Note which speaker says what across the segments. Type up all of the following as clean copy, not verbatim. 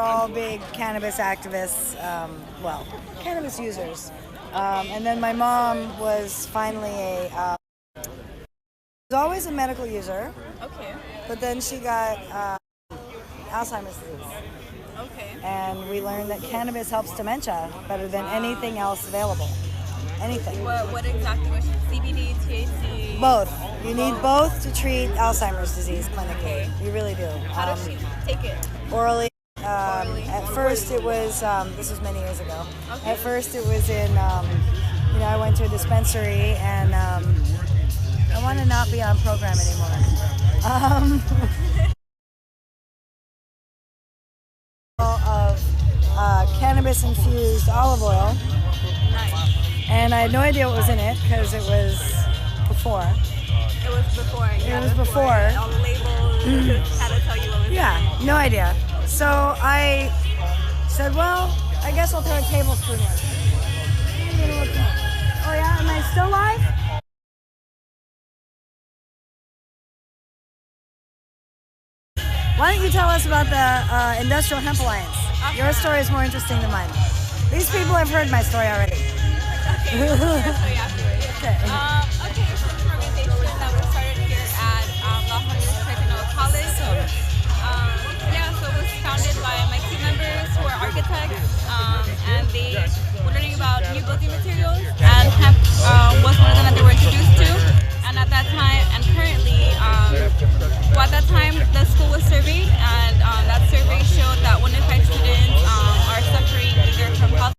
Speaker 1: all big cannabis activists, well, cannabis users. And then my mom was finally was always a medical user,
Speaker 2: Okay.
Speaker 1: but then she got Alzheimer's disease.
Speaker 2: Okay.
Speaker 1: And we learned that cannabis helps dementia better than anything else available. Anything.
Speaker 2: What exactly was CBD, THC?
Speaker 1: Both. You need both to treat Alzheimer's disease clinically.
Speaker 2: Okay.
Speaker 1: You really do.
Speaker 2: How does she take it?
Speaker 1: Orally.
Speaker 2: Orally?
Speaker 1: At first it was, this was many years ago.
Speaker 2: Okay.
Speaker 1: At first it was in, I went to a dispensary and I want to not be on program anymore. Of cannabis infused olive oil.
Speaker 2: Nice.
Speaker 1: And I had no idea what was in it because it was before.
Speaker 2: It was before.
Speaker 1: It was before.
Speaker 2: All the labels had to tell you what was in it.
Speaker 1: Yeah, no idea. So I said, well, I guess I'll throw a tablespoon in. Oh yeah, am I still live? Why don't you tell us about the Industrial Hemp Alliance? Your story is more interesting than mine. These people have heard my story already.
Speaker 2: Okay, we'll tell your story afterwards.
Speaker 1: Okay.
Speaker 2: Okay, so it's an organization that was started here at Los Angeles Technical College. So it was founded by my team members who are architects, and they were learning about new building materials, and hemp was one of them that they were introduced to. And at that time, and currently, at that time, the school was surveyed, and that survey showed that 1 in 5 students are suffering either from health.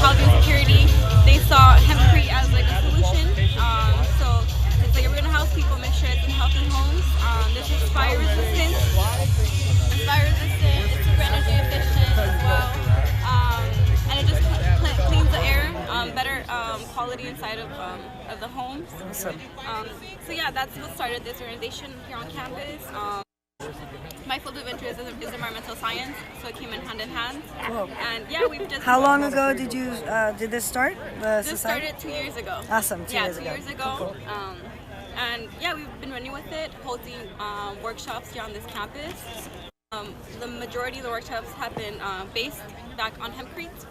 Speaker 2: Housing security, they saw hempcrete as like a solution. So it's like if we're gonna house people, make sure it's in healthy homes. This is fire resistant. It's fire resistant. It's super energy efficient as well, and it just cleans the air, better quality inside of the homes.
Speaker 1: Awesome.
Speaker 2: So yeah, that's what started this organization here on campus. My field of interest is environmental science, so it came in hand.
Speaker 1: Whoa.
Speaker 2: And yeah, we've just.
Speaker 1: How long ago did you did this start? The
Speaker 2: This
Speaker 1: society?
Speaker 2: started 2 years ago.
Speaker 1: Awesome. 2
Speaker 2: Yeah,
Speaker 1: years
Speaker 2: 2
Speaker 1: ago.
Speaker 2: years ago.
Speaker 1: Cool.
Speaker 2: And yeah, we've been running with it, holding workshops here on this campus. The majority of the workshops have been based back on hempcrete.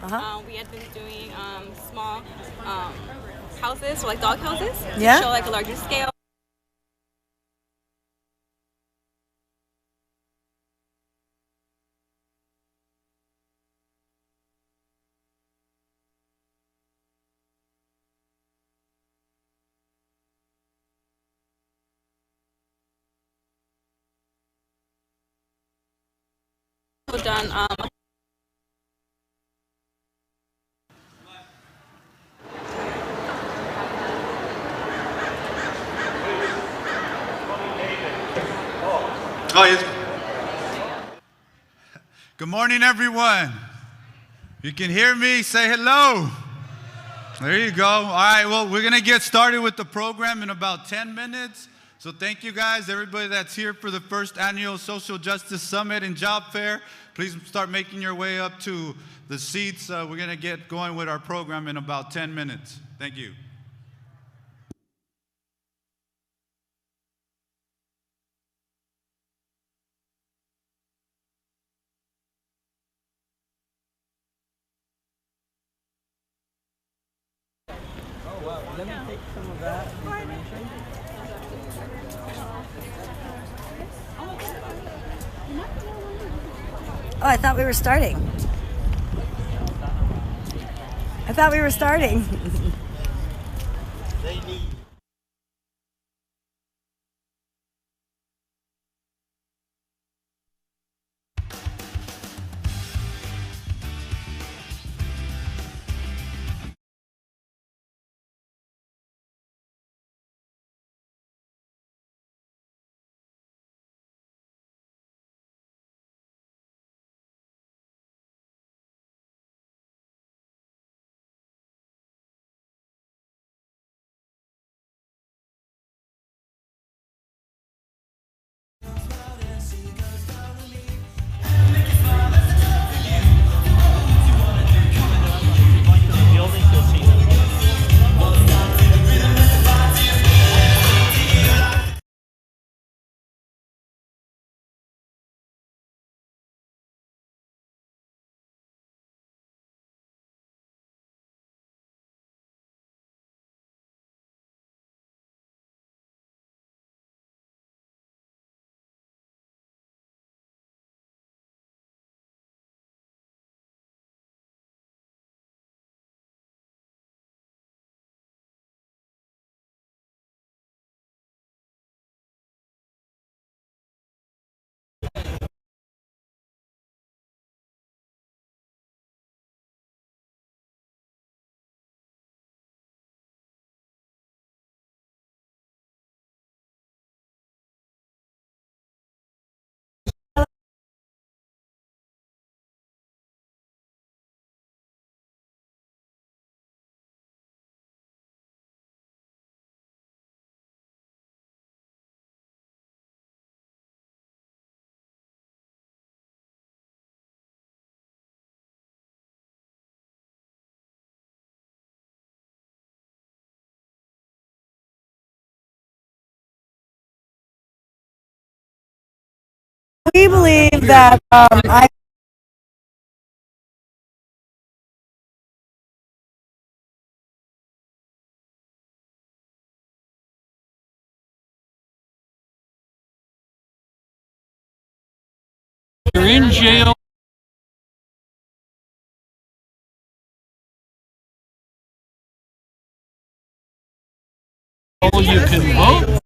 Speaker 2: We had been doing small houses, so like dog houses,
Speaker 1: Yeah.
Speaker 2: to show like a larger scale. Done.
Speaker 3: Oh, yes. Good morning, everyone. You can hear me? Say hello. There you go. All right, well, we're going to get started with the program in about 10 minutes. So thank you guys, everybody that's here for the first annual Social Justice Summit and Job Fair. Please start making your way up to the seats. We're going to get going with our program in about 10 minutes. Thank you.
Speaker 4: Let me take some of that information.
Speaker 1: Oh, I thought we were starting. I thought we were starting. We believe that
Speaker 5: You're in jail. You can vote.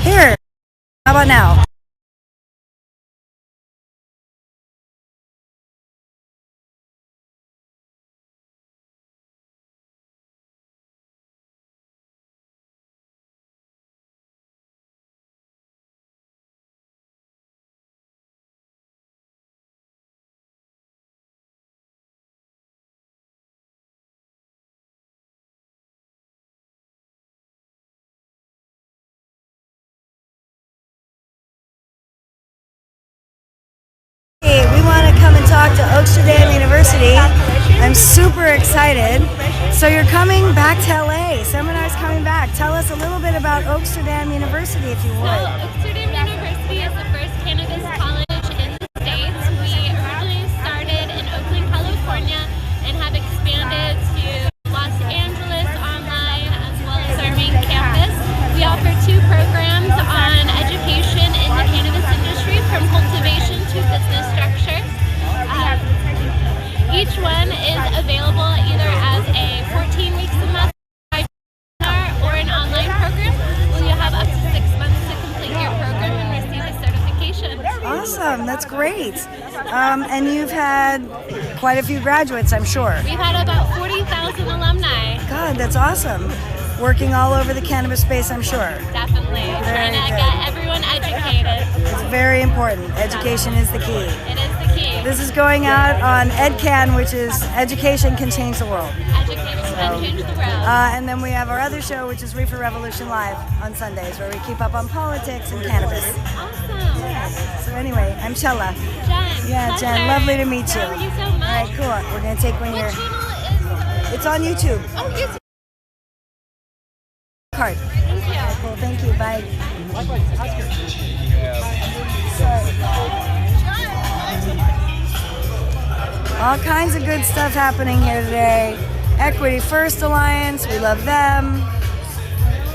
Speaker 1: here. How about now? Hey, we want to come and talk to Oaksterdam University. I'm super excited. So you're coming back to LA. Seminar's coming back. Tell us a little bit about Oaksterdam University, if you
Speaker 2: So,
Speaker 1: would.
Speaker 2: Oaksterdam University is the first cannabis college in the States. We originally started in Oakland, California, and have expanded to Los Angeles online as well as our main campus. We offer 2 programs on education in the cannabis industry, from cultivation to business structure. Each one is available either as a 14-week semester or an online program, where you have up to 6 months to complete your program and receive a certification.
Speaker 1: Awesome, that's great. And you've had quite a few graduates, I'm sure.
Speaker 2: We've had about 40,000 alumni.
Speaker 1: God, that's awesome. Working all over the cannabis space, I'm sure.
Speaker 2: Definitely. Trying to get everyone educated.
Speaker 1: It's very important. Education is the key.
Speaker 2: It is the key.
Speaker 1: This is going out on EdCan, which is Education Can Change the World.
Speaker 2: Education can change the world.
Speaker 1: And then we have our other show, which is Reefer Revolution Live on Sundays, where we keep up on politics and cannabis.
Speaker 2: Awesome.
Speaker 1: So anyway, I'm Chella.
Speaker 2: Jen.
Speaker 1: Yeah,
Speaker 2: pleasure.
Speaker 1: Jen, lovely to meet you.
Speaker 2: Thank you so
Speaker 1: All
Speaker 2: much.
Speaker 1: right, cool. We're going to take one
Speaker 2: What
Speaker 1: here.
Speaker 2: channel is...
Speaker 1: It's on YouTube.
Speaker 2: Oh, YouTube.
Speaker 1: Card.
Speaker 2: Thank you.
Speaker 1: Cool, thank you. Bye. All kinds of good stuff happening here today. Equity First Alliance, we love them.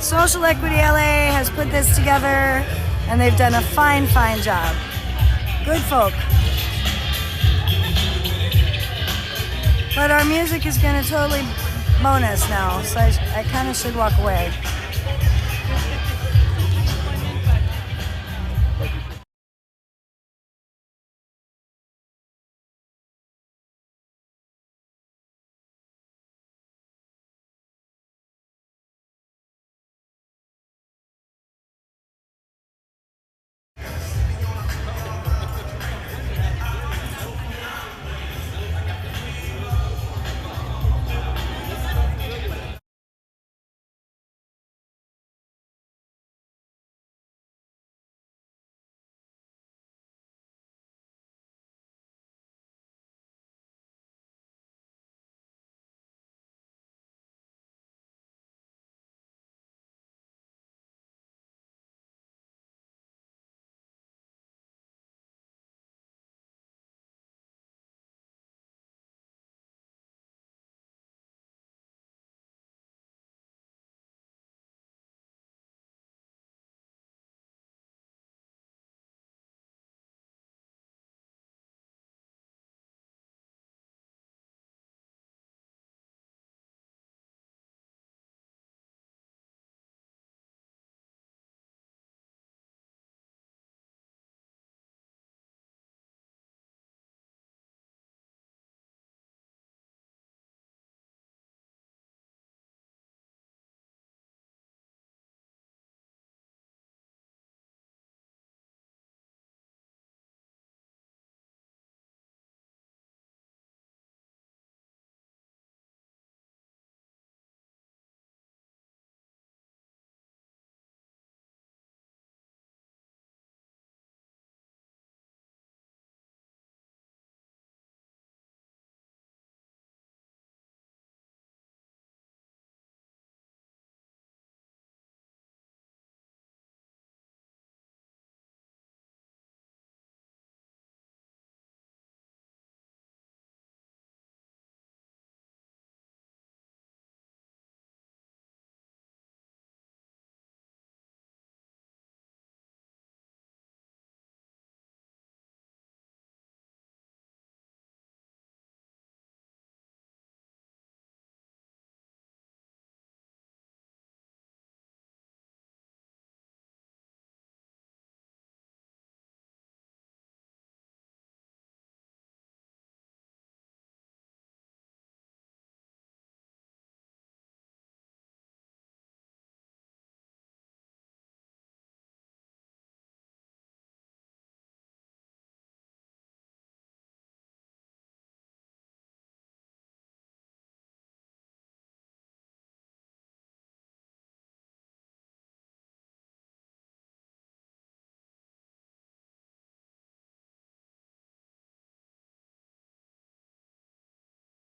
Speaker 1: Social Equity LA has put this together, and they've done a fine, fine job. Good folk. But our music is going to totally moan us now, so I kind of should walk away.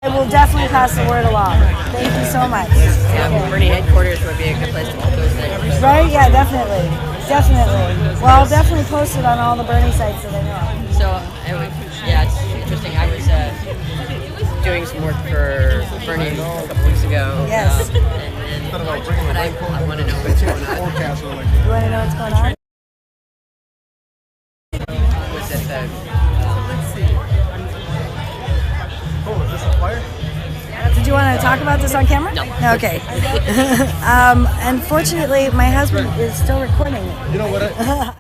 Speaker 1: I will definitely pass the word along. Thank you so much.
Speaker 6: Yeah, Bernie headquarters would be a good place to keep those things.
Speaker 1: Right? Yeah, definitely. Definitely. Well, I'll definitely post it on all the Bernie sites that I know.
Speaker 6: So, yeah, it's interesting. I was doing some work for Bernie a couple weeks ago.
Speaker 1: Yes.
Speaker 6: But I want to know what's going on.
Speaker 1: You want to know what's going on?
Speaker 6: Was it the
Speaker 1: Did you want to talk about this on camera?
Speaker 6: No.
Speaker 1: Okay. Unfortunately, my husband is still recording it.
Speaker 7: You know what?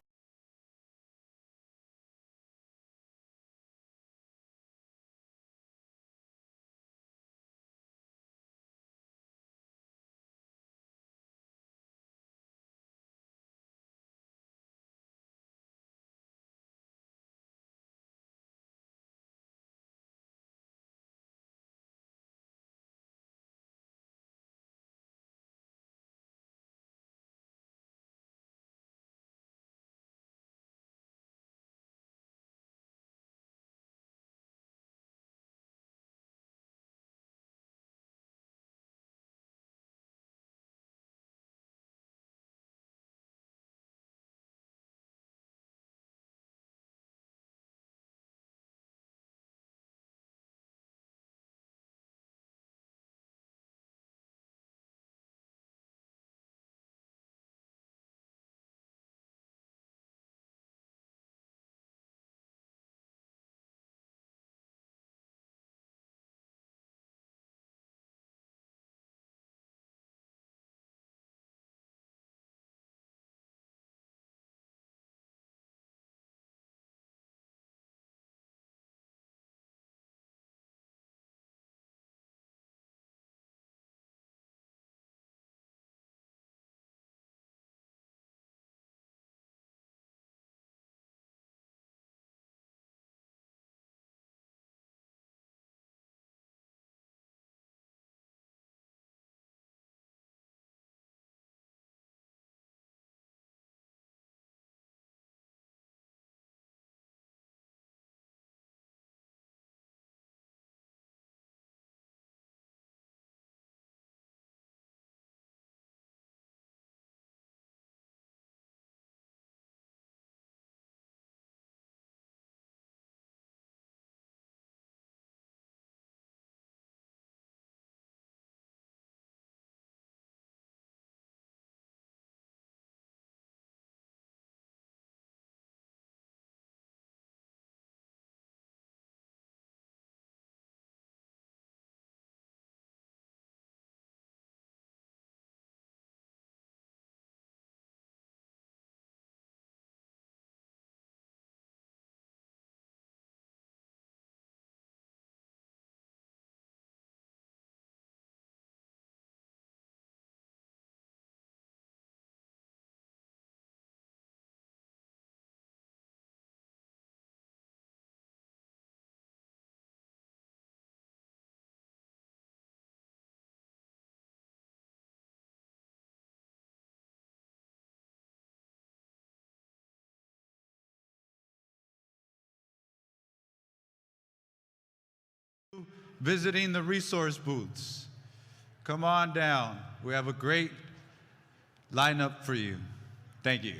Speaker 3: Visiting the resource booths. Come on down. We have a great lineup for you. Thank you.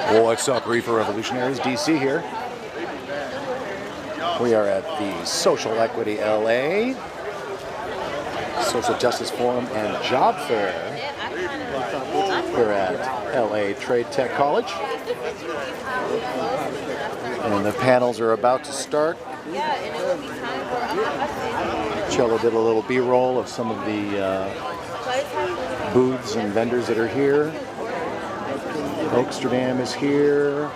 Speaker 7: What's up, Reefer Revolutionaries? DC here. We are at the Social Equity LA, Social Justice Forum and Job Fair. We're at LA Trade Tech College. And the panels are about to start. Cello did a little B-roll of some of the booths and vendors that are here. Oaksterdam is here.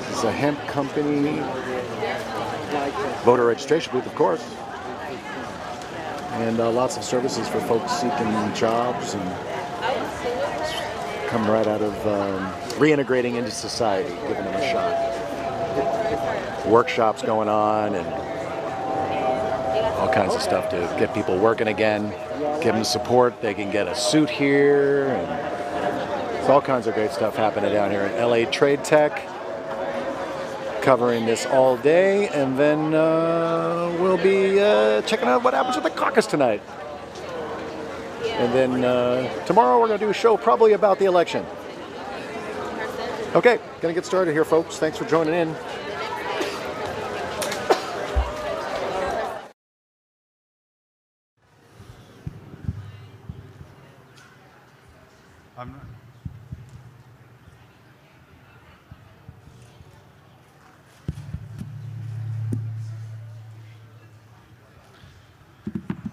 Speaker 7: This is a hemp company. Voter registration booth, of course. And lots of services for folks seeking jobs and come right out of reintegrating into society, giving them a shot. Workshops going on and all kinds of stuff to get people working again, give them support. They can get a suit here, and it's all kinds of great stuff happening down here at LA Trade Tech. Covering this all day, and then we'll be checking out what happens at the caucus tonight. And then tomorrow we're going to do a show probably about the election. Okay, gonna get started here, folks. Thanks for joining in.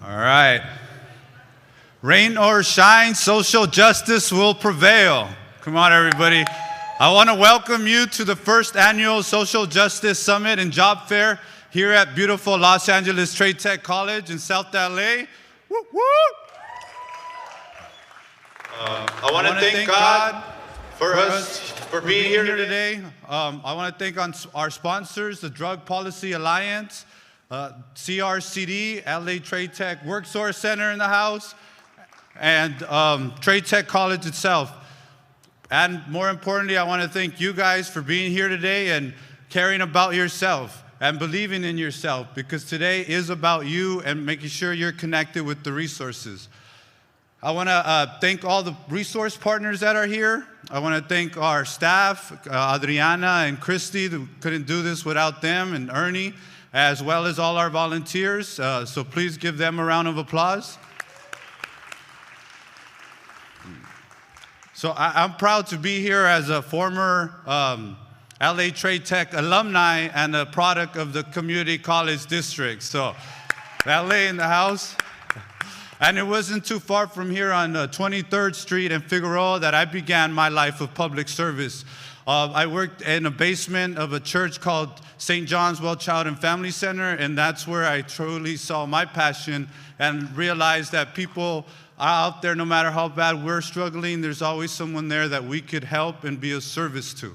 Speaker 3: All right. Rain or shine, social justice will prevail. Come on, everybody. I want to welcome you to the first annual Social Justice Summit and Job Fair here at beautiful Los Angeles Trade Tech College in South LA. Woo, woo. I want to thank God for being here today. I want to thank our sponsors, the Drug Policy Alliance, CRCD, LA Trade Tech WorkSource Center in the house, and Trade Tech College itself. And more importantly, I want to thank you guys for being here today and caring about yourself and believing in yourself, because today is about you and making sure you're connected with the resources. I want to thank all the resource partners that are here. I want to thank our staff, Adriana and Christy, who couldn't do this without them, and Ernie, as well as all our volunteers. So please give them a round of applause. So I'm proud to be here as a former LA Trade Tech alumni and a product of the community college district. So LA in the house. And it wasn't too far from here on 23rd Street in Figueroa that I began my life of public service. I worked in a basement of a church called St. John's Well Child and Family Center, and that's where I truly saw my passion and realized that people are out there, no matter how bad we're struggling, there's always someone there that we could help and be of service to.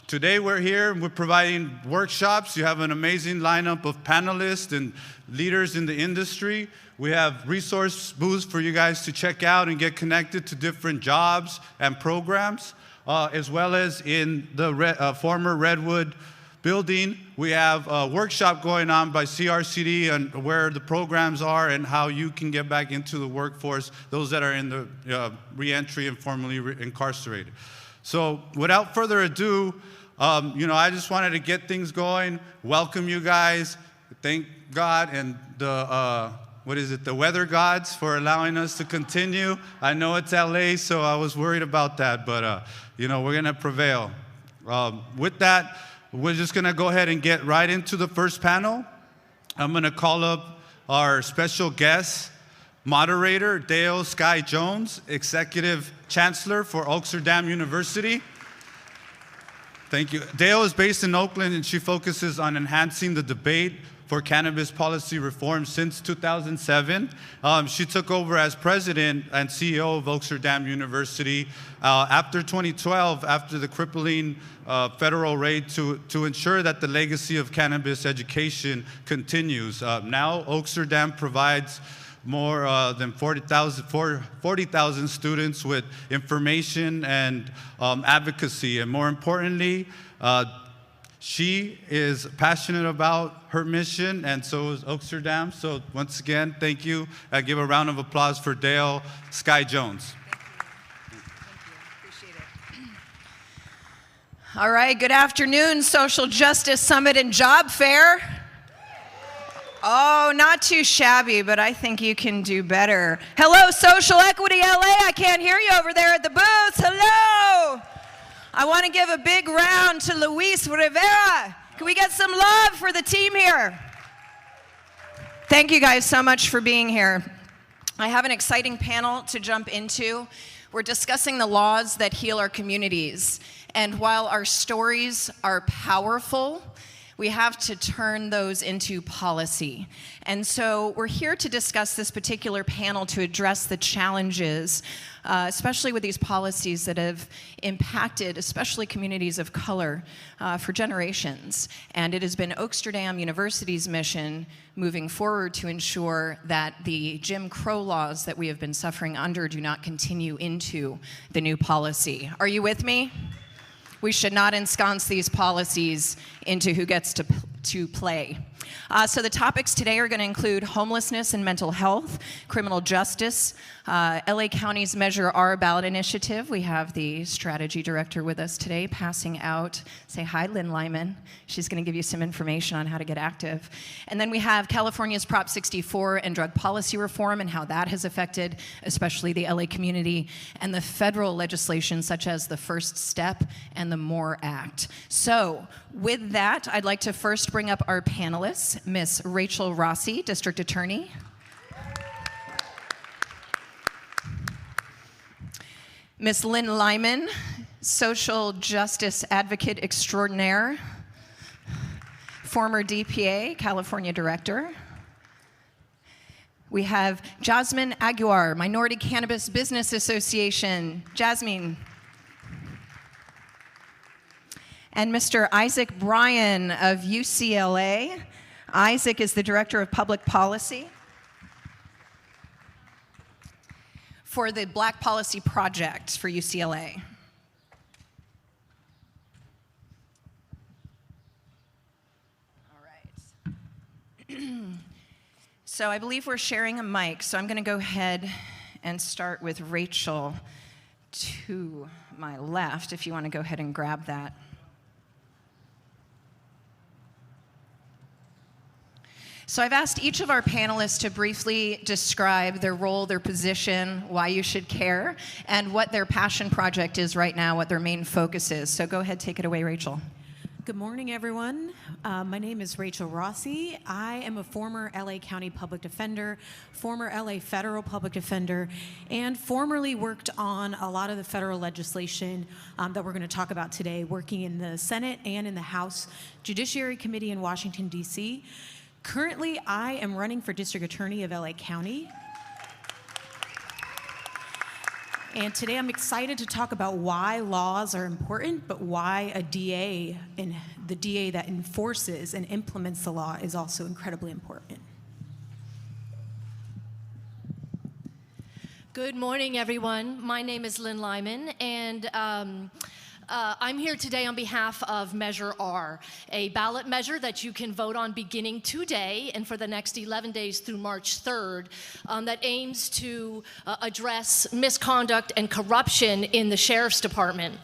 Speaker 3: Today we're here, we're providing workshops. You have an amazing lineup of panelists and leaders in the industry. We have resource booths for you guys to check out and get connected to different jobs and programs, as well as in the former Redwood building. We have a workshop going on by CRCD on where the programs are and how you can get back into the workforce, those that are in the reentry and formerly incarcerated. So without further ado, I just wanted to get things going, welcome you guys, thank God and the weather gods for allowing us to continue. I know it's LA, so I was worried about that, but we're gonna prevail. With that, we're just gonna go ahead and get right into the first panel. I'm gonna call up our special guest, moderator, Dale Sky Jones, Executive Chancellor for Oaksterdam University. Thank you. Dale is based in Oakland, and she focuses on enhancing the debate for cannabis policy reform since 2007. She took over as president and CEO of Oaksterdam University after 2012, after the crippling federal raid to ensure that the legacy of cannabis education continues. Now, Oaksterdam provides more than 40,000 students with information and advocacy. And more importantly, she is passionate about her mission, and so is Oaksterdam. So once again, thank you. I give a round of applause for Dale Sky Jones.
Speaker 8: Thank you. Appreciate it. All right, good afternoon, Social Justice Summit and Job Fair. Oh, not too shabby, but I think you can do better. Hello, Social Equity LA. I can't hear you over there at the booths. Hello. I want to give a big round to Luis Rivera. Can we get some love for the team here? Thank you guys so much for being here. I have an exciting panel to jump into. We're discussing the laws that heal our communities. And while our stories are powerful, we have to turn those into policy. And so we're here to discuss this particular panel to address the challenges, especially with these policies that have impacted especially communities of color for generations. And it has been Oaksterdam University's mission moving forward to ensure that the Jim Crow laws that we have been suffering under do not continue into the new policy. Are you with me? We should not ensconce these policies into who gets to play. So the topics today are going to include homelessness and mental health, criminal justice, LA County's Measure R ballot initiative. We have the strategy director with us today passing out. Say hi, Lynn Lyman. She's going to give you some information on how to get active. And then we have California's Prop 64 and drug policy reform and how that has affected especially the LA community, and the federal legislation such as the First Step and the MORE Act. So with that, I'd like to first bring up our panelists, Miss Rachel Rossi, District Attorney. Miss Lynn Lyman, Social Justice Advocate Extraordinaire, former DPA, California Director. We have Jasmine Aguiar, Minority Cannabis Business Association. Jasmine. And Mr. Isaac Bryan of UCLA. Isaac is the Director of Public Policy for the Black Policy Project for UCLA. All right. So I believe we're sharing a mic, so I'm going to go ahead and start with Rachel to my left, if you want to go ahead and grab that. So I've asked each of our panelists to briefly describe their role, their position, why you should care, and what their passion project is right now, what their main focus is. So go ahead, take it away, Rachel.
Speaker 9: Good morning, everyone. My name is Rachel Rossi. I am a former LA County Public Defender, former LA Federal Public Defender, and formerly worked on a lot of the federal legislation that we're going to talk about today, working in the Senate and in the House Judiciary Committee in Washington, D.C. Currently, I am running for District Attorney of LA County. And today I'm excited to talk about why laws are important, but why a DA and the DA that enforces and implements the law is also incredibly important.
Speaker 10: Good morning, everyone. My name is Lynn Lyman, and I'm here today on behalf of Measure R, a ballot measure that you can vote on beginning today and for the next 11 days through March 3rd that aims to address misconduct and corruption in the Sheriff's Department.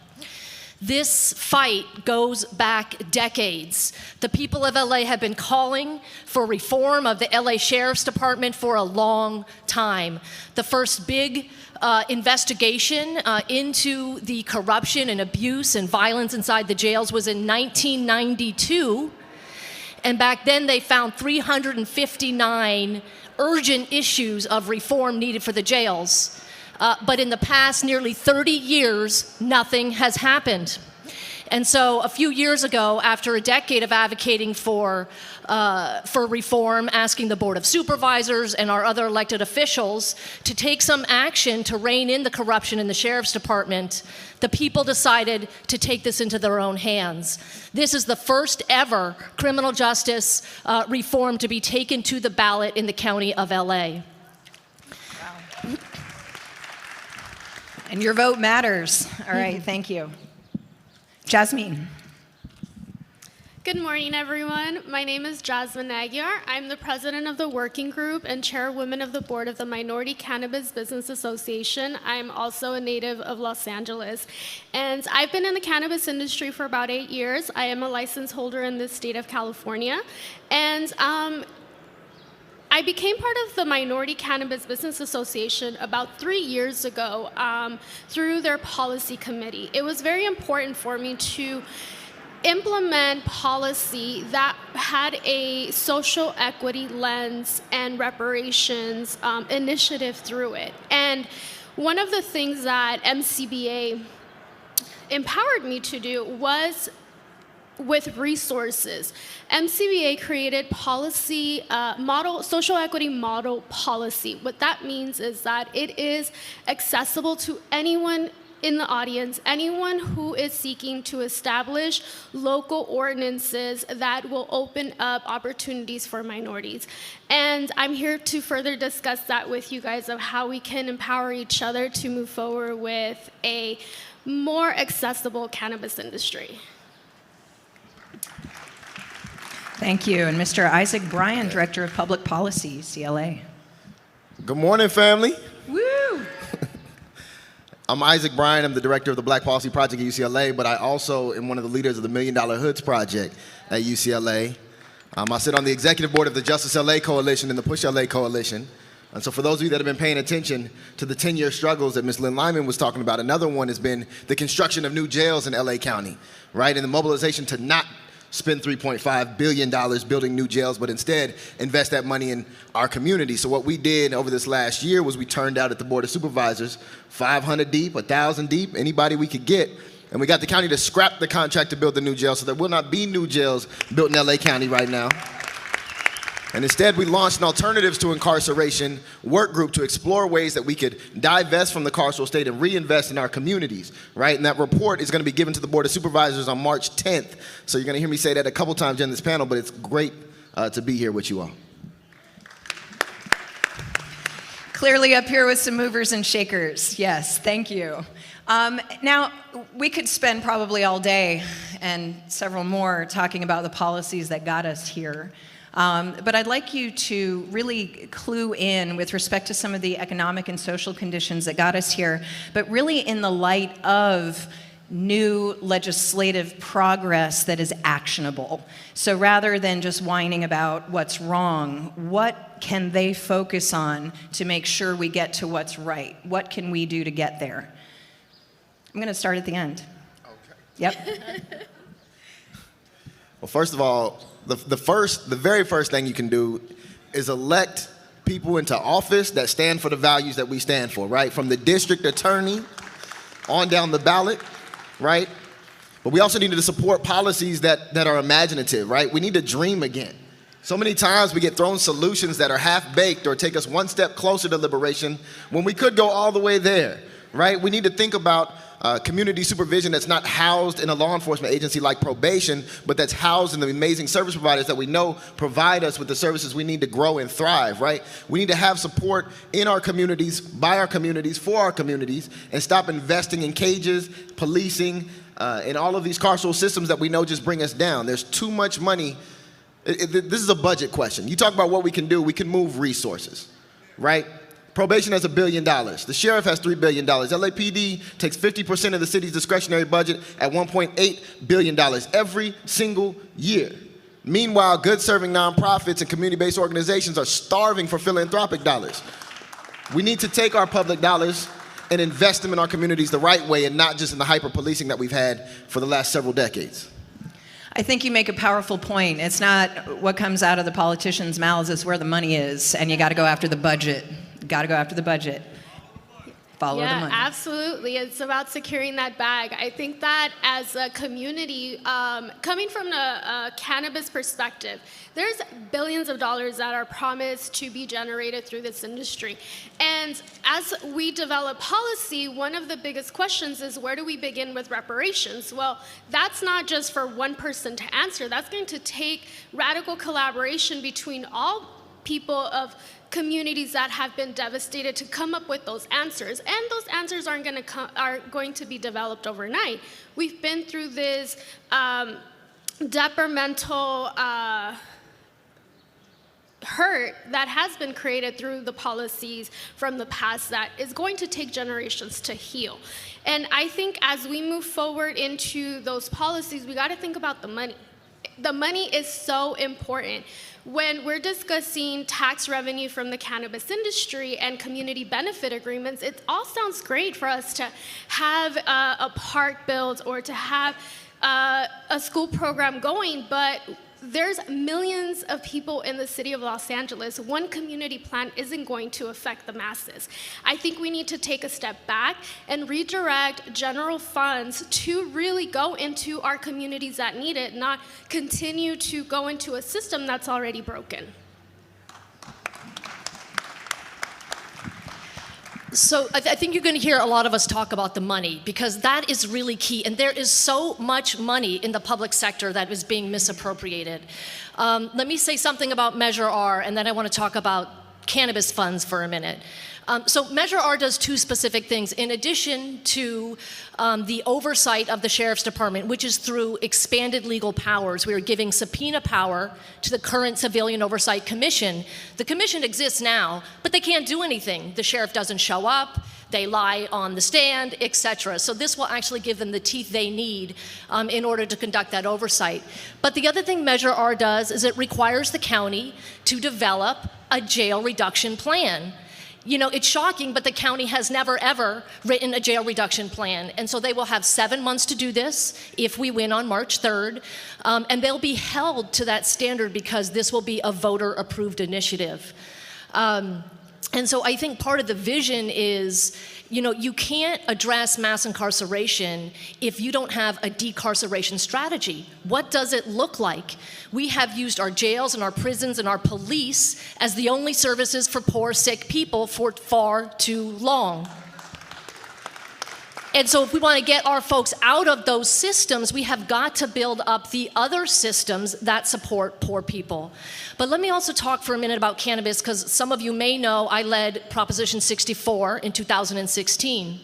Speaker 10: This fight goes back decades. The people of LA have been calling for reform of the LA Sheriff's Department for a long time. The first big investigation into the corruption and abuse and violence inside the jails was in 1992. And back then they found 359 urgent issues of reform needed for the jails. But in the past nearly 30 years, nothing has happened. And so a few years ago, after a decade of advocating for reform, asking the Board of Supervisors and our other elected officials to take some action to rein in the corruption in the Sheriff's Department, the people decided to take this into their own hands. This is the first ever criminal justice reform to be taken to the ballot in the county of LA.
Speaker 8: Wow. And your vote matters. All right, thank you. Jasmine.
Speaker 11: Good morning, everyone. My name is Jasmine Nagyar. I'm the president of the working group and chairwoman of the board of the Minority Cannabis Business Association. I'm also a native of Los Angeles. And I've been in the cannabis industry for about 8 years. I am a license holder in the state of California. And I became part of the Minority Cannabis Business Association about 3 years ago through their policy committee. It was very important for me to implement policy that had a social equity lens and reparations initiative through it. And one of the things that MCBA empowered me to do was with resources. MCBA created policy social equity model policy. What that means is that it is accessible to anyone in the audience, anyone who is seeking to establish local ordinances that will open up opportunities for minorities. And I'm here to further discuss that with you guys of how we can empower each other to move forward with a more accessible cannabis industry.
Speaker 8: Thank you. And Mr. Isaac Bryan, Director of Public Policy, UCLA.
Speaker 12: Good morning, family.
Speaker 8: Woo!
Speaker 12: I'm Isaac Bryan. I'm the director of the Black Policy Project at UCLA, but I also am one of the leaders of the $1 Million Hoods Project at UCLA. I sit on the executive board of the Justice LA Coalition and the Push LA Coalition. And so for those of you that have been paying attention to the 10-year struggles that Ms. Lynn Lyman was talking about, another one has been the construction of new jails in LA County, right? And the mobilization to not spend $3.5 billion building new jails, but instead invest that money in our community. So what we did over this last year was we turned out at the Board of Supervisors 500 deep, 1,000 deep, anybody we could get, and we got the county to scrap the contract to build the new jail, so there will not be new jails built in LA County right now. And instead, we launched an Alternatives to Incarceration work group to explore ways that we could divest from the carceral state and reinvest in our communities, right? And that report is going to be given to the Board of Supervisors on March 10th. So you're going to hear me say that a couple times during this panel, but it's great to be here with you all.
Speaker 8: Clearly up here with some movers and shakers. Yes, thank you. Now, we could spend probably all day and several more talking about the policies that got us here. But I'd like you to really clue in with respect to some of the economic and social conditions that got us here, but really in the light of new legislative progress that is actionable. So rather than just whining about what's wrong, what can they focus on to make sure we get to what's right? What can we do to get there? I'm going to start at the end.
Speaker 12: Okay.
Speaker 8: Yep.
Speaker 12: Well, first of all, the very first thing you can do is elect people into office that stand for the values that we stand for, right? From the district attorney on down the ballot, right? But we also need to support policies that are imaginative, right? We need to dream again. So many times we get thrown solutions that are half-baked or take us one step closer to liberation when we could go all the way there, right? We need to think about community supervision that's not housed in a law enforcement agency like probation, but that's housed in the amazing service providers that we know provide us with the services we need to grow and thrive, right? We need to have support in our communities, by our communities, for our communities, and stop investing in cages, policing, and all of these carceral systems that we know just bring us down. There's too much money. This is a budget question. You talk about what we can do, we can move resources, right? Probation has $1 billion. The sheriff has $3 billion. LAPD takes 50% of the city's discretionary budget at $1.8 billion every single year. Meanwhile, good-serving nonprofits and community-based organizations are starving for philanthropic dollars. We need to take our public dollars and invest them in our communities the right way and not just in the hyper-policing that we've had for the last several decades.
Speaker 8: I think you make a powerful point. It's not what comes out of the politicians' mouths, it's where the money is, and you got to go after the budget. Got to go after the budget. Follow the money.
Speaker 11: Yeah, absolutely. It's about securing that bag. I think that as a community, coming from a cannabis perspective, there's billions of dollars that are promised to be generated through this industry. And as we develop policy, one of the biggest questions is where do we begin with reparations? Well, that's not just for one person to answer. That's going to take radical collaboration between all people of communities that have been devastated to come up with those answers, and those answers are going to be developed overnight. We've been through this detrimental hurt that has been created through the policies from the past that is going to take generations to heal. And I think as we move forward into those policies, we got to think about the money. The money is so important. When we're discussing tax revenue from the cannabis industry and community benefit agreements, it all sounds great for us to have a park built or to have a school program going, but there's millions of people in the city of Los Angeles. One community plan isn't going to affect the masses. I think we need to take a step back and redirect general funds to really go into our communities that need it, not continue to go into a system that's already broken.
Speaker 10: So I think you're going to hear a lot of us talk about the money, because that is really key. And there is so much money in the public sector that is being misappropriated. Let me say something about Measure R, and then I want to talk about cannabis funds for a minute. So Measure R does two specific things. In addition to the oversight of the Sheriff's Department, which is through expanded legal powers, we are giving subpoena power to the current Civilian Oversight Commission. The commission exists now, but they can't do anything. The sheriff doesn't show up, they lie on the stand, etc. So this will actually give them the teeth they need in order to conduct that oversight. But the other thing Measure R does is it requires the county to develop a jail reduction plan. You know, it's shocking, but the county has never, ever written a jail reduction plan. And so they will have 7 months to do this if we win on March 3rd. And they'll be held to that standard because this will be a voter-approved initiative. And so I think part of the vision is, you know, you can't address mass incarceration if you don't have a decarceration strategy. What does it look like? We have used our jails and our prisons and our police as the only services for poor, sick people for far too long. And so if we want to get our folks out of those systems, we have got to build up the other systems that support poor people. But let me also talk for a minute about cannabis, because some of you may know I led Proposition 64 in 2016.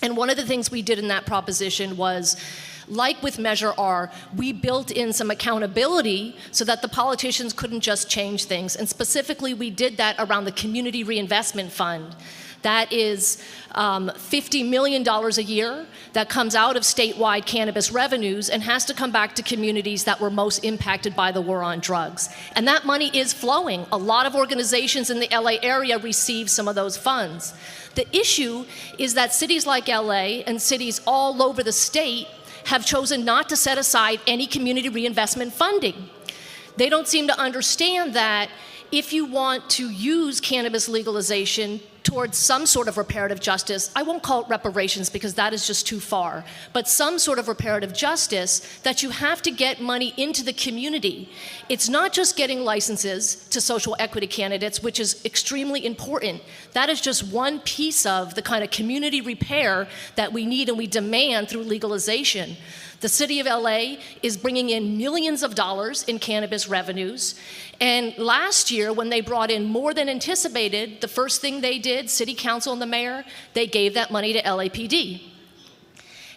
Speaker 10: And one of the things we did in that proposition was, like with Measure R, we built in some accountability so that the politicians couldn't just change things. And specifically, we did that around the Community Reinvestment Fund. That is $50 million a year that comes out of statewide cannabis revenues and has to come back to communities that were most impacted by the war on drugs. And that money is flowing. A lot of organizations in the LA area receive some of those funds. The issue is that cities like LA and cities all over the state have chosen not to set aside any community reinvestment funding. They don't seem to understand that if you want to use cannabis legalization towards some sort of reparative justice, I won't call it reparations because that is just too far, but some sort of reparative justice, that you have to get money into the community. It's not just getting licenses to social equity candidates, which is extremely important. That is just one piece of the kind of community repair that we need and we demand through legalization. The city of LA is bringing in millions of dollars in cannabis revenues. And last year, when they brought in more than anticipated, the first thing they did, city council and the mayor, they gave that money to LAPD.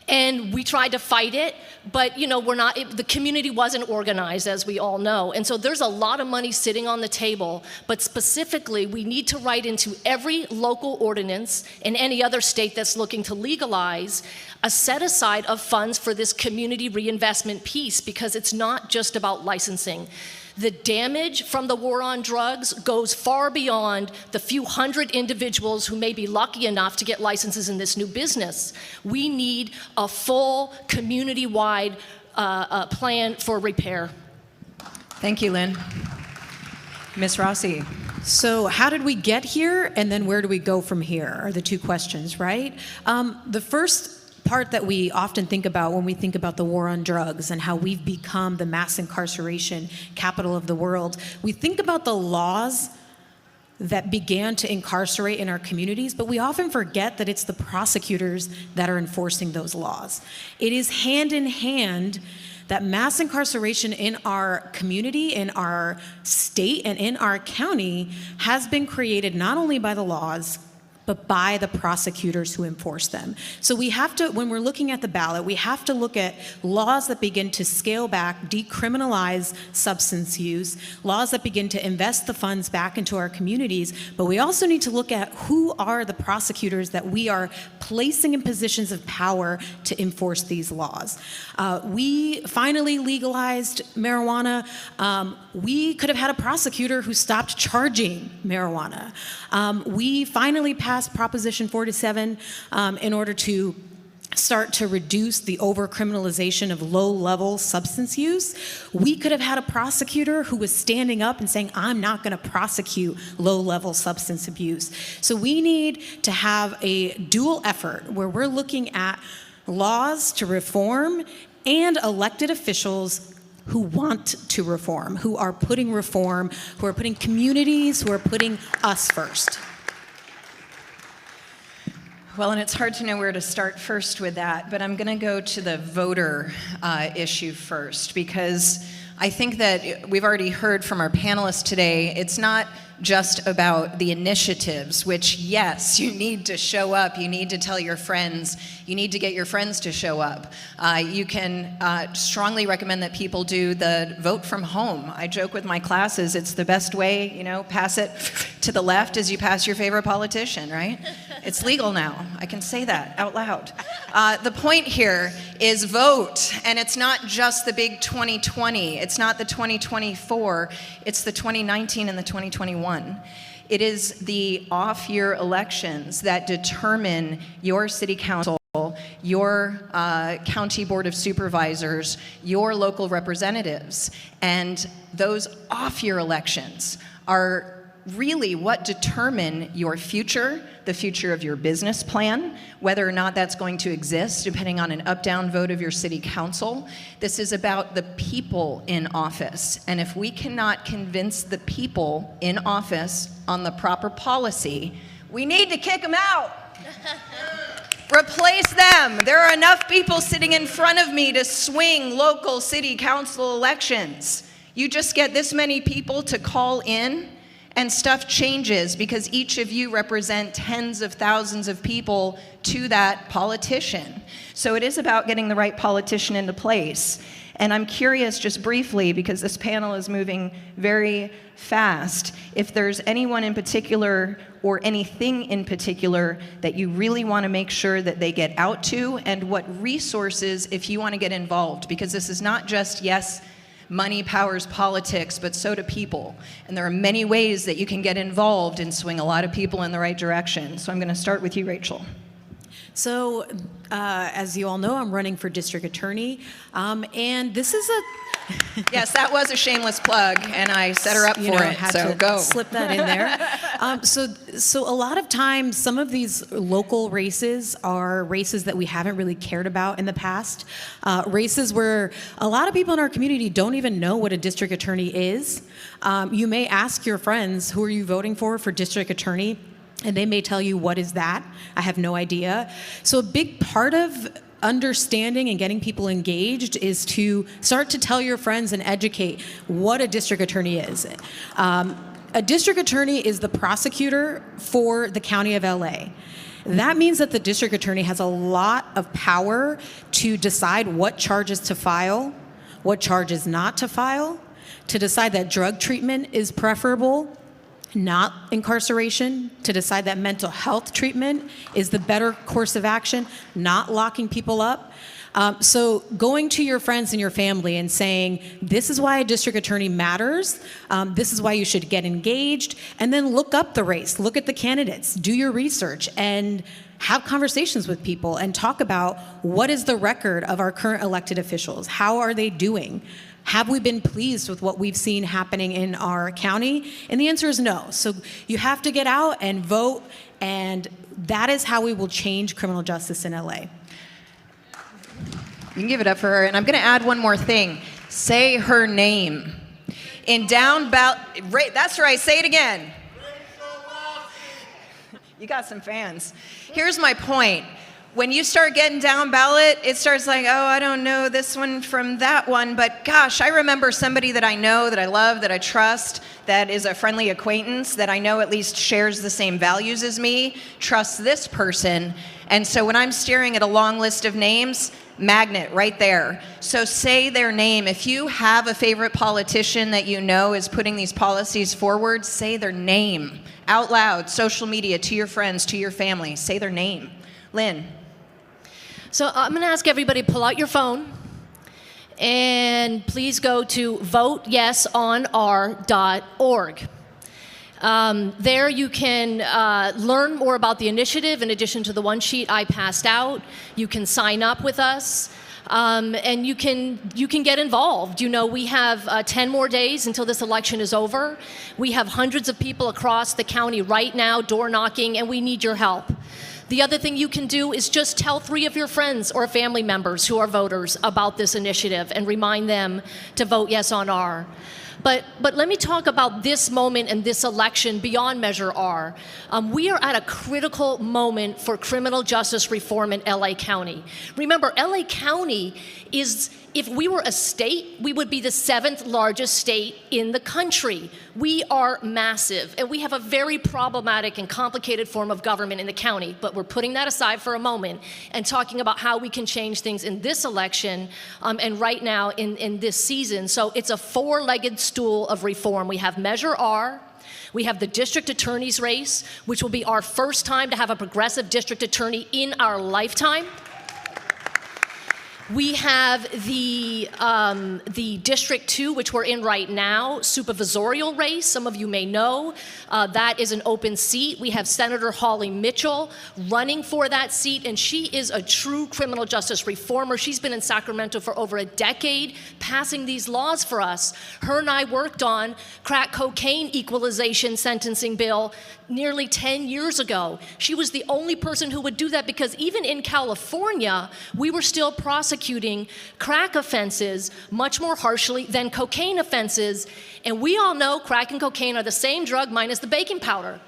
Speaker 10: And we tried to fight it, but you know, the community wasn't organized, as we all know. And so there's a lot of money sitting on the table, but specifically, we need to write into every local ordinance in any other state that's looking to legalize a set aside of funds for this community reinvestment piece, because it's not just about licensing. The damage from the war on drugs goes far beyond the few hundred individuals who may be lucky enough to get licenses in this new business. We need a full community-wide plan for repair.
Speaker 8: Thank you, Lynn. Ms. Rossi.
Speaker 9: So how did we get here, and then where do we go from here are the two questions, right? The first part that we often think about when we think about the war on drugs and how we've become the mass incarceration capital of the world, we think about the laws that began to incarcerate in our communities, but we often forget that it's the prosecutors that are enforcing those laws. It is hand in hand that mass incarceration in our community, in our state, and in our county has been created not only by the laws, but by the prosecutors who enforce them. So we have to, when we're looking at the ballot, we have to look at laws that begin to scale back, decriminalize substance use, laws that begin to invest the funds back into our communities, but we also need to look at who are the prosecutors that we are placing in positions of power to enforce these laws. We finally legalized marijuana. We could have had a prosecutor who stopped charging marijuana. We finally passed Proposition 47 in order to start to reduce the over-criminalization of low-level substance use. We could have had a prosecutor who was standing up and saying, I'm not going to prosecute low-level substance abuse. So we need to have a dual effort where we're looking at laws to reform and elected officials who want to reform, who are putting reform, who are putting communities, who are putting us first.
Speaker 8: Well, and it's hard to know where to start first with that, but I'm going to go to the voter issue first, because I think that we've already heard from our panelists today, it's not just about the initiatives, which, yes, you need to show up, you need to tell your friends, you need to get your friends to show up. You can strongly recommend that people do the vote from home. I joke with my classes, it's the best way, you know, pass it to the left as you pass your favorite politician, right? It's legal now. I can say that out loud. The point here is vote, and it's not just the big 2020. It's not the 2024. It's the 2019 and the 2021. It is the off-year elections that determine your city council, your county board of supervisors, your local representatives. And those off-year elections are really what determine your future, the future of your business plan, whether or not that's going to exist, depending on an up-down vote of your city council. This is about the people in office. And if we cannot convince the people in office on the proper policy, we need to kick them out. Replace them. There are enough people sitting in front of me to swing local city council elections. You just get this many people to call in, and stuff changes because each of you represent tens of thousands of people to that politician. So it is about getting the right politician into place. And I'm curious, just briefly, because this panel is moving very fast, if there's anyone in particular or anything in particular that you really want to make sure that they get out to, and what resources if you want to get involved, because this is not just, yes, money powers politics, but so do people. And there are many ways that you can get involved and swing a lot of people in the right direction. So I'm going to start with you, Rachel.
Speaker 9: So, as you all know, I'm running for district attorney, and this is a...
Speaker 8: Yes, that was a shameless plug, and I set her up for it, so go.
Speaker 9: Slip that in there. So a lot of times, some of these local races are races that we haven't really cared about in the past. Races where a lot of people in our community don't even know what a district attorney is. You may ask your friends, who are you voting for district attorney? And they may tell you, what is that? I have no idea. So a big part of understanding and getting people engaged is to start to tell your friends and educate what a district attorney is. A district attorney is the prosecutor for the County of LA. That means that the district attorney has a lot of power to decide what charges to file, what charges not to file, to decide that drug treatment is preferable, not incarceration, to decide that mental health treatment is the better course of action, not locking people up. So going to your friends and your family and saying, this is why a district attorney matters, this is why you should get engaged, and then look up the race, look at the candidates, do your research, and have conversations with people and talk about what is the record of our current elected officials, how are they doing? Have we been pleased with what we've seen happening in our county? And the answer is no. So you have to get out and vote, and that is how we will change criminal justice in LA.
Speaker 8: You can give it up for her. And I'm going to add one more thing. Say her name. In down ballot, that's right, say it again. You got some fans. Here's my point. when you start getting down ballot, it starts like, oh, I don't know this one from that one, but gosh, I remember somebody that I know, that I love, that I trust, that is a friendly acquaintance, that I know at least shares the same values as me, trusts this person. And so when I'm staring at a long list of names, magnet right there. So say their name. If you have a favorite politician that you know is putting these policies forward, say their name out loud, social media, to your friends, to your family. Say their name. Lynn.
Speaker 10: So I'm going to ask everybody to pull out your phone and please go to voteyesonr.org. There you can learn more about the initiative in addition to the one sheet I passed out. You can sign up with us. And you can get involved. You know, we have 10 more days until this election is over. We have hundreds of people across the county right now door knocking, and we need your help. The other thing you can do is just tell 3 of your friends or family members who are voters about this initiative and remind them to vote yes on R. But let me talk about this moment and this election beyond Measure R. We are at a critical moment for criminal justice reform in LA County. Remember, LA County is, if we were a state, we would be the 7th largest state in the country. We are massive, and we have a very problematic and complicated form of government in the county, but we're putting that aside for a moment and talking about how we can change things in this election and right now in this season. So it's a 4-legged stool of reform. We have Measure R. We have the district attorney's race, which will be our first time to have a progressive district attorney in our lifetime. We have the District 2, which we're in right now, supervisorial race. Some of you may know that is an open seat. We have Senator Holly Mitchell running for that seat, and she is a true criminal justice reformer. She's been in Sacramento for over a decade, passing these laws for us. Her and I worked on crack cocaine equalization sentencing bill nearly 10 years ago. She was the only person who would do that because even in California, we were still prosecuting crack offenses much more harshly than cocaine offenses. And we all know crack and cocaine are the same drug minus the baking powder.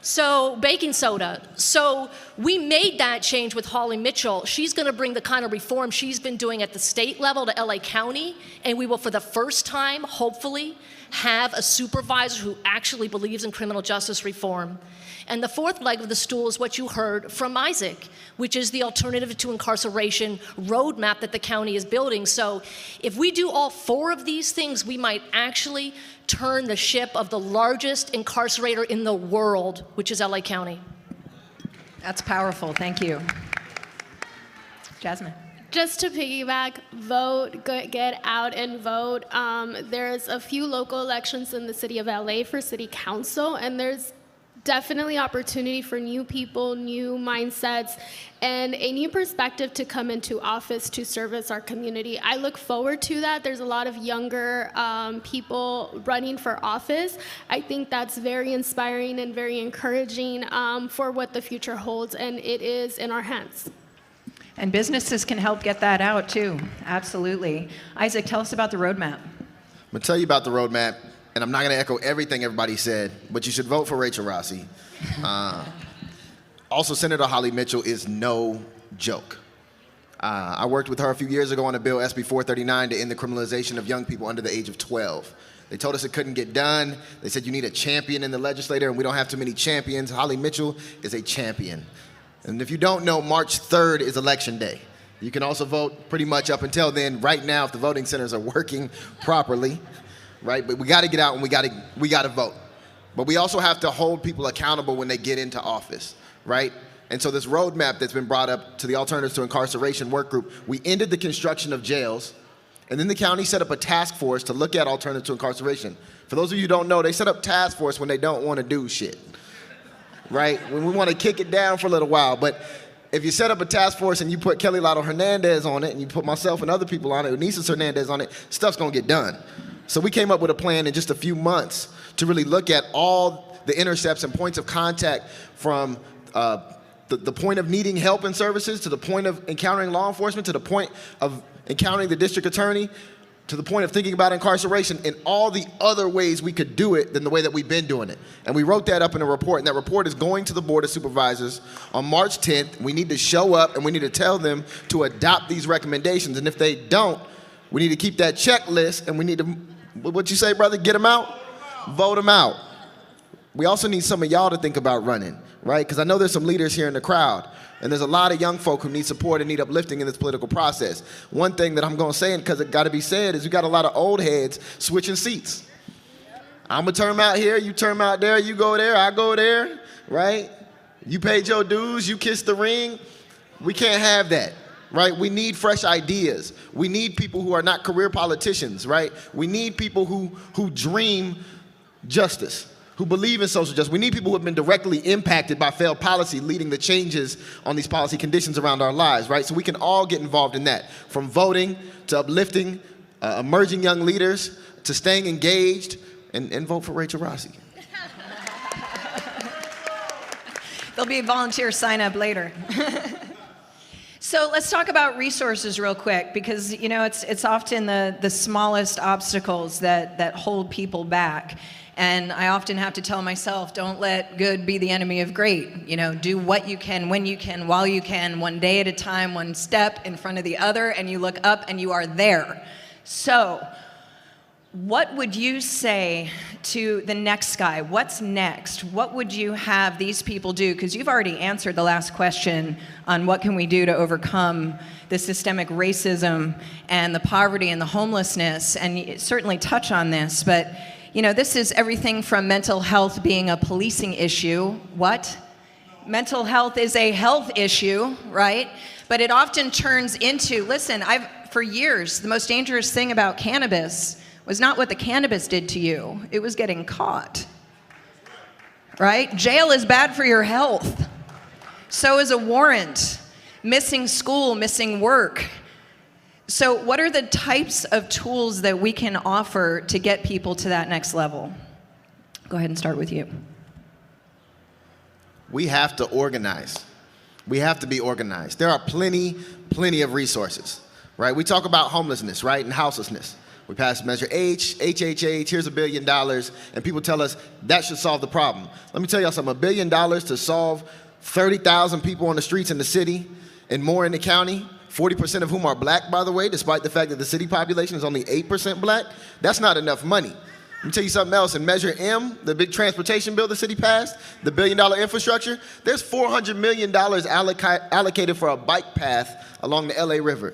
Speaker 10: So, baking soda. So we made that change with Holly Mitchell. She's going to bring the kind of reform she's been doing at the state level to LA County, and we will for the first time, hopefully, have a supervisor who actually believes in criminal justice reform. And the 4th leg of the stool is what you heard from Isaac, which is the alternative to incarceration roadmap that the county is building. So if we do all 4 of these things, we might actually turn the ship of the largest incarcerator in the world, which is LA County.
Speaker 8: That's powerful. Thank you. Jasmine.
Speaker 11: Just to piggyback, vote, get out and vote. There's a few local elections in the city of LA for city council, and there's definitely opportunity for new people, new mindsets, and a new perspective to come into office to service our community. I look forward to that. There's a lot of younger people running for office. I think that's very inspiring and very encouraging for what the future holds, and it is in our hands.
Speaker 8: And businesses can help get that out too. Absolutely. Isaac, tell us about the roadmap.
Speaker 12: I'm gonna tell you about the roadmap, and I'm not gonna echo everything everybody said, but you should vote for Rachel Rossi. Also, Senator Holly Mitchell is no joke. I worked with her a few years ago on a bill, SB 439, to end the criminalization of young people under the age of 12. They told us it couldn't get done. They said you need a champion in the legislature, and we don't have too many champions. Holly Mitchell is a champion. And if you don't know, March 3rd is Election Day. You can also vote pretty much up until then, right now, if the voting centers are working properly, right? But we gotta get out and we gotta vote. But we also have to hold people accountable when they get into office, right? And so this roadmap that's been brought up to the Alternatives to Incarceration work group, we ended the construction of jails, and then the county set up a task force to look at alternatives to incarceration. For those of you who don't know, they set up task force when they don't wanna do shit. Right? When we want to kick it down for a little while. But if you set up a task force and you put Kelly Lotto Hernandez on it and you put myself and other people on it, Unisys Hernandez on it, stuff's going to get done. So we came up with a plan in just a few months to really look at all the intercepts and points of contact from the point of needing help and services to the point of encountering law enforcement to the point of encountering the district attorney. to the point of thinking about incarceration in all the other ways we could do it than the way that we've been doing it. And we wrote that up in a report, and that report is going to the Board of Supervisors on March 10th. We need to show up, and we need to tell them to adopt these recommendations. And if they don't, we need to keep that checklist, and we need to, what you say, brother, get them out? Vote them out. We also need some of y'all to think about running, right? Because I know there's some leaders here in the crowd, and there's a lot of young folk who need support and need uplifting in this political process. One thing that I'm going to say, because it got to be said, is we got a lot of old heads switching seats. I'm going to term out here, you term out there, you go there, I go there, right? You paid your dues, you kissed the ring. We can't have that, right? We need fresh ideas. We need people who are not career politicians, right? We need people who dream justice, who believe in social justice. We need people who have been directly impacted by failed policy, leading the changes on these policy conditions around our lives, right? So we can all get involved in that, from voting to uplifting emerging young leaders to staying engaged, and vote for Rachel Rossi.
Speaker 8: There'll be a volunteer sign up later. So let's talk about resources real quick, because you know it's often the smallest obstacles that hold people back. And I often have to tell myself, don't let good be the enemy of great. You know, do what you can, when you can, while you can, one day at a time, one step in front of the other, and you look up and you are there. So what would you say to the next guy? What's next? What would you have these people do? Because you've already answered the last question on what can we do to overcome the systemic racism and the poverty and the homelessness, and you certainly touch on this, but you know, this is everything from mental health being a policing issue. What? Mental health is a health issue, right? But it often turns into, listen, for years, the most dangerous thing about cannabis was not what the cannabis did to you, it was getting caught, right? Jail is bad for your health. So is a warrant, missing school, missing work. So what are the types of tools that we can offer to get people to that next level? Go ahead and start with you.
Speaker 12: We have to organize. We have to be organized. There are plenty of resources, right? We talk about homelessness, right, and houselessness. We passed Measure H, HHH, here's $1 billion, and people tell us that should solve the problem. Let me tell y'all something, $1 billion to solve 30,000 people on the streets in the city and more in the county, 40% of whom are black, by the way, despite the fact that the city population is only 8% black, that's not enough money. Let me tell you something else. In Measure M, the big transportation bill the city passed, the $1 billion infrastructure, there's $400 million allocated for a bike path along the LA River,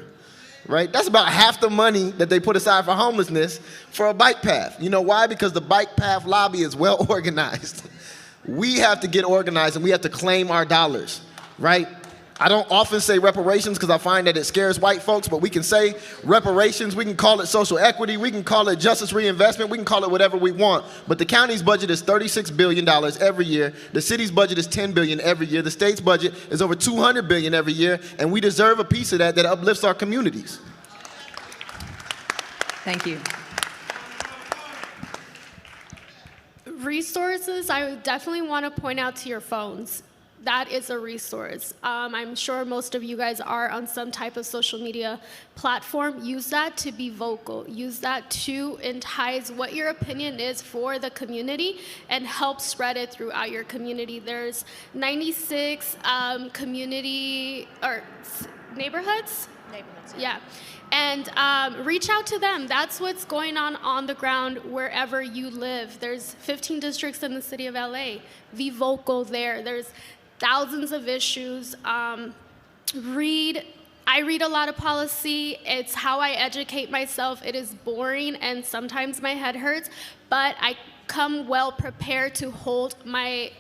Speaker 12: right? That's about half the money that they put aside for homelessness for a bike path. You know why? Because the bike path lobby is well organized. We have to get organized, and we have to claim our dollars, right? I don't often say reparations because I find that it scares white folks, but we can say reparations, we can call it social equity, we can call it justice reinvestment, we can call it whatever we want. But the county's budget is $36 billion every year. The city's budget is $10 billion every year. The state's budget is over $200 billion every year, and we deserve a piece of that uplifts our communities.
Speaker 8: Thank you.
Speaker 11: Resources, I would definitely want to point out to your phones. That is a resource. I'm sure most of you guys are on some type of social media platform. Use that to be vocal. Use that to entice what your opinion is for the community and help spread it throughout your community. There's 96 community or neighborhoods? Neighborhoods, yeah. And reach out to them. That's what's going on the ground wherever you live. There's 15 districts in the city of LA. Be vocal there. There's thousands of issues. I read a lot of policy. It's how I educate myself. It is boring and sometimes my head hurts, but I come well prepared to hold my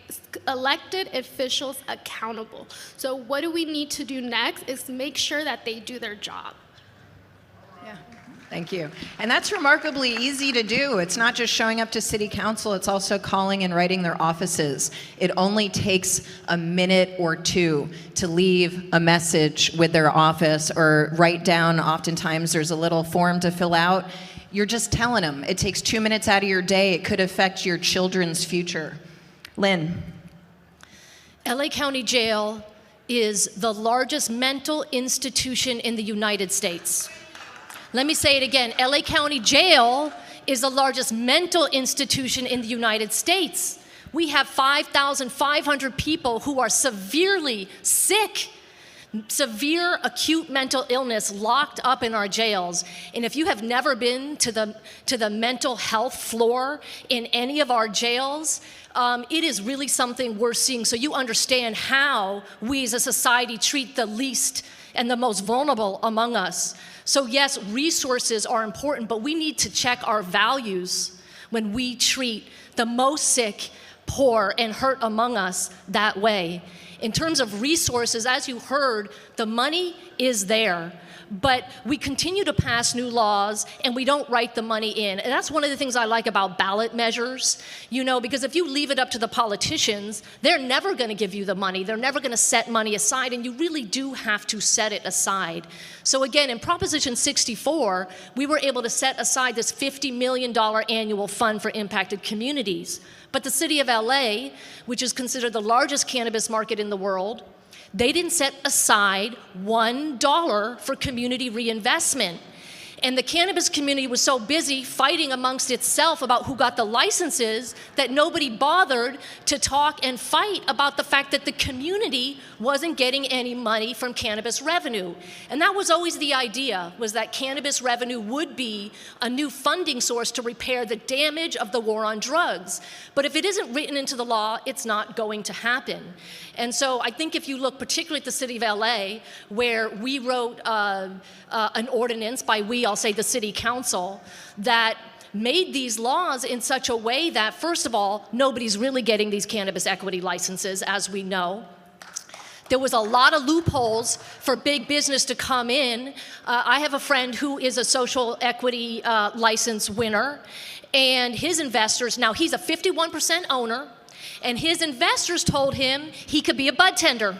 Speaker 11: elected officials accountable. So what do we need to do next is make sure that they do their job.
Speaker 8: Thank you. And that's remarkably easy to do. It's not just showing up to city council, it's also calling and writing their offices. It only takes a minute or two to leave a message with their office or write down. Oftentimes there's a little form to fill out. You're just telling them. It takes 2 minutes out of your day. It could affect your children's future. Lynn.
Speaker 10: LA County Jail is the largest mental institution in the United States. Let me say it again. LA County Jail is the largest mental institution in the United States. We have 5,500 people who are severely sick, severe acute mental illness locked up in our jails. And if you have never been to the mental health floor in any of our jails, it is really something we're seeing. So you understand how we as a society treat the least and the most vulnerable among us. So yes, resources are important, but we need to check our values when we treat the most sick, poor, and hurt among us that way. In terms of resources, as you heard, the money is there, but we continue to pass new laws and we don't write the money in. And that's one of the things I like about ballot measures, you know, because if you leave it up to the politicians, they're never going to give you the money. They're never going to set money aside, and you really do have to set it aside. So again, in Proposition 64, we were able to set aside this $50 million annual fund for impacted communities. But the city of LA, which is considered the largest cannabis market in the world, they didn't set aside $1 for community reinvestment. And the cannabis community was so busy fighting amongst itself about who got the licenses that nobody bothered to talk and fight about the fact that the community wasn't getting any money from cannabis revenue. And that was always the idea, was that cannabis revenue would be a new funding source to repair the damage of the war on drugs. But if it isn't written into the law, it's not going to happen. And so I think if you look particularly at the city of LA, where we wrote an ordinance, by we, I'll say the city council, that made these laws in such a way that, first of all, nobody's really getting these cannabis equity licenses, as we know. There was a lot of loopholes for big business to come in. I have a friend who is a social equity license winner, and his investors, now he's a 51% owner, and his investors told him he could be a bud tender.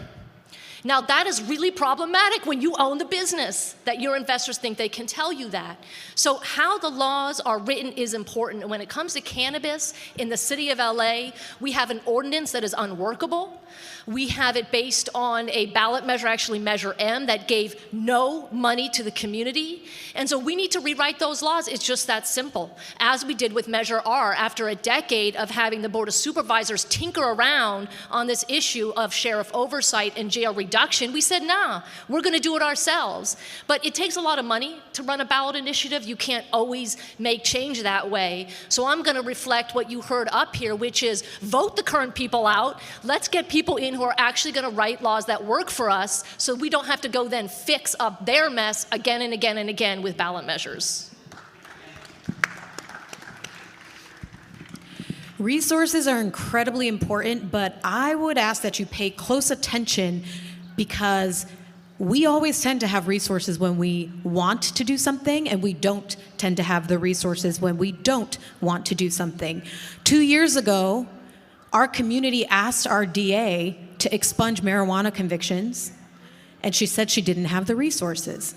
Speaker 10: Now that is really problematic when you own the business, that your investors think they can tell you that. So how the laws are written is important. And when it comes to cannabis in the city of LA, we have an ordinance that is unworkable. We have it based on a ballot measure, actually Measure M, that gave no money to the community. And so we need to rewrite those laws. It's just that simple. As we did with Measure R, after a decade of having the Board of Supervisors tinker around on this issue of sheriff oversight and jail reduction, we said, nah, we're going to do it ourselves. But it takes a lot of money to run a ballot initiative. You can't always make change that way. So I'm going to reflect what you heard up here, which is vote the current people out. Let's get people in who are actually going to write laws that work for us, so we don't have to go then fix up their mess again and again and again with ballot measures.
Speaker 9: Resources are incredibly important, but I would ask that you pay close attention, because we always tend to have resources when we want to do something, and we don't tend to have the resources when we don't want to do something. 2 years ago, our community asked our DA to expunge marijuana convictions, and she said she didn't have the resources.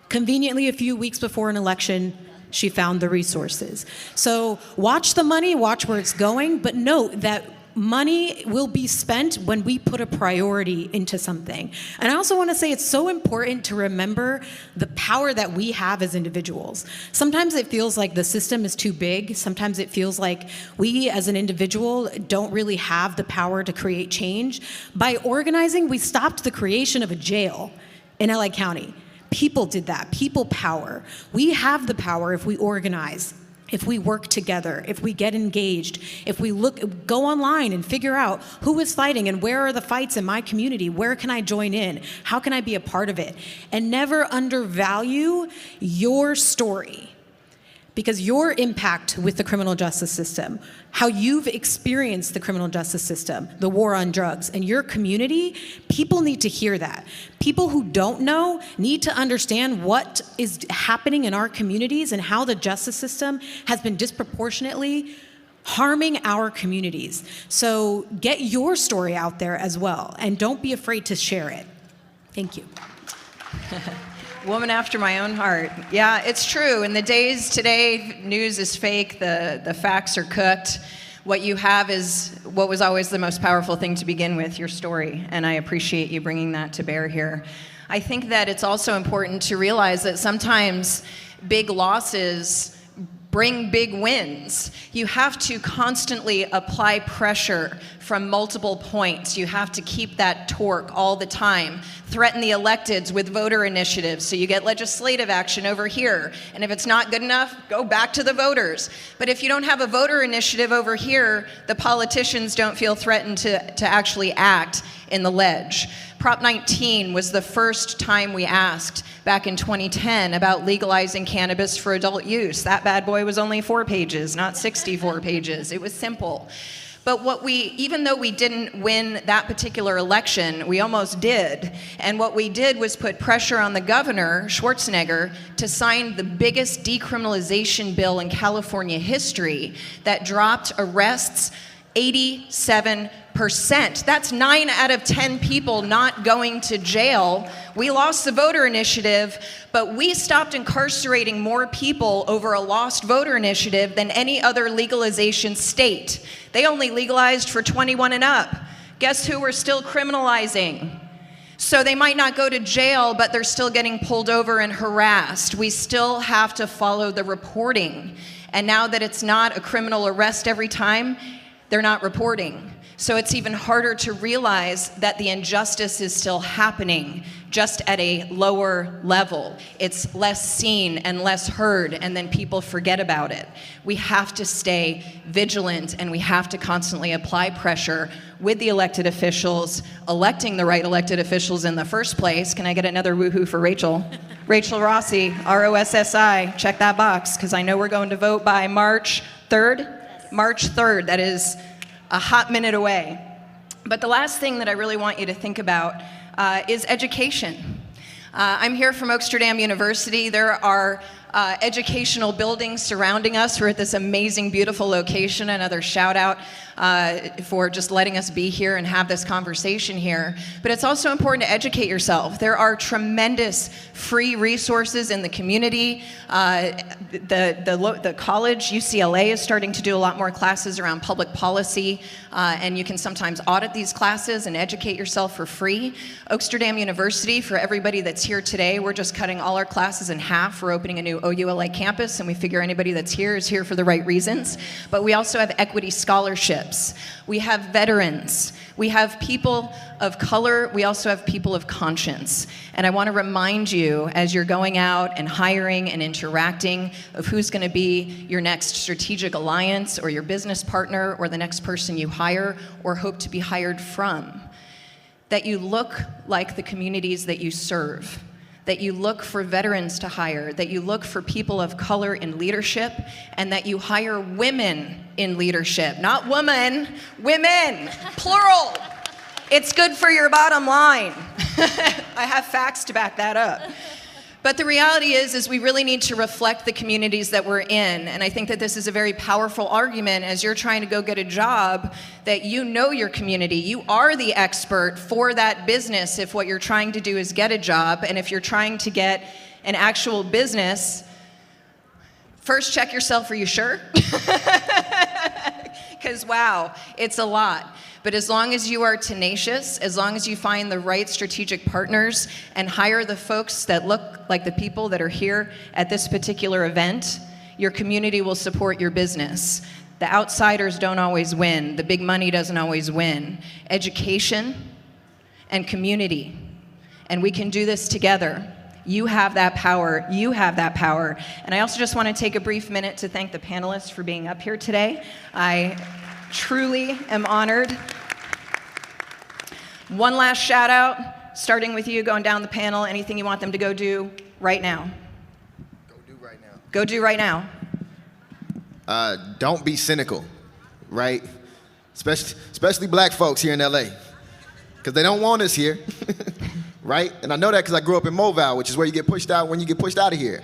Speaker 9: Conveniently, a few weeks before an election, she found the resources. So watch the money, watch where it's going, but note that money will be spent when we put a priority into something. And I also want to say it's so important to remember the power that we have as individuals. Sometimes it feels like the system is too big. Sometimes it feels like we as an individual don't really have the power to create change. By organizing, we stopped the creation of a jail in LA County. People did that, people power. We have the power if we organize, if we work together, if we get engaged, if we go online and figure out who is fighting and where are the fights in my community, where can I join in, how can I be a part of it, and never undervalue your story. Because your impact with the criminal justice system, how you've experienced the criminal justice system, the war on drugs, and your community, people need to hear that. People who don't know need to understand what is happening in our communities and how the justice system has been disproportionately harming our communities. So get your story out there as well, and don't be afraid to share it. Thank you.
Speaker 8: Woman after my own heart. Yeah, it's true. In the days today, news is fake, the facts are cooked. What you have is what was always the most powerful thing to begin with, your story. And I appreciate you bringing that to bear here. I think that it's also important to realize that sometimes big losses bring big wins. You have to constantly apply pressure from multiple points. You have to keep that torque all the time. Threaten the electeds with voter initiatives so you get legislative action over here. And if it's not good enough, go back to the voters. But if you don't have a voter initiative over here, the politicians don't feel threatened to actually act in the ledge. Prop 19 was the first time we asked back in 2010 about legalizing cannabis for adult use. That bad boy was only 4 pages, not 64 pages. It was simple. But even though we didn't win that particular election, we almost did. And what we did was put pressure on the governor, Schwarzenegger, to sign the biggest decriminalization bill in California history that dropped arrests 87%. That's 9 out of 10 people not going to jail. We lost the voter initiative, but we stopped incarcerating more people over a lost voter initiative than any other legalization state. They only legalized for 21 and up. Guess who we're still criminalizing? So they might not go to jail, but they're still getting pulled over and harassed. We still have to follow the reporting. And now that it's not a criminal arrest every time, they're not reporting. So it's even harder to realize that the injustice is still happening, just at a lower level. It's less seen and less heard, and then people forget about it. We have to stay vigilant, and we have to constantly apply pressure with the elected officials, electing the right elected officials in the first place. Can I get another woohoo for Rachel? Rachel Rossi, ROSSI, check that box, because I know we're going to vote by March 3rd. March 3rd, that is a hot minute away. But the last thing that I really want you to think about is education. I'm here from Oaksterdam University. There are educational buildings surrounding us. We're at this amazing, beautiful location. Another shout out for just letting us be here and have this conversation here. But it's also important to educate yourself. There are tremendous free resources in the community. The college, UCLA, is starting to do a lot more classes around public policy, and you can sometimes audit these classes and educate yourself for free. Oaksterdam University, for everybody that's here today, we're just cutting all our classes in half. We're opening a new OULA campus, and we figure anybody that's here is here for the right reasons. But we also have equity scholarships. We have veterans. We have people of color. We also have people of conscience. And I want to remind you, as you're going out and hiring and interacting, of who's going to be your next strategic alliance or your business partner or the next person you hire or hope to be hired from. That you look like the communities that you serve. That you look for veterans to hire, that you look for people of color in leadership, and that you hire women in leadership. Not woman, women, plural. It's good for your bottom line. I have facts to back that up. But the reality is we really need to reflect the communities that we're in. And I think that this is a very powerful argument as you're trying to go get a job, that you know your community. You are the expert for that business if what you're trying to do is get a job. And if you're trying to get an actual business, first check yourself, are you sure? Because wow, it's a lot. But as long as you are tenacious, as long as you find the right strategic partners and hire the folks that look like the people that are here at this particular event, your community will support your business. The outsiders don't always win. The big money doesn't always win. Education and community. And we can do this together. You have that power. You have that power. And I also just want to take a brief minute to thank the panelists for being up here today. I truly am honored. One last shout out, starting with you, going down the panel. Anything you want them to go do right now?
Speaker 12: Go do right now.
Speaker 8: Go do right now.
Speaker 12: Don't be cynical, right? Especially black folks here in LA, because they don't want us here, right? And I know that because I grew up in Mobile, which is where you get pushed out when you get pushed out of here,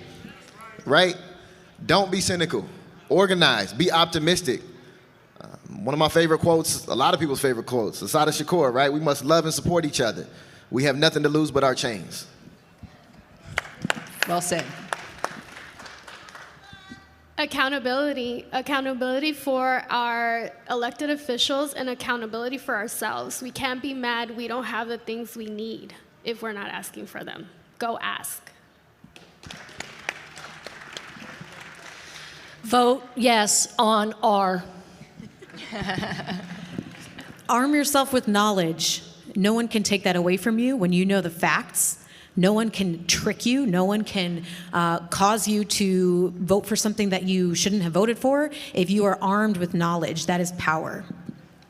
Speaker 12: right? Don't be cynical. Organize. Be optimistic. One of my favorite quotes, a lot of people's favorite quotes, Asada Shakur, right? We must love and support each other. We have nothing to lose but our chains.
Speaker 8: Well said.
Speaker 11: Accountability. Accountability for our elected officials and accountability for ourselves. We can't be mad we don't have the things we need. if we're not asking for them. Go ask.
Speaker 10: Vote yes on R.
Speaker 9: Arm yourself with knowledge. No one can take that away from you when you know the facts. No one can trick you. No one can cause you to vote for something that you shouldn't have voted for. If you are armed with knowledge, that is power.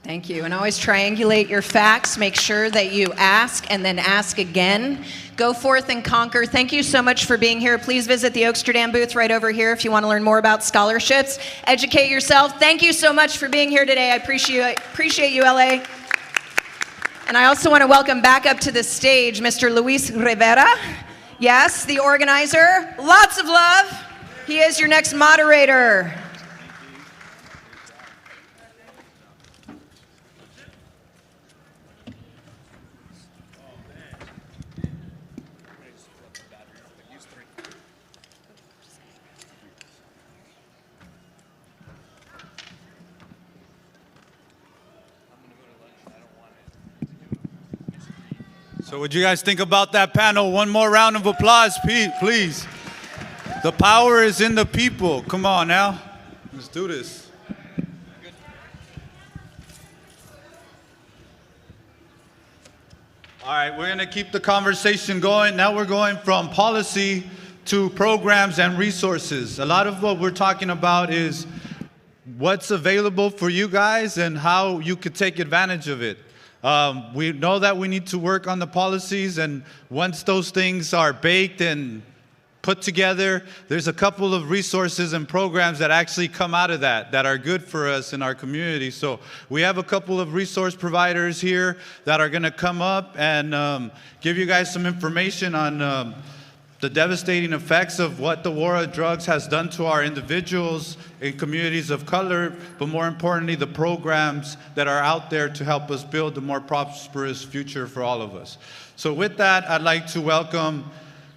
Speaker 8: Thank you. And always triangulate your facts. Make sure that you ask and then ask again. Go forth and conquer. Thank you so much for being here. Please visit the Oaksterdam booth right over here if you want to learn more about scholarships. Educate yourself. Thank you so much for being here today. I appreciate you, LA. And I also want to welcome back up to the stage Mr. Luis Rivera. Yes, the organizer. Lots of love. He is your next moderator.
Speaker 3: So what do you guys think about that panel? One more round of applause, please. The power is in the people. Come on now. Let's do this. All right, we're going to keep the conversation going. Now we're going from policy to programs and resources. A lot of what we're talking about is what's available for you guys and how you could take advantage of it. We know that we need to work on the policies, and once those things are baked and put together, there's a couple of resources and programs that actually come out of that are good for us in our community. So we have a couple of resource providers here that are going to come up and give you guys some information on the devastating effects of what the war on drugs has done to our individuals in communities of color, but more importantly, the programs that are out there to help us build a more prosperous future for all of us. So with that, I'd like to welcome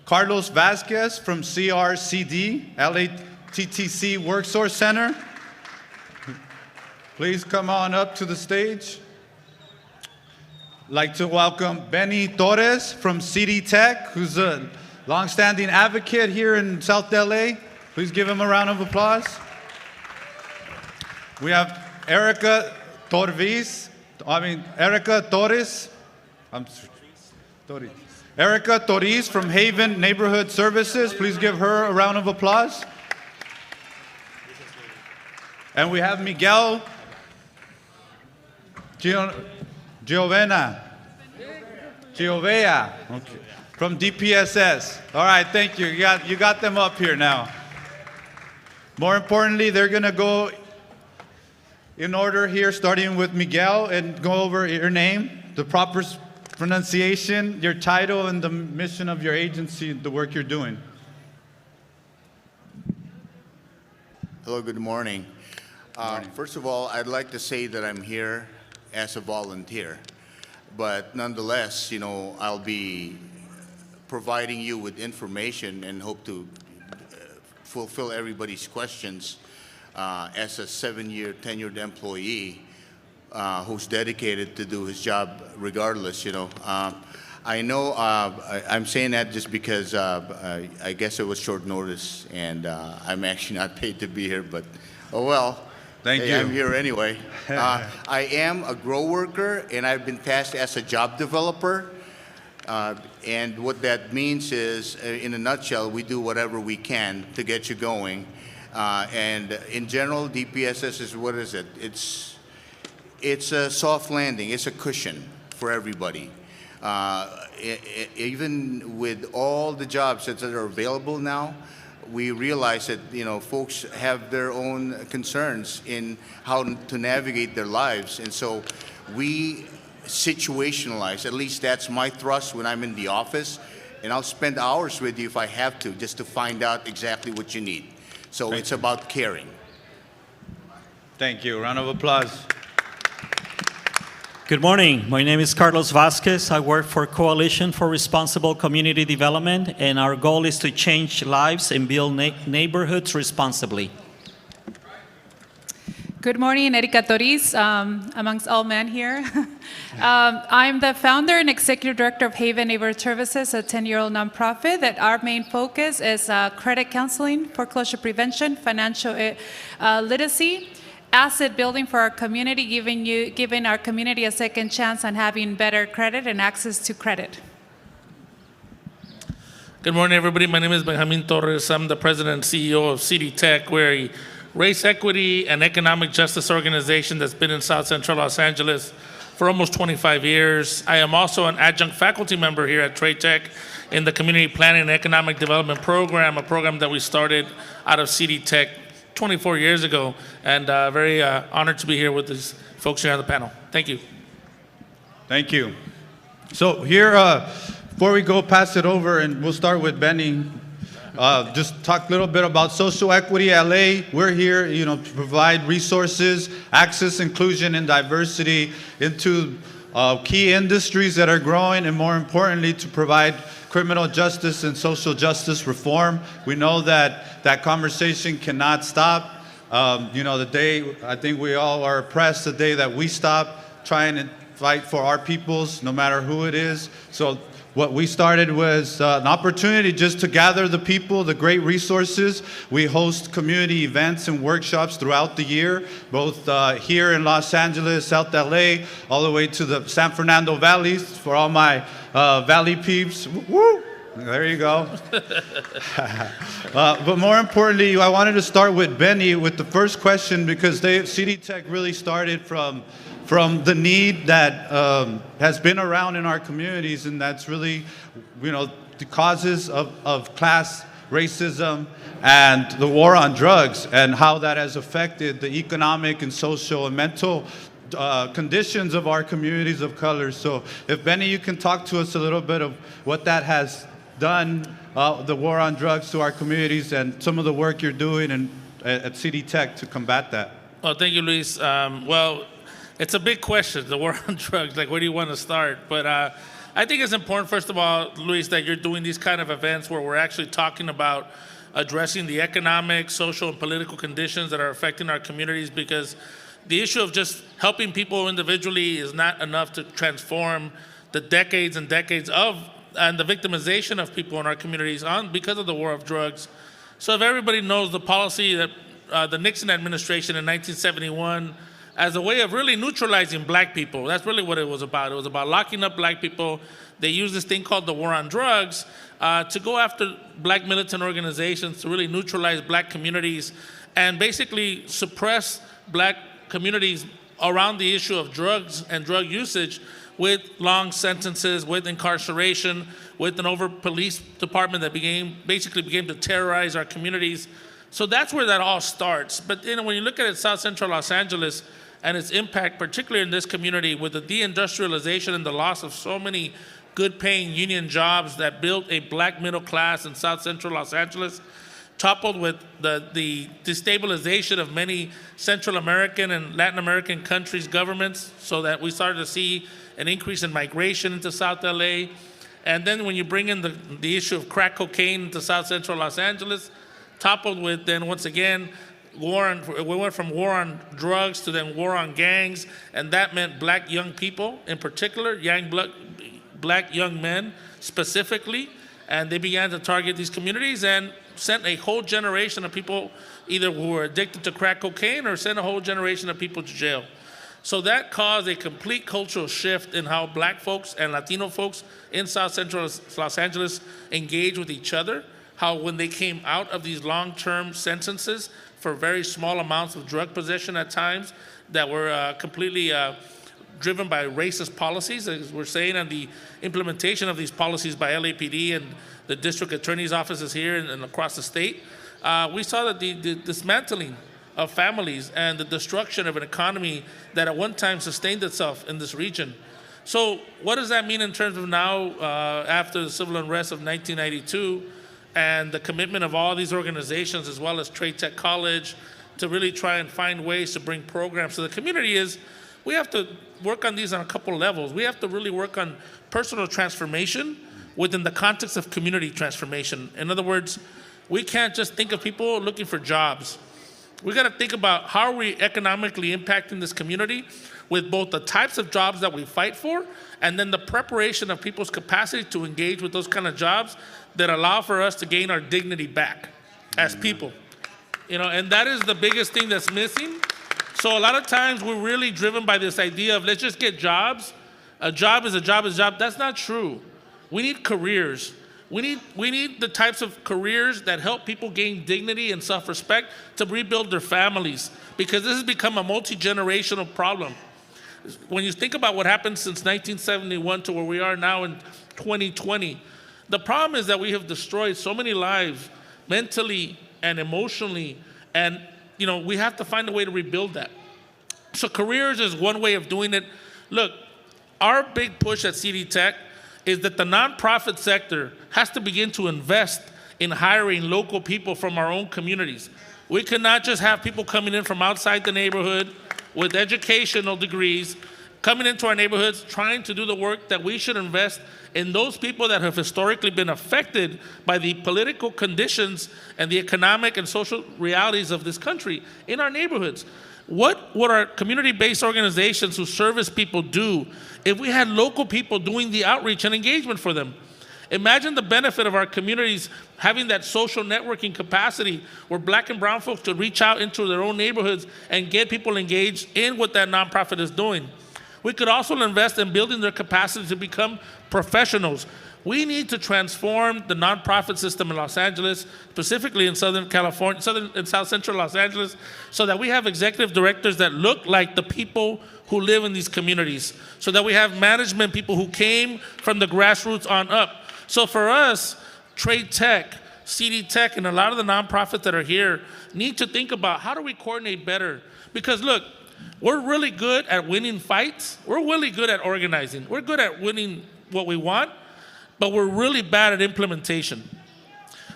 Speaker 3: Carlos Vasquez from CRCD, LATTC WorkSource Center. Please come on up to the stage. I'd like to welcome Benny Torres from CD Tech, who's a longstanding advocate here in South LA. Please give him a round of applause. We have Erica Torres. Erica Torres from Haven Neighborhood Services. Please give her a round of applause. And we have Miguel Giovea. Okay. From DPSS. All right, thank you. You got them up here now. More importantly, they're going to go in order here, starting with Miguel, and go over your name, the proper pronunciation, your title, and the mission of your agency, the work you're doing.
Speaker 13: Hello, good morning. First of all, I'd like to say that I'm here as a volunteer, but nonetheless, I'll be providing you with information and hope to fulfill everybody's questions as a 7-year tenured employee who's dedicated to do his job regardless, I know I'm saying that just because I guess it was short notice and I'm actually not paid to be here, but oh well.
Speaker 3: Thank you.
Speaker 13: I'm here anyway. I am a grow worker and I've been tasked as a job developer. And what that means is, in a nutshell, we do whatever we can to get you going. And in general, DPSS is, what is it? It's a soft landing. It's a cushion for everybody. Even with all the jobs that are available now, we realize that folks have their own concerns in how to navigate their lives, and so we situationalize. At least that's my thrust when I'm in the office, and I'll spend hours with you if I have to, just to find out exactly what you need. So it's about caring.
Speaker 3: Thank you. Round of applause.
Speaker 14: Good morning. My name is Carlos Vasquez. I work for Coalition for Responsible Community Development, and our goal is to change lives and build neighborhoods responsibly.
Speaker 15: Good morning, Erika Toriz, amongst all men here. I'm the founder and executive director of Haven Neighborhood Services, a 10-year-old nonprofit that our main focus is credit counseling, foreclosure prevention, financial literacy, asset building for our community, giving our community a second chance on having better credit and access to credit.
Speaker 16: Good morning, everybody. My name is Benjamin Torres. I'm the president and CEO of CD Tech. We're a race equity and economic justice organization that's been in South Central Los Angeles for almost 25 years. I am also an adjunct faculty member here at Trade Tech in the Community Planning and Economic Development Program, a program that we started out of CD Tech 24 years ago, and very honored to be here with these folks here on the panel. Thank you.
Speaker 3: Thank you. So here, before we go pass it over, and we'll start with Benny, just talk a little bit about Social Equity LA. We're here, to provide resources, access, inclusion, and diversity into key industries that are growing, and more importantly, to provide criminal justice and social justice reform. We know that that conversation cannot stop. The day, I think we all are oppressed, the day that we stop trying to fight for our peoples, no matter who it is. So what we started was an opportunity just to gather the people, the great resources. We host community events and workshops throughout the year, both here in Los Angeles, South LA, all the way to the San Fernando Valleys for all my Valley peeps. Woo! There you go. But more importantly, I wanted to start with Benny with the first question, because CD Tech really started from the need that has been around in our communities, and that's really, the causes of class racism and the war on drugs, and how that has affected the economic and social and mental conditions of our communities of color. So if Benny, you can talk to us a little bit of what that has done, the war on drugs to our communities, and some of the work you're doing at CD Tech to combat that.
Speaker 16: Well, thank you, Luis. It's a big question, the war on drugs. Like, where do you want to start? But I think it's important, first of all, Luis, that you're doing these kind of events where we're actually talking about addressing the economic, social, and political conditions that are affecting our communities, because the issue of just helping people individually is not enough to transform the decades and decades and the victimization of people in our communities because of the war of drugs. So if everybody knows the policy that the Nixon administration in 1971, as a way of really neutralizing black people. That's really what it was about. It was about locking up black people. They used this thing called the war on drugs to go after black militant organizations, to really neutralize black communities and basically suppress black communities around the issue of drugs and drug usage, with long sentences, with incarceration, with an over police department that basically began to terrorize our communities. So that's where that all starts. But when you look at it, South Central Los Angeles, and its impact, particularly in this community, with the deindustrialization and the loss of so many good-paying union jobs that built a black middle class in South Central Los Angeles, coupled with the destabilization of many Central American and Latin American countries' governments, so that we started to see an increase in migration into South LA. And then when you bring in the issue of crack cocaine into South Central Los Angeles, coupled with then once again we went from war on drugs to then war on gangs, and that meant black young people in particular, black young men specifically, and they began to target these communities and sent a whole generation of people either who were addicted to crack cocaine or sent a whole generation of people to jail. So that caused a complete cultural shift in how black folks and Latino folks in South Central Los Angeles engage with each other, how when they came out of these long-term sentences for very small amounts of drug possession at times that were completely driven by racist policies, as we're saying, and the implementation of these policies by LAPD and the district attorney's offices here and across the state, we saw that the dismantling of families and the destruction of an economy that at one time sustained itself in this region. So what does that mean in terms of now, after the civil unrest of 1992, and the commitment of all these organizations, as well as Trade Tech College, to really try and find ways to bring programs to the community? Is we have to work on these on a couple of levels. We have to really work on personal transformation within the context of community transformation. In other words, we can't just think of people looking for jobs. We got to think about how are we economically impacting this community with both the types of jobs that we fight for and then the preparation of people's capacity to engage with those kind of jobs that allow for us to gain our dignity back as people. You know, and that is the biggest thing that's missing. So a lot of times we're really driven by this idea of let's just get jobs. A job is a job is a job. That's not true. We need careers. We need the types of careers that help people gain dignity and self-respect to rebuild their families, because this has become a multi-generational problem. When you think about what happened since 1971 to where we are now in 2020, the problem is that we have destroyed so many lives mentally and emotionally, and you know, we have to find a way to rebuild that. So careers is one way of doing it. Look, our big push at CD Tech is that the nonprofit sector has to begin to invest in hiring local people from our own communities. We cannot just have people coming in from outside the neighborhood with educational degrees, coming into our neighborhoods, trying to do the work that we should invest in those people that have historically been affected by the political conditions and the economic and social realities of this country in our neighborhoods. What would our community-based organizations who service people do if we had local people doing the outreach and engagement for them? Imagine the benefit of our communities having that social networking capacity where Black and brown folks could reach out into their own neighborhoods and get people engaged in what that nonprofit is doing. We could also invest in building their capacity to become professionals. We need to transform the nonprofit system in Los Angeles, specifically in Southern California, Southern and South Central Los Angeles, so that we have executive directors that look like the people who live in these communities, so that we have management people who came from the grassroots on up. So for us, Trade Tech, CD Tech, and a lot of the nonprofits that are here need to think about how do we coordinate better? Because look, we're really good at winning fights. We're really good at organizing. We're good at winning what we want, but we're really bad at implementation.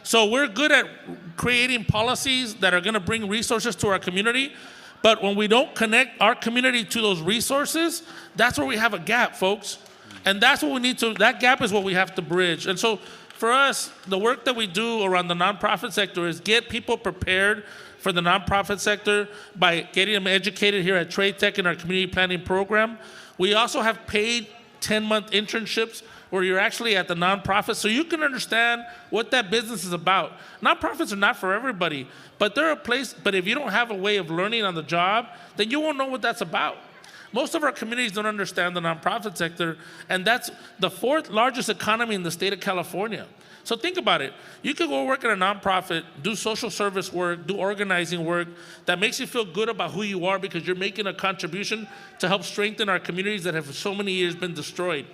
Speaker 16: So we're good at creating policies that are gonna bring resources to our community, but when we don't connect our community to those resources, that's where we have a gap, folks. And that's what we need to, that gap is what we have to bridge. And so for us, the work that we do around the nonprofit sector is get people prepared for the nonprofit sector by getting them educated here at Trade Tech in our community planning program. We also have paid 10-month internships where you're actually at the nonprofit so you can understand what that business is about. Nonprofits are not for everybody, but they're a place, but if you don't have a way of learning on the job, then you won't know what that's about. Most of our communities don't understand the nonprofit sector, and that's the 4th largest economy in the state of California. So think about it. You could go work at a nonprofit, do social service work, do organizing work that makes you feel good about who you are because you're making a contribution to help strengthen our communities that have for so many years been destroyed.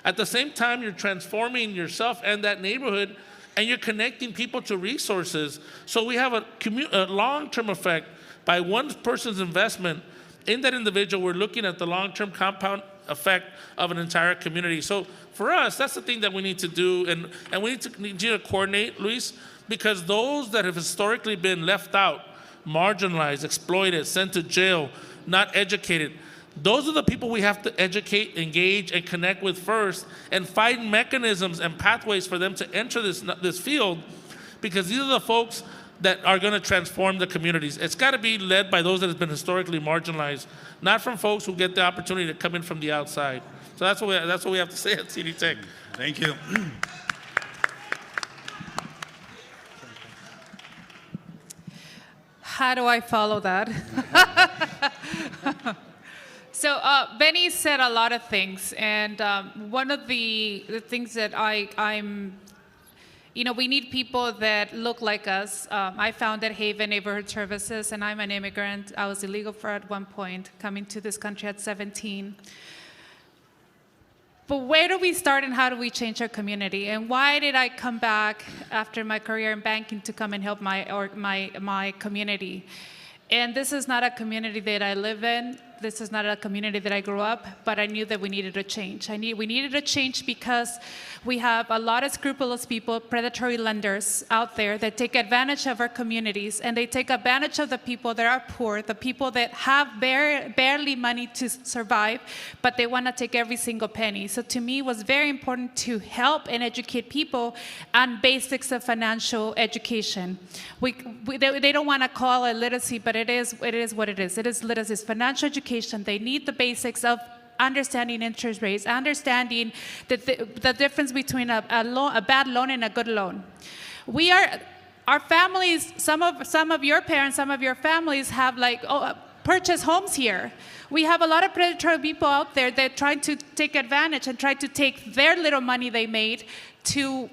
Speaker 16: At the same time, you're transforming yourself and that neighborhood, and you're connecting people to resources. So we have a long-term effect by one person's investment in that individual. We're looking at the long-term compound effect of an entire community. So for us, that's the thing that we need to do, and we need you to coordinate, Luis, because those that have historically been left out, marginalized, exploited, sent to jail, not educated, those are the people we have to educate, engage, and connect with first, and find mechanisms and pathways for them to enter this field, because these are the folks that are going to transform the communities. It's got to be led by those that have been historically marginalized, not from folks who get the opportunity to come in from the outside. So that's what we have to say at CD Tech.
Speaker 3: Thank you.
Speaker 15: How do I follow that? So Benny said a lot of things, and one of the things that I'm, you know, we need people that look like us. I founded Haven Neighborhood Services, and I'm an immigrant. I was illegal at one point, coming to this country at 17. But where do we start and how do we change our community? And why did I come back after my career in banking to come and help my community? And this is not a community that I live in. this is not a community that I grew up, but I knew that we needed a change. We needed a change because we have a lot of scrupulous people, predatory lenders out there that take advantage of our communities, and they take advantage of the people that are poor, the people that have barely money to survive, but they want to take every single penny. So to me, it was very important to help and educate people on basics of financial education. They don't want to call it literacy, but it is what it is. It is literacy, it's financial education. They need the basics of understanding interest rates, understanding the difference between a bad loan and a good loan. Our families, some of your parents, some of your families have purchased homes here. We have a lot of predatory people out there that try to take advantage and try to take their little money they made to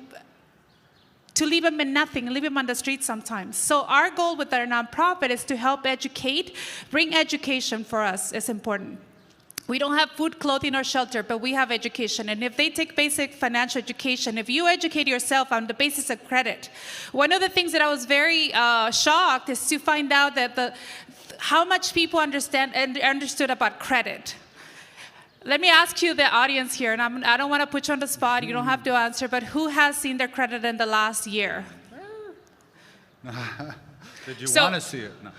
Speaker 15: leave them in nothing, leave them on the street sometimes. So our goal with our nonprofit is to help educate, bring education for us is important. We don't have food, clothing, or shelter, but we have education. And if they take basic financial education, if you educate yourself on the basis of credit, one of the things that I was very shocked is to find out that how much people understood about credit. Let me ask you, the audience here, and I don't want to put you on the spot, you don't have to answer, but who has seen their credit in the last year?
Speaker 3: Did you want to see it? No.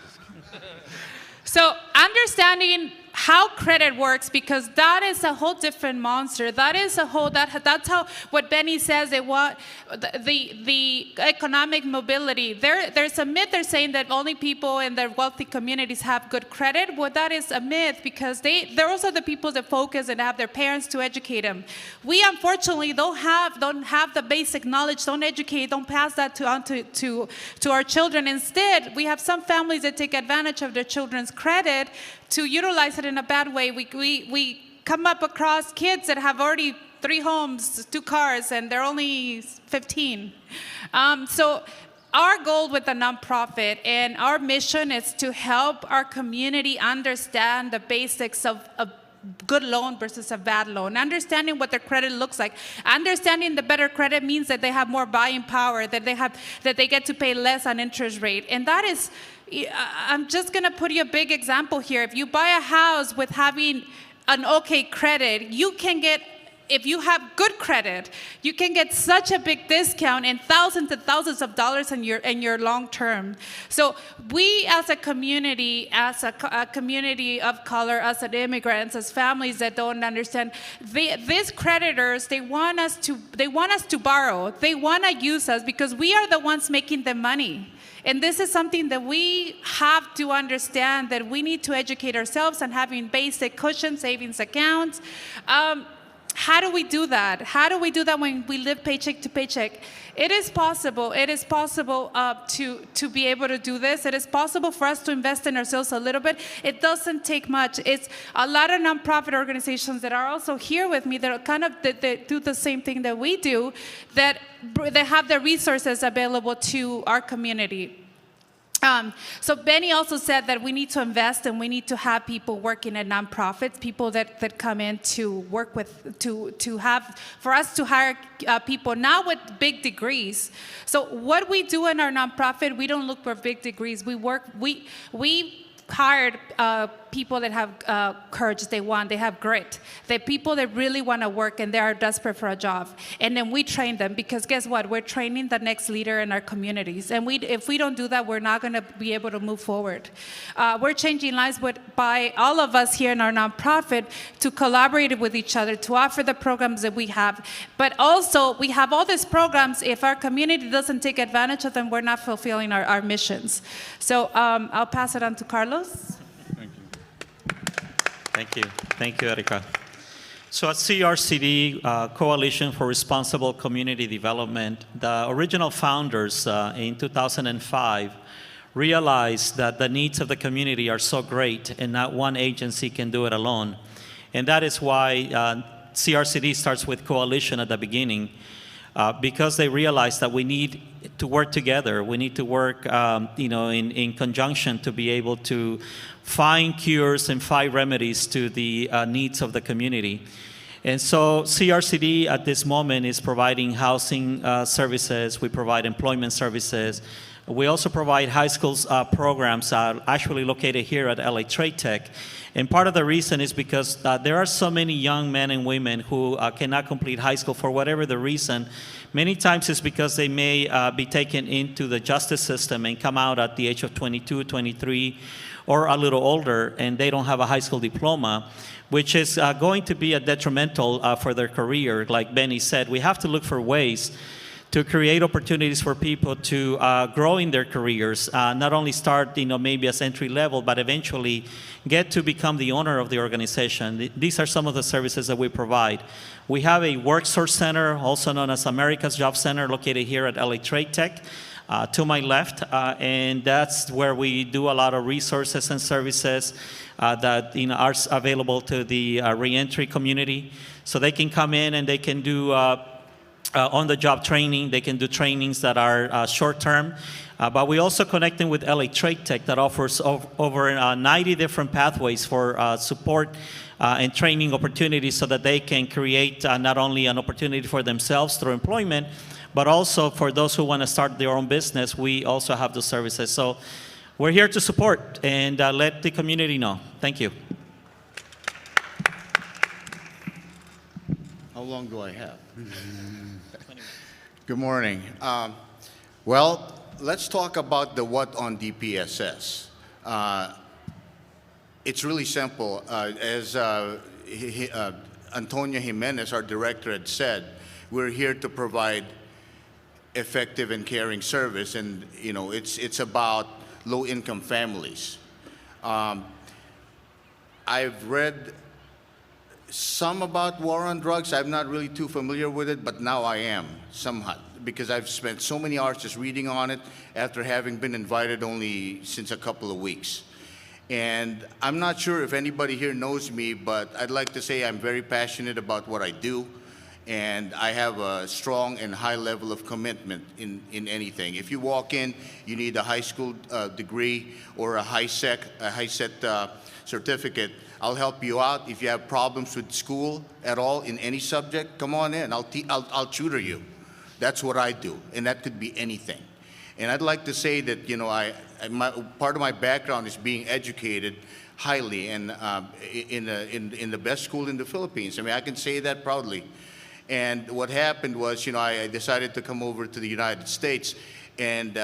Speaker 15: So understanding how credit works, because that is a whole different monster. That's how what Benny says they want the economic mobility. There's a myth. They're saying that only people in their wealthy communities have good credit. Well, that is a myth, because they're also the people that focus and have their parents to educate them. We unfortunately don't have the basic knowledge, don't educate, don't pass that on to our children. Instead, we have some families that take advantage of their children's credit to utilize it in a bad way. We come up across kids that have already 3 homes, 2 cars, and they're only 15. So our goal with the nonprofit and our mission is to help our community understand the basics of a good loan versus a bad loan, understanding what their credit looks like, understanding the better credit means that they have more buying power, that they get to pay less on interest rate. And that is, I'm just going to put you a big example here. If you buy a house with having an okay credit, you can get, if you have good credit, you can get such a big discount and thousands and thousands of dollars in your long term. So we as a community of color, as immigrants, as families that don't understand, these creditors, they want us to borrow. They want to use us because we are the ones making the money. And this is something that we have to understand, that we need to educate ourselves on having basic cushion savings accounts. How do we do that? How do we do that when we live paycheck to paycheck? It is possible. It is possible to be able to do this. It is possible for us to invest in ourselves a little bit. It doesn't take much. It's a lot of nonprofit organizations that are also here with me that are that do the same thing that we do, that have the resources available to our community. So Benny also said that we need to invest and we need to have people working at nonprofits, people that come in to work with, for us to hire people, not with big degrees. So what we do in our nonprofit, we don't look for big degrees. We hired people that have courage, they have grit. They're people that really want to work and they are desperate for a job. And then we train them, because guess what? We're training the next leader in our communities. And if we don't do that, we're not going to be able to move forward. We're changing lives by all of us here in our nonprofit to collaborate with each other, to offer the programs that we have. But also, we have all these programs. If our community doesn't take advantage of them, we're not fulfilling our missions. So I'll pass it on to Carlos.
Speaker 14: Thank you. Thank you, Erica. So at CRCD, Coalition for Responsible Community Development, the original founders in 2005 realized that the needs of the community are so great and not one agency can do it alone. And that is why CRCD starts with Coalition at the beginning, because they realized that we need to work together. We need to work in conjunction to be able to find cures and find remedies to the needs of the community. And so CRCD at this moment is providing housing services. We provide employment services. We also provide high schools programs actually located here at LA Trade Tech. And part of the reason is because there are so many young men and women who cannot complete high school for whatever the reason. Many times it's because they may be taken into the justice system and come out at the age of 22, 23, or a little older, and they don't have a high school diploma, which is going to be detrimental for their career. Like Benny said, we have to look for ways to create opportunities for people to grow in their careers, not only start, maybe as entry level, but eventually get to become the owner of the organization. These are some of the services that we provide. We have a work source center, also known as America's Job Center, located here at LA Trade Tech, to my left, and that's where we do a lot of resources and services that are available to the reentry community. So they can come in and they can do on-the-job training. They can do trainings that are short-term. But we also connect them with LA Trade Tech that offers over 90 different pathways for support and training opportunities so that they can create not only an opportunity for themselves through employment, but also for those who want to start their own business. We also have those services. So we're here to support and let the community know. Thank you.
Speaker 13: How long do I have? Good morning. Well, let's talk about the what on DPSS. It's really simple. As Antonio Jimenez, our director, had said, we're here to provide effective and caring service, and it's about low-income families. I've read some about war on drugs. I'm not really too familiar with it, but now I am somehow, because I've spent so many hours just reading on it after having been invited only since a couple of weeks. And I'm not sure if anybody here knows me, but I'd like to say I'm very passionate about what I do, and I have a strong and high level of commitment in anything. If you walk in, you need a high school degree or a high-set certificate, I'll help you out. If you have problems with school at all in any subject, come on in. I'll tutor you. That's what I do, and that could be anything. And I'd like to say that part of my background is being educated highly and in the best school in the Philippines. I mean, I can say that proudly. And what happened was, I decided to come over to the United States, and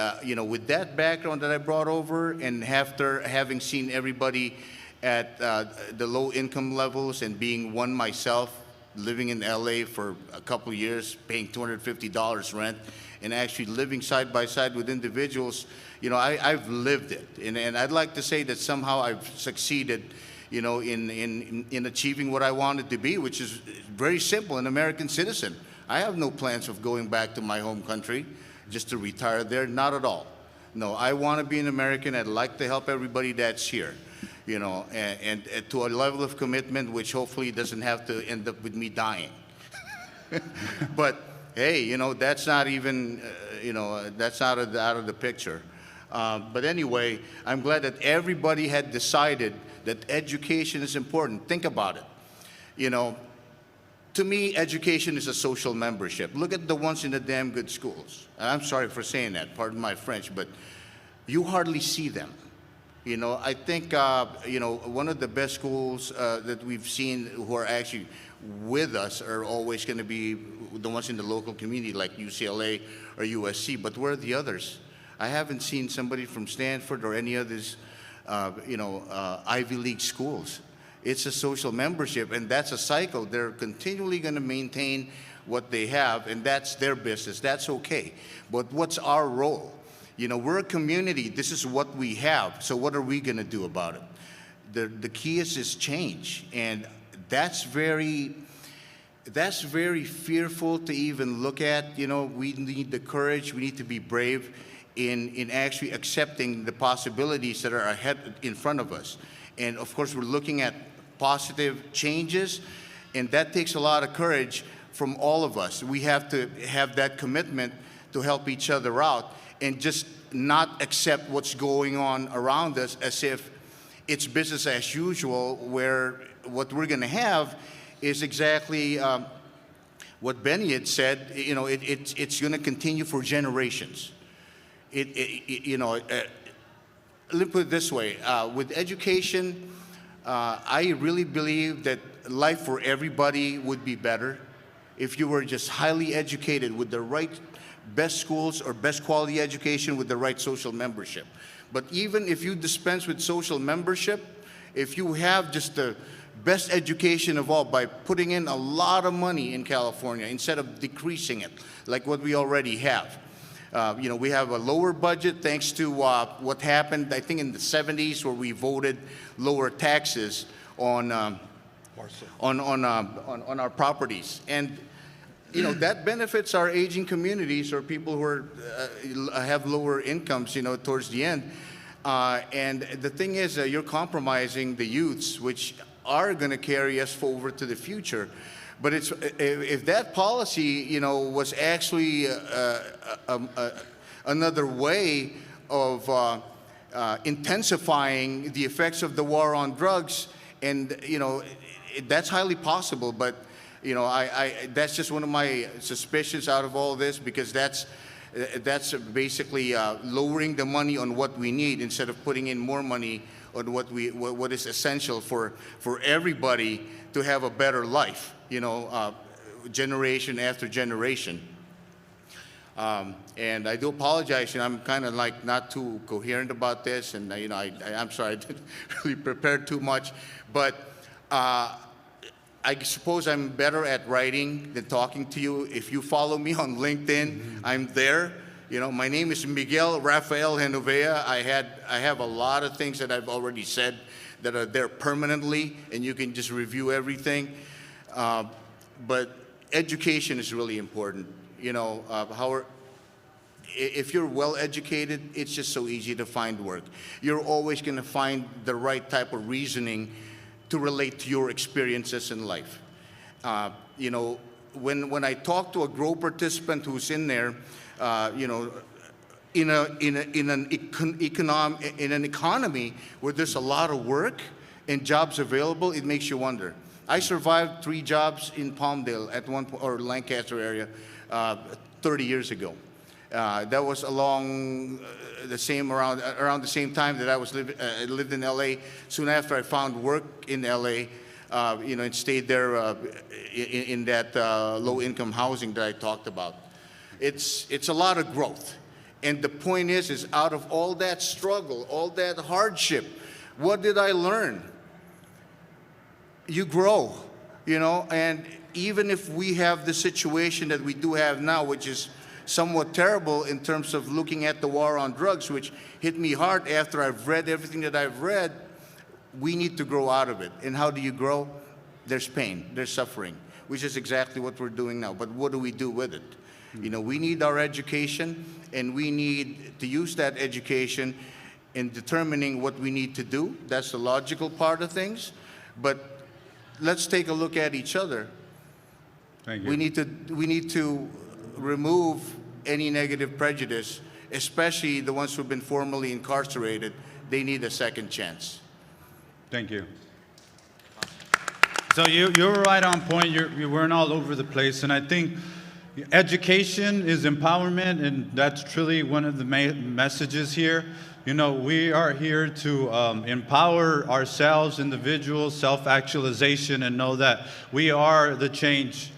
Speaker 13: with that background that I brought over, and after having seen everybody at the low income levels and being one myself, living in LA for a couple of years, paying $250 rent, and actually living side by side with individuals, I've lived it. And I'd like to say that somehow I've succeeded, in achieving what I wanted to be, which is very simple, an American citizen. I have no plans of going back to my home country just to retire there, not at all. No, I want to be an American. I'd like to help everybody that's here. And to a level of commitment which hopefully doesn't have to end up with me dying. But hey, that's not even, that's out of the picture. But anyway, I'm glad that everybody had decided that education is important. Think about it. To me, education is a social membership. Look at the ones in the damn good schools. And I'm sorry for saying that, pardon my French, but you hardly see them. I think, one of the best schools that we've seen who are actually with us are always going to be the ones in the local community like UCLA or USC, but where are the others? I haven't seen somebody from Stanford or any of these, Ivy League schools. It's a social membership, and that's a cycle. They're continually going to maintain what they have, and that's their business. That's okay. But what's our role? We're a community. This is what we have. So what are we going to do about it? The key is change, and that's very fearful to even look at. We need the courage. We need to be brave in actually accepting the possibilities that are ahead in front of us. And of course, we're looking at positive changes, and that takes a lot of courage from all of us. We have to have that commitment to help each other out and just not accept what's going on around us as if it's business as usual, where what we're going to have is exactly what Benny had said. It's going to continue for generations. let me put it this way. With education, I really believe that life for everybody would be better if you were just highly educated with the right best schools or best quality education with the right social membership. But even if you dispense with social membership, if you have just the best education of all by putting in a lot of money in California instead of decreasing it like what we already have. We have a lower budget thanks to what happened, I think, in the 70s, where we voted lower taxes on our properties, and that benefits our aging communities or people who have lower incomes. Towards the end, and the thing is, you're compromising the youths, which are going to carry us forward to the future. But if that policy, was actually another way of intensifying the effects of the war on drugs, and that's highly possible. But that's just one of my suspicions out of all this, because that's basically lowering the money on what we need instead of putting in more money on what is essential for everybody to have a better life. Generation after generation. And I do apologize, I'm kind of like not too coherent about this, and I'm sorry, I didn't really prepare too much, but I suppose I'm better at writing than talking to you. If you follow me on LinkedIn, I'm there. My name is Miguel Rafael Genovea. I have a lot of things that I've already said that are there permanently, and you can just review everything. But education is really important. If you're well educated, it's just so easy to find work. You're always going to find the right type of reasoning to relate to your experiences in life. When I talk to a grow participant who's in there, in an economy where there's a lot of work and jobs available, it makes you wonder. I survived 3 jobs in Palmdale at one point, or Lancaster area, 30 years ago. That was around the same time that I lived in LA. Soon after I found work in LA, and stayed there in that low-income housing that I talked about. It's a lot of growth, and the point is out of all that struggle, all that hardship, what did I learn? You grow, and even if we have the situation that we do have now, which is somewhat terrible in terms of looking at the war on drugs, which hit me hard after I've read everything that I've read, we need to grow out of it. And how do you grow? There's pain, there's suffering, which is exactly what we're doing now. But what do we do with it? We need our education, and we need to use that education in determining what we need to do. That's the logical part of things. But let's take a look at each other.
Speaker 3: Thank you.
Speaker 13: We need to remove any negative prejudice, especially the ones who've been formerly incarcerated. They need a second chance.
Speaker 3: Thank you. So you're right on point. You weren't all over the place, and I think education is empowerment, and that's truly one of the main messages here. We are here to empower ourselves, individuals, self-actualization, and know that we are the change.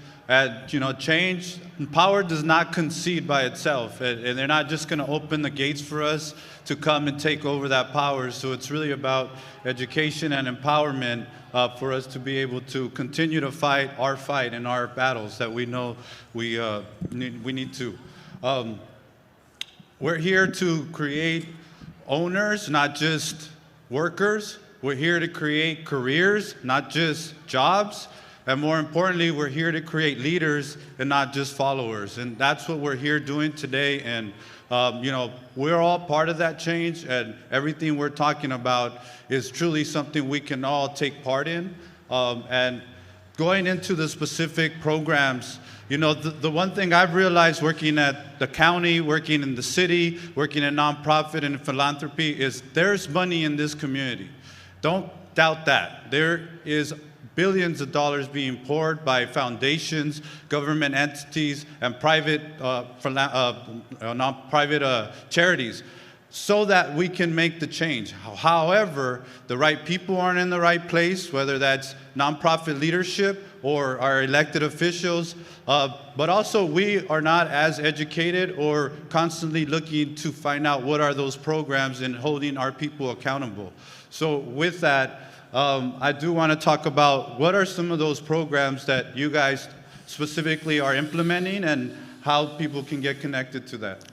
Speaker 3: Change, power does not concede by itself, and they're not just going to open the gates for us to come and take over that power. So it's really about education and empowerment for us to be able to continue to fight our fight and our battles that we know we need to. We're here to create owners, not just workers. We're here to create careers, not just jobs. And more importantly, we're here to create leaders and not just followers. And that's what we're here doing today. And, we're all part of that change. And everything we're talking about is truly something we can all take part in. And going into the specific programs, the one thing I've realized working at the county, working in the city, working in nonprofit and philanthropy is there's money in this community. Don't doubt that. There is billions of dollars being poured by foundations, government entities, and private charities, so that we can make the change. However, the right people aren't in the right place, whether that's nonprofit leadership or our elected officials, but also we are not as educated or constantly looking to find out what are those programs and holding our people accountable. So with that, I do want to talk about what are some of those programs that you guys specifically are implementing and how people can get connected to that.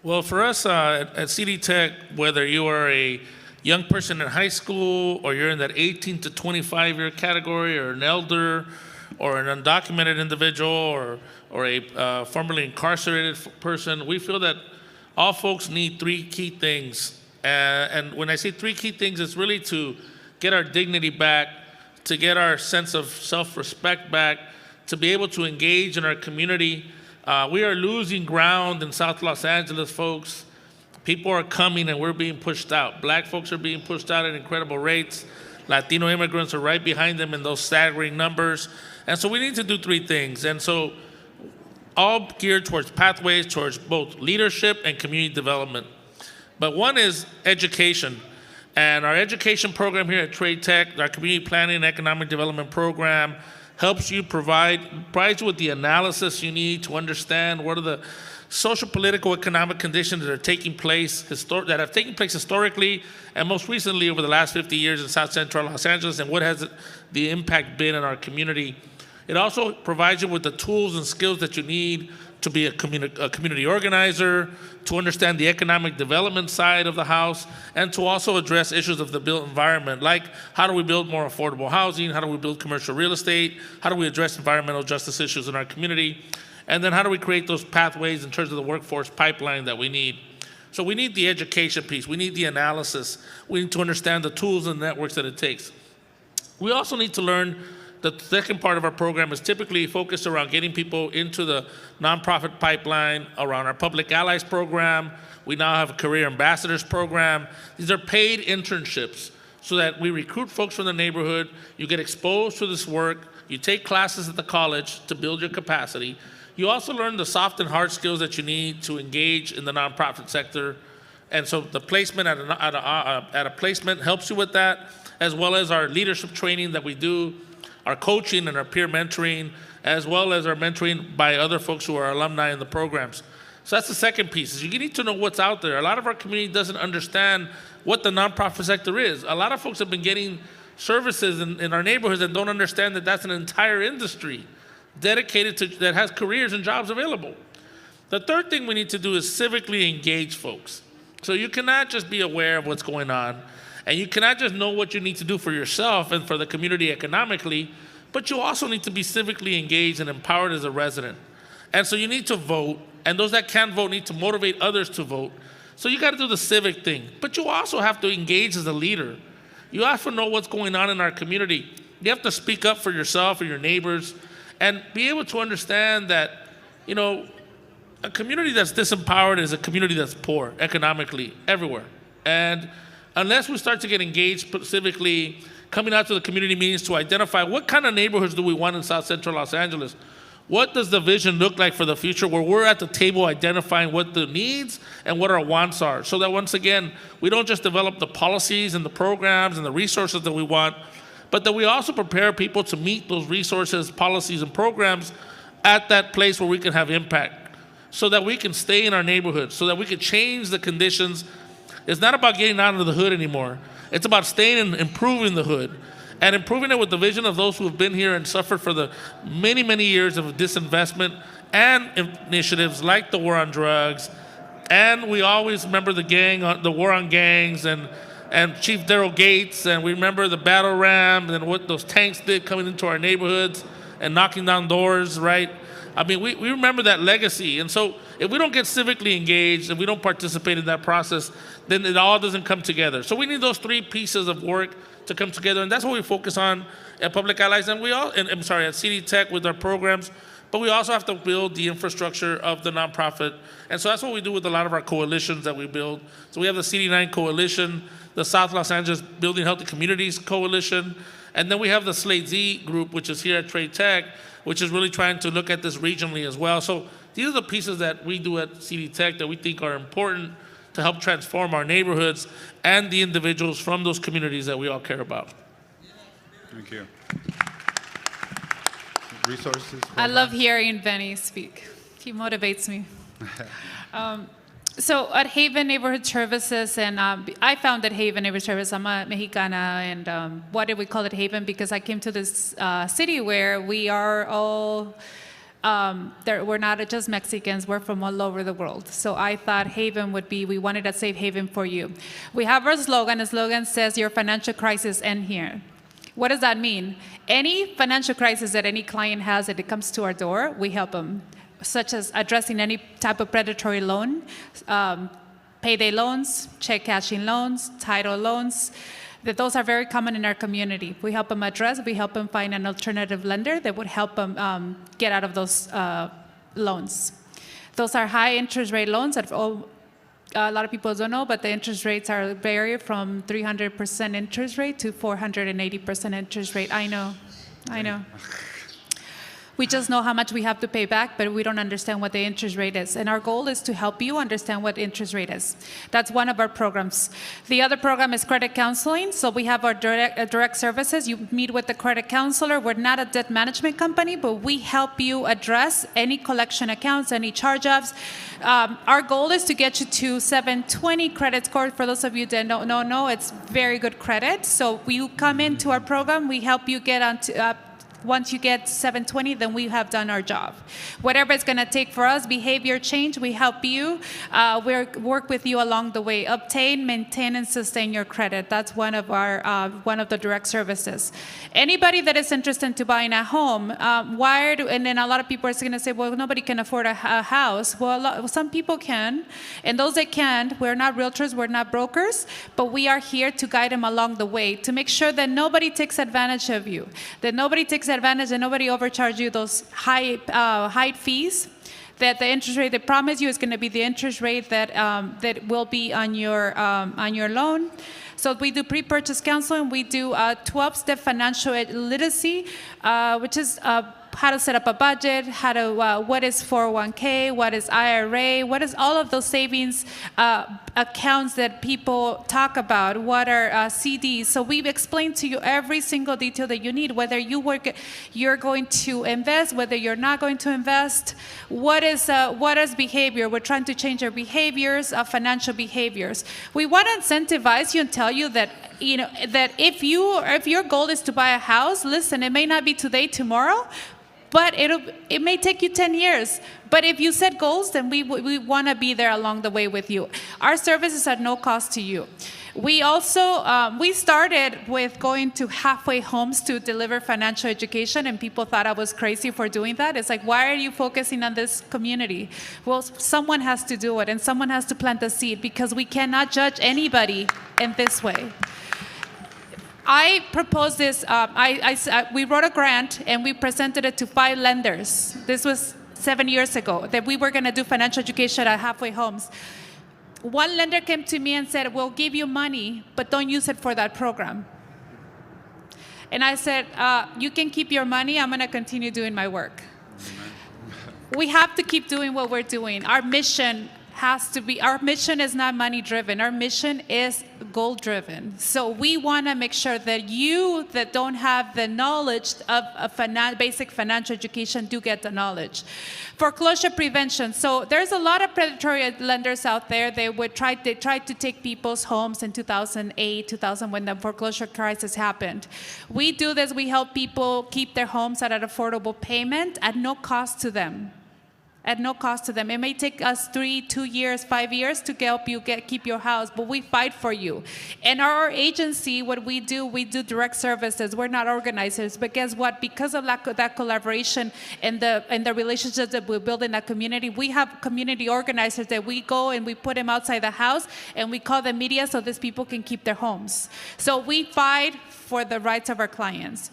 Speaker 16: Well, for us at CD Tech, whether you are a young person in high school or you're in that 18 to 25 year category, or an elder or an undocumented individual or a formerly incarcerated person, we feel that all folks need three key things. And when I say three key things, it's really to get our dignity back, to get our sense of self-respect back, to be able to engage in our community. We are losing ground in South Los Angeles, folks. People are coming and we're being pushed out. Black folks are being pushed out at incredible rates. Latino immigrants are right behind them in those staggering numbers. And so we need to do three things. And so all geared towards pathways, towards both leadership and community development. But one is education. And our education program here at Trade Tech, our community planning and economic development program, helps you provides you with the analysis you need to understand what are the social, political, economic conditions that are taking place, that have taken place historically, and most recently over the last 50 years in South Central Los Angeles, and what has the impact been in our community. It also provides you with the tools and skills that you need to be a community organizer, to understand the economic development side of the house, and to also address issues of the built environment, like how do we build more affordable housing, how do we build commercial real estate, how do we address environmental justice issues in our community, and then how do we create those pathways in terms of the workforce pipeline that we need. So we need the education piece, we need the analysis, we need to understand the tools and networks that it takes. We also need to learn. The second part of our program is typically focused around getting people into the nonprofit pipeline, around our Public Allies program. We now have a Career Ambassadors program. These are paid internships so that we recruit folks from the neighborhood. You get exposed to this work. You take classes at the college to build your capacity. You also learn the soft and hard skills that you need to engage in the nonprofit sector. And so the placement at a placement helps you with that, as well as our leadership training that we do, our coaching and our peer mentoring, as well as our mentoring by other folks who are alumni in the programs. So that's the second piece, is you need to know what's out there. A lot of our community doesn't understand what the nonprofit sector is. A lot of folks have been getting services in our neighborhoods and don't understand that that's an entire industry dedicated to, that has careers and jobs available. The third thing we need to do is civically engage folks. So you cannot just be aware of what's going on, and you cannot just know what you need to do for yourself and for the community economically, but you also need to be civically engaged and empowered as a resident. And so you need to vote, and those that can't vote need to motivate others to vote. So you got to do the civic thing, but you also have to engage as a leader. You have to know what's going on in our community. You have to speak up for yourself or your neighbors and be able to understand that, you know, a community that's disempowered is a community that's poor economically everywhere. And unless we start to get engaged civically, coming out to the community meetings to identify what kind of neighborhoods do we want in South Central Los Angeles? What does the vision look like for the future, where we're at the table identifying what the needs and what our wants are, so that once again, we don't just develop the policies and the programs and the resources that we want, but that we also prepare people to meet those resources, policies, and programs at that place where we can have impact, so that we can stay in our neighborhoods, so that we can change the conditions. It's not about getting out of the hood anymore. It's about staying and improving the hood, and improving it with the vision of those who have been here and suffered for the many, many years of disinvestment and initiatives like the war on drugs. And we always remember the war on gangs and Chief Darrell Gates, and we remember the battle ram and what those tanks did coming into our neighborhoods and knocking down doors, right? I mean, we remember that legacy. And so if we don't get civically engaged and we don't participate in that process, then it all doesn't come together. So we need those three pieces of work to come together, and that's what we focus on at Public Allies, and at CD Tech with our programs. but we also have to build the infrastructure of the nonprofit. And so that's what we do with a lot of our coalitions that we build. So we have the CD9 Coalition, the South Los Angeles Building Healthy Communities Coalition, and then we have the Slate Z group, which is here at Trade Tech, which is really trying to look at this regionally as well. So these are the pieces that we do at CD Tech that we think are important to help transform our neighborhoods and the individuals from those communities that we all care about.
Speaker 3: Thank you. Resources?
Speaker 15: I love hearing Benny speak. He motivates me. So at Haven Neighborhood Services, and I founded Haven Neighborhood Services. I'm a Mexicana, and why did we call it Haven? Because I came to this city where we are all, we're not just Mexicans, we're from all over the world. So I thought Haven would be, we wanted a safe haven for you. We have our slogan. The slogan says, your financial crisis end here. What does that mean? Any financial crisis that any client has that it comes to our door, we help them, such as addressing any type of predatory loan, payday loans, check cashing loans, title loans. Those are very common in our community. We help them address, we help them find an alternative lender that would help them get out of those loans. Those are high interest rate loans that a lot of people don't know, but the interest rates vary from 300% interest rate to 480% interest rate. I know. We just know how much we have to pay back, but we don't understand what the interest rate is. And our goal is to help you understand what interest rate is. That's one of our programs. The other program is credit counseling. So we have our direct services. You meet with the credit counselor. We're not a debt management company, but we help you address any collection accounts, any charge-offs. Our goal is to get you to 720 credit score. For those of you that don't know, it's very good credit. So you come into our program, we help you get onto once you get 720, then we have done our job. Whatever it's going to take for us, behavior change, we help you. We work with you along the way. Obtain, maintain, and sustain your credit. That's one of the direct services. Anybody that is interested to buying a home, and then a lot of people are going to say, well, nobody can afford a house. Well, some people can, and those that can't, we're not realtors, we're not brokers, but we are here to guide them along the way to make sure that nobody takes advantage of you, that nobody takes advantage and nobody overcharge you those high fees, that the interest rate they promise you is going to be the interest rate that will be on your loan. So we do pre-purchase counseling. We do 12-step financial literacy, which is how to set up a budget, what is 401k, what is IRA, what is all of those savings accounts that people talk about, what are CDs. So we've explained to you every single detail that you need, whether you're going to invest, whether you're not going to invest, what is behavior. We're trying to change our behaviors, financial behaviors. We want to incentivize you and tell you that that if your goal is to buy a house, listen, it may not be today, tomorrow, but it may take you 10 years. But if you set goals, then we want to be there along the way with you. Our services are no cost to you. We also, we started with going to halfway homes to deliver financial education, and people thought I was crazy for doing that. It's like, why are you focusing on this community? Well, someone has to do it, and someone has to plant the seed, because we cannot judge anybody in this way. I proposed this, we wrote a grant and we presented it to 5 lenders. This was 7 years ago, that we were gonna do financial education at halfway homes. One lender came to me and said, we'll give you money, but don't use it for that program. And I said, you can keep your money, I'm gonna continue doing my work. We have to keep doing what we're doing. Our mission is not money driven. Our mission is goal driven. So we want to make sure that you that don't have the knowledge of basic financial education do get the knowledge. Foreclosure prevention. So there's a lot of predatory lenders out there. They tried to take people's homes in 2008, 2000, when the foreclosure crisis happened. We do this. We help people keep their homes at an affordable payment at no cost to them. At no cost to them. It may take us 2 years, 5 years to help you keep your house, but we fight for you. And our agency, what we do direct services. We're not organizers, but guess what? Because of that collaboration and the relationships that we build in that community, we have community organizers that we go and we put them outside the house and we call the media so these people can keep their homes. So we fight for the rights of our clients.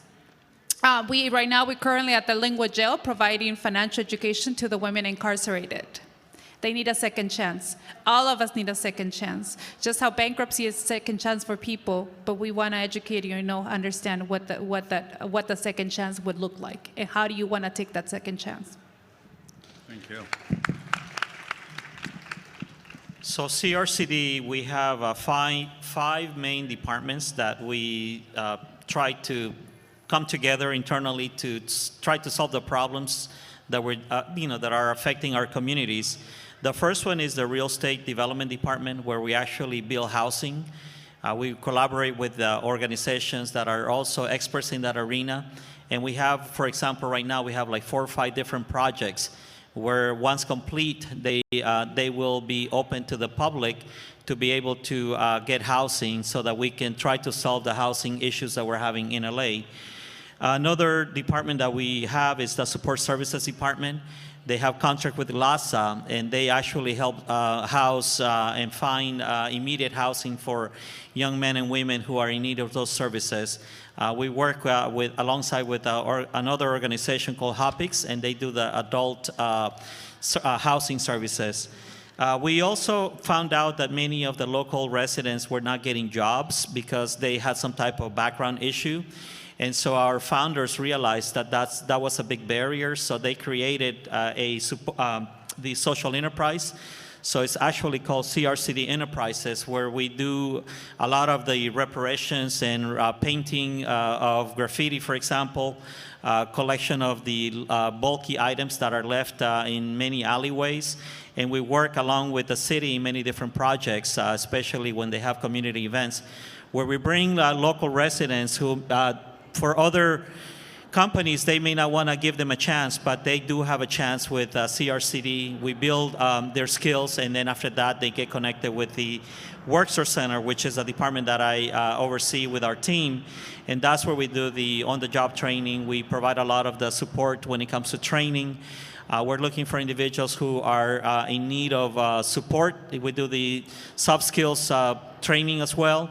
Speaker 15: Right now, we're currently at the Lingua Jail providing financial education to the women incarcerated. They need a second chance. All of us need a second chance. Just how bankruptcy is a second chance for people, but we want to educate you and understand what the second chance would look like, and how do you want to take that second chance.
Speaker 3: Thank you.
Speaker 14: So CRCD, we have five main departments that we try to come together internally to try to solve the problems that that are affecting our communities. The first one is the Real Estate Development Department, where we actually build housing. We collaborate with organizations that are also experts in that arena. And we have, for example, right now we have like 4 or 5 different projects where once complete, they will be open to the public to be able to get housing so that we can try to solve the housing issues that we're having in LA. Another department that we have is the Support Services Department. They have contract with LASA, and they actually help house and find immediate housing for young men and women who are in need of those services. We work alongside with another organization called HOPIX, and they do the adult housing services. We also found out that many of the local residents were not getting jobs because they had some type of background issue. And so our founders realized that that was a big barrier, so they created the social enterprise. So it's actually called CRCD Enterprises, where we do a lot of the reparations and painting of graffiti, for example, collection of the bulky items that are left in many alleyways. And we work along with the city in many different projects, especially when they have community events, where we bring local residents who, for other companies, they may not want to give them a chance, but they do have a chance with CRCD. We build their skills, and then after that, they get connected with the Worksource Center, which is a department that I oversee with our team. And that's where we do the on-the-job training. We provide a lot of the support when it comes to training. We're looking for individuals who are in need of support. We do the soft skills training as well,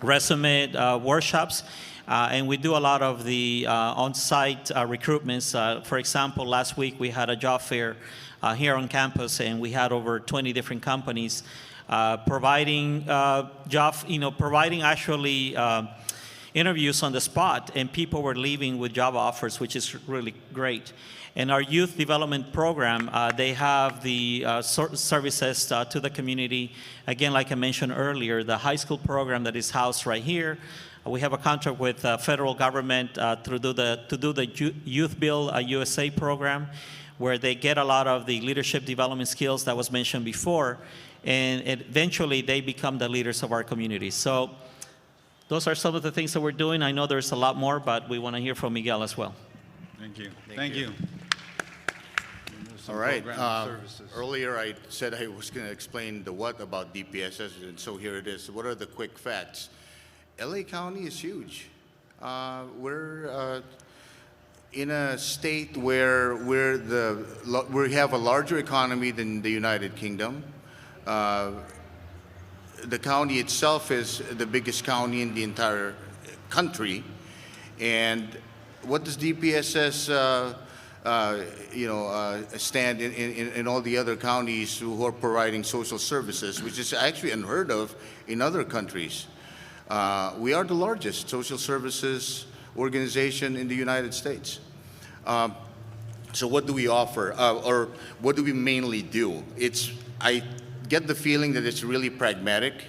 Speaker 14: resume workshops. And we do a lot of the on-site recruitments. For example, last week we had a job fair here on campus, and we had over 20 different companies providing providing actually interviews on the spot, and people were leaving with job offers, which is really great. And our youth development program, they have the services to the community. Again, like I mentioned earlier, the high school program that is housed right here. We have a contract with federal government to do the Youth Build USA program, where they get a lot of the leadership development skills that was mentioned before, and eventually they become the leaders of our community. So those are some of the things that we're doing. I know there's a lot more, but we want to hear from Miguel as well.
Speaker 3: Thank you. Thank you.
Speaker 13: All right. Earlier I said I was going to explain the what about DPSS, and so here it is. What are the quick facts? LA County is huge. We're in a state where we have a larger economy than the United Kingdom. The county itself is the biggest county in the entire country. And what does DPSS stand in all the other counties who are providing social services, which is actually unheard of in other countries? We are the largest social services organization in the United States. So what do we offer, or what do we mainly do? I get the feeling that it's really pragmatic,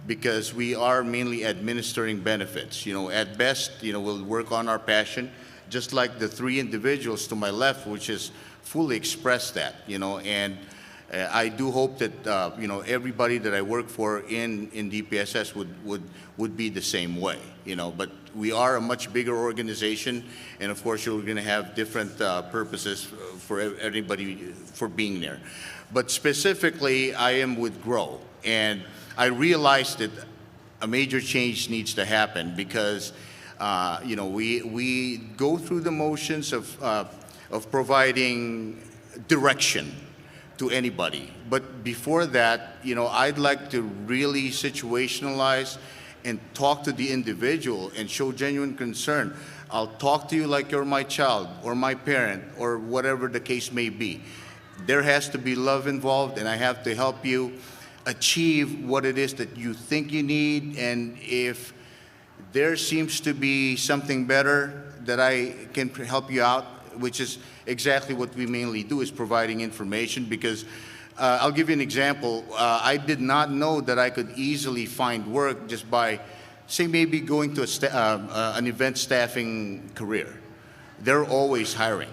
Speaker 13: because we are mainly administering benefits. At best, we'll work on our passion, just like the 3 individuals to my left, which has fully expressed that, and I do hope that everybody that I work for in DPSS would be the same way, But we are a much bigger organization, and of course you're going to have different purposes for everybody for being there. But specifically, I am with GROW, and I realized that a major change needs to happen because we go through the motions of providing direction to anybody. But before that, I'd like to really situationalize and talk to the individual and show genuine concern. I'll talk to you like you're my child or my parent or whatever the case may be. There has to be love involved, and I have to help you achieve what it is that you think you need. And if there seems to be something better that I can help you out, which is exactly what we mainly do, is providing information. Because I'll give you an example. I did not know that I could easily find work just by, say, maybe going to an event staffing career. They're always hiring,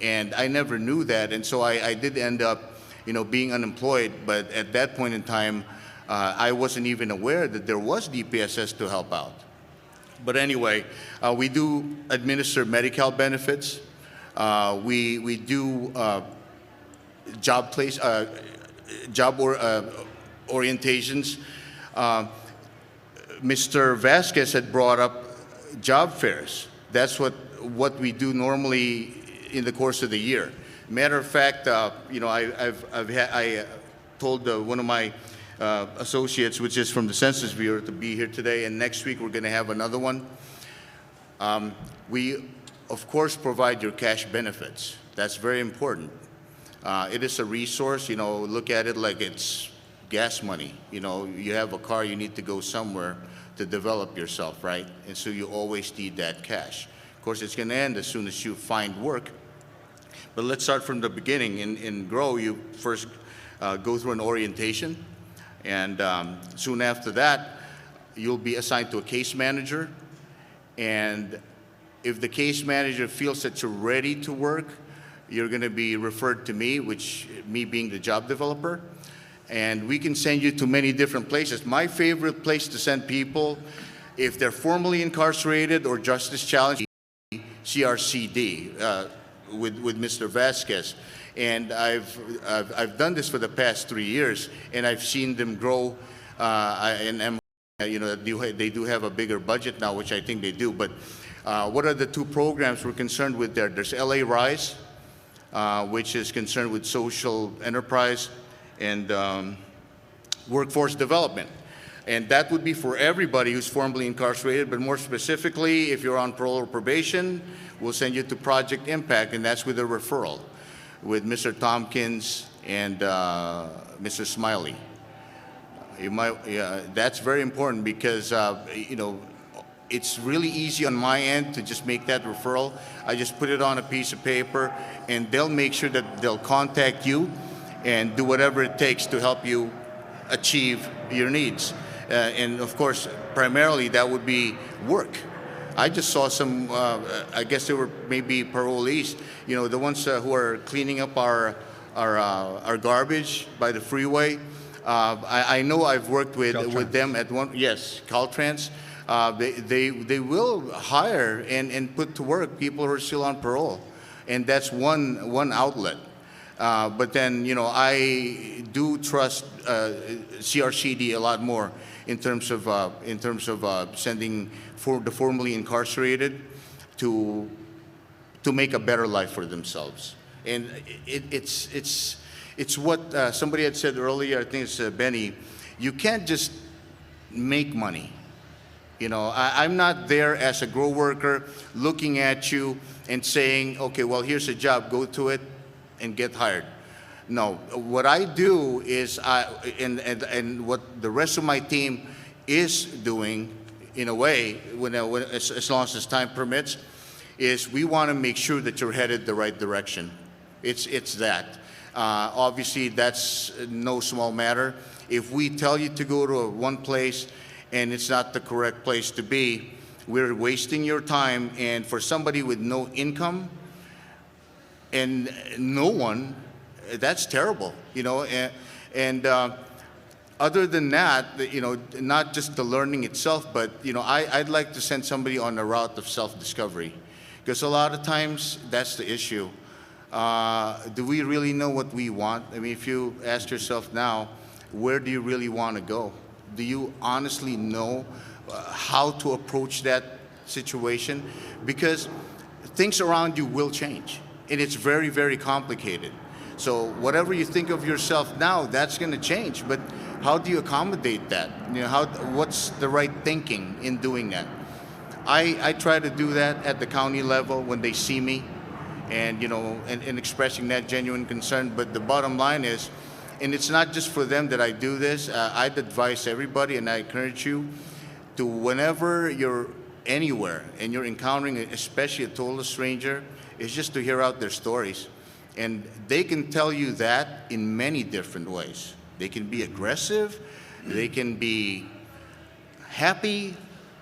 Speaker 13: and I never knew that, and so I did end up, being unemployed. But at that point in time, I wasn't even aware that there was DPSS to help out. But anyway, we do administer Medi-Cal benefits. We do job orientations. Mr. Vasquez had brought up job fairs. That's what we do normally in the course of the year. Matter of fact, I told one of my associates, which is from the Census Bureau, to be here today, and next week we're going to have another one. We, of course, provide your cash benefits. That's very important. It is a resource. Look at it like it's gas money. You have a car, you need to go somewhere to develop yourself, right? And so you always need that cash. Of course, it's going to end as soon as you find work. But let's start from the beginning. In GROW, you first go through an orientation, and soon after that, you'll be assigned to a case manager. And if the case manager feels that you're ready to work, you're going to be referred to me, me being the job developer. And we can send you to many different places. My favorite place to send people, if they're formerly incarcerated or justice challenged, CRCD with Mr. Vasquez. And I've done this for the past 3 years, and I've seen them grow. And they do have a bigger budget now, which I think they do. But what are the two programs we're concerned with there? There's LA Rise, which is concerned with social enterprise and workforce development. And that would be for everybody who's formerly incarcerated, but more specifically, if you're on parole or probation, we'll send you to Project Impact, and that's with a referral with Mr. Tompkins and Mr. Smiley. That's very important because, it's really easy on my end to just make that referral. I just put it on a piece of paper, and they'll make sure that they'll contact you and do whatever it takes to help you achieve your needs. And of course, primarily that would be work. I just saw some, I guess they were maybe parolees, the ones who are cleaning up our garbage by the freeway. I know I've worked with them at one, yes, Caltrans. They will hire and put to work people who are still on parole. And that's one outlet. But then, I do trust CRCD a lot more in terms of sending the formerly incarcerated to make a better life for themselves. And it's what somebody had said earlier. I think it's Benny. You can't just make money. I'm not there as a GROW worker looking at you and saying, okay, well, here's a job, go to it and get hired. No, what I do is, and what the rest of my team is doing, in a way, as long as time permits, is we want to make sure that you're headed the right direction. It's that. Obviously, that's no small matter. If we tell you to go to one place and it's not the correct place to be, we're wasting your time. And for somebody with no income and no one, that's terrible, And other than that, not just the learning itself, but I'd like to send somebody on a route of self-discovery, because a lot of times that's the issue. Do we really know what we want? I mean, if you ask yourself now, where do you really want to go? Do you honestly know how to approach that situation? Because things around you will change, and it's very, very complicated. So whatever you think of yourself now, that's going to change. But how do you accommodate that? You know, what's the right thinking in doing that? I try to do that at the county level when they see me, and you know, and expressing that genuine concern. But the bottom line is, and it's not just for them that I do this. I'd advise everybody, and I encourage you to, whenever you're anywhere and you're encountering, especially a total stranger, is just to hear out their stories. And they can tell you that in many different ways. They can be aggressive, they can be happy,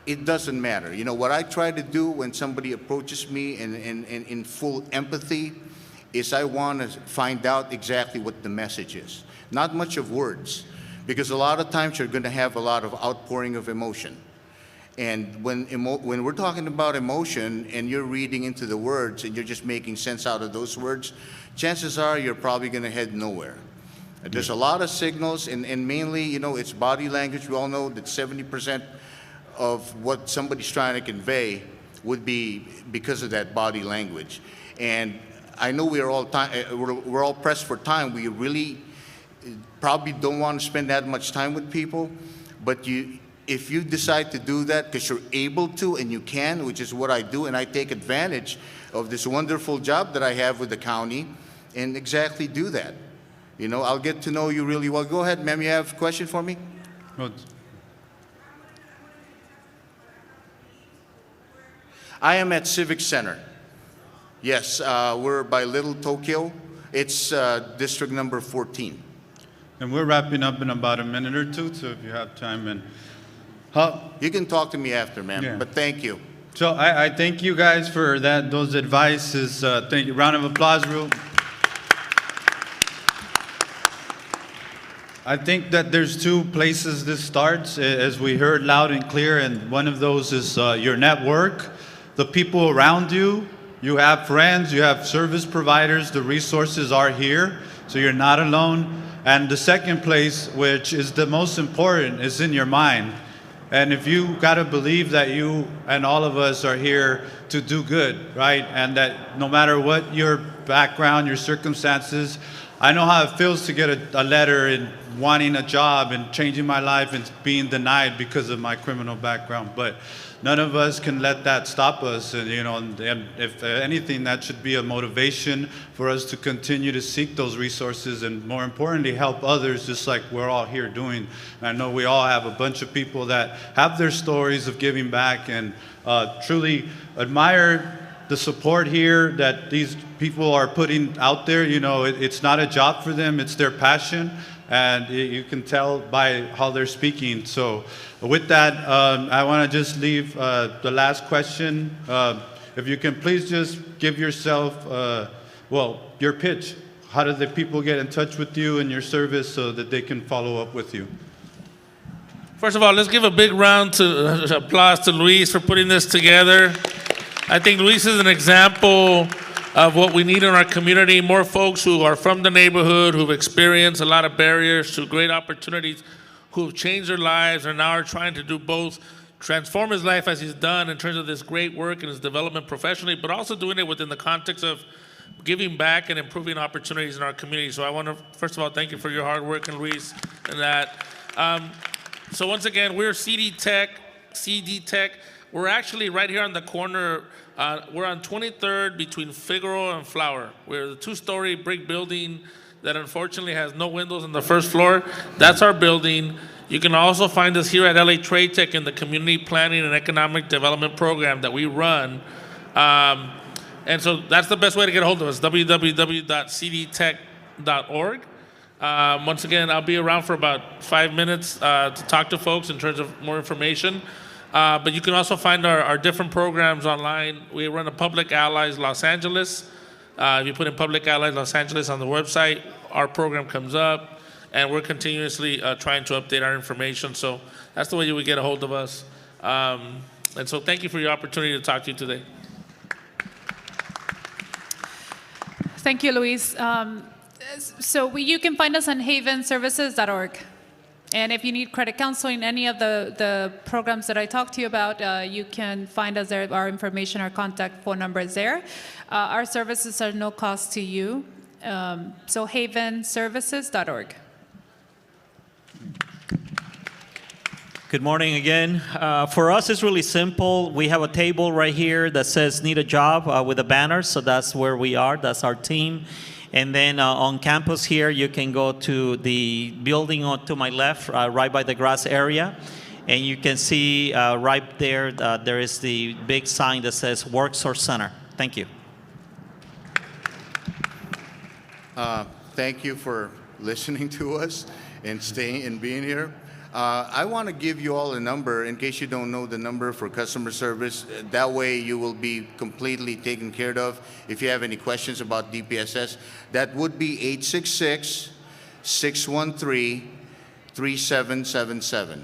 Speaker 13: it doesn't matter. You know, what I try to do when somebody approaches me in full empathy is I want to find out exactly what the message is. Not much of words, because a lot of times you're going to have a lot of outpouring of emotion. And when we're talking about emotion and you're reading into the words and you're just making sense out of those words, chances are you're probably going to head nowhere. There's a lot of signals, and mainly, you know, it's body language. We all know that 70% of what somebody's trying to convey would be because of that body language. And I know we're all pressed for time. We really probably don't want to spend that much time with people, but if you decide to do that because you're able to and you can, which is what I do, and I take advantage of this wonderful job that I have with the county, and exactly do that. You know, I'll get to know you really well. Go ahead, ma'am, you have a question for me?
Speaker 3: Good.
Speaker 13: I am at Civic Center. Yes, we're by Little Tokyo. It's district number 14.
Speaker 3: And we're wrapping up in about a minute or two, so if you have time. And
Speaker 13: you can talk to me after, ma'am,
Speaker 3: yeah.
Speaker 13: but thank you.
Speaker 3: So I thank you guys for those advices. Thank you. Round of applause, real. I think that there's two places this starts, as we heard loud and clear, and one of those is your network, the people around you. You have friends, you have service providers, the resources are here, so you're not alone. And the second place, which is the most important, is in your mind. And if you gotta believe that you and all of us are here to do good, right? And that no matter what your background, your circumstances, I know how it feels to get a letter and wanting a job and changing my life and being denied because of my criminal background. But none of us can let that stop us. And, you know, and if anything, that should be a motivation for us to continue to seek those resources and, more importantly, help others, just like we're all here doing. And I know we all have a bunch of people that have their stories of giving back, and truly admire the support here that these people are putting out there. You know, it's not a job for them, it's their passion, and you can tell by how they're speaking. So with that, I want to just leave the last question. If you can please just give yourself, your pitch. How do the people get in touch with you and your service so that they can follow up with you?
Speaker 16: First of all, let's give a big round of applause to Luis for putting this together. I think Luis is an example of what we need in our community. More folks who are from the neighborhood, who've experienced a lot of barriers to great opportunities, who've changed their lives and now are trying to do both, transform his life as he's done in terms of this great work and his development professionally, but also doing it within the context of giving back and improving opportunities in our community. So I want to, first of all, thank you for your hard work, and Luis, and that. So once again, we're CD Tech. We're actually right here on the corner. We're on 23rd between Figueroa and Flower. We're the two-story brick building that unfortunately has no windows on the first floor. That's our building. You can also find us here at LA Trade Tech in the Community Planning and Economic Development Program that we run. And so that's the best way to get a hold of us, www.cdtech.org. Once again, I'll be around for about 5 minutes to talk to folks in terms of more information. But you can also find our different programs online. We run a Public Allies Los Angeles. If you put in Public Allies Los Angeles on the website, our program comes up, and we're continuously trying to update our information. So that's the way you would get a hold of us. And so thank you for your opportunity to talk to you today.
Speaker 15: Thank you, Luis. So you can find us on havenservices.org. And if you need credit counseling, any of the programs that I talked to you about, you can find us there. Our information, our contact phone number is there. Our services are no cost to you. So havenservices.org.
Speaker 14: Good morning again. For us, it's really simple. We have a table right here that says need a job with a banner, so that's where we are. That's our team. And then on campus here, you can go to the building to my left, right by the grass area. And you can see right there, there is the big sign that says Worksource Center. Thank you.
Speaker 13: Thank you for listening to us and staying and being here. I want to give you all a number in case you don't know the number for customer service. That way you will be completely taken care of. If you have any questions about DPSS, that would be 866-613-3777.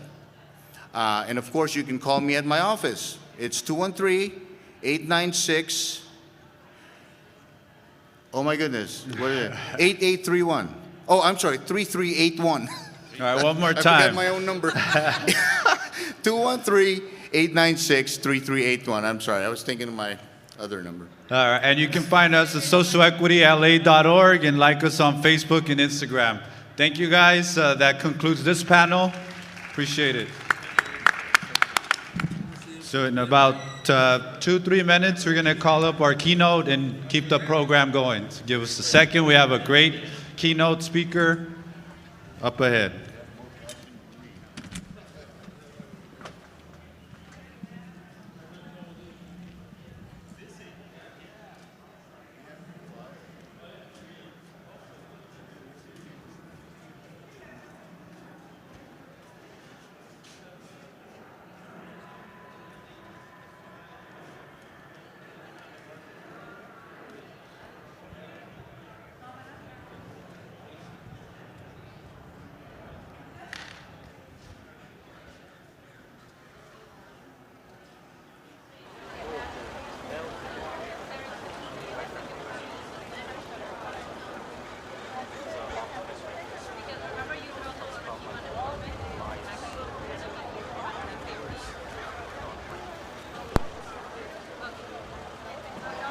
Speaker 13: And of course, you can call me at my office. It's 213-896. Oh my goodness, what is it? 8831. Oh, I'm sorry, 3381.
Speaker 3: All right, one more
Speaker 13: I
Speaker 3: time.
Speaker 13: forgot my own number. 213-896-3381. I'm sorry, I was thinking of my other number.
Speaker 3: All right, and you can find us at socialequityla.org and like us on Facebook and Instagram. Thank you guys. That concludes this panel. Appreciate it. So in about 2-3 minutes, we're going to call up our keynote and keep the program going. So give us a second. We have a great keynote speaker up ahead.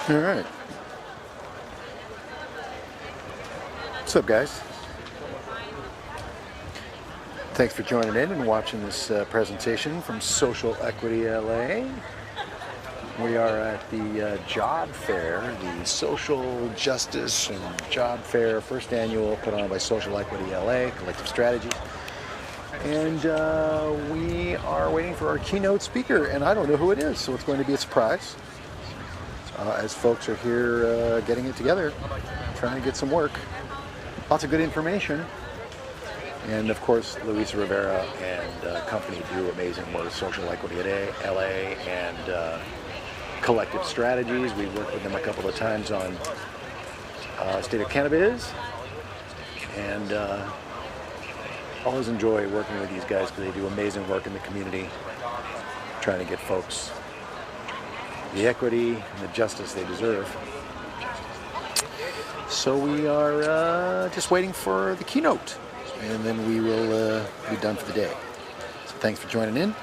Speaker 7: All right. What's up, guys? Thanks for joining in and watching this presentation from Social Equity LA. We are at the job fair, the Social Justice and Job Fair, first annual, put on by Social Equity LA, Collective Strategies. And we are waiting for our keynote speaker, and I don't know who it is, so it's going to be a surprise. As folks are here getting it together, trying to get some work. Lots of good information. And of course, Luis Rivera and company do amazing work, Social Equity LA and Collective Strategies. We worked with them a couple of times on State of Cannabis. And always enjoy working with these guys because they do amazing work in the community, trying to get folks the equity and the justice they deserve. So we are just waiting for the keynote, and then we will be done for the day. So thanks for joining in.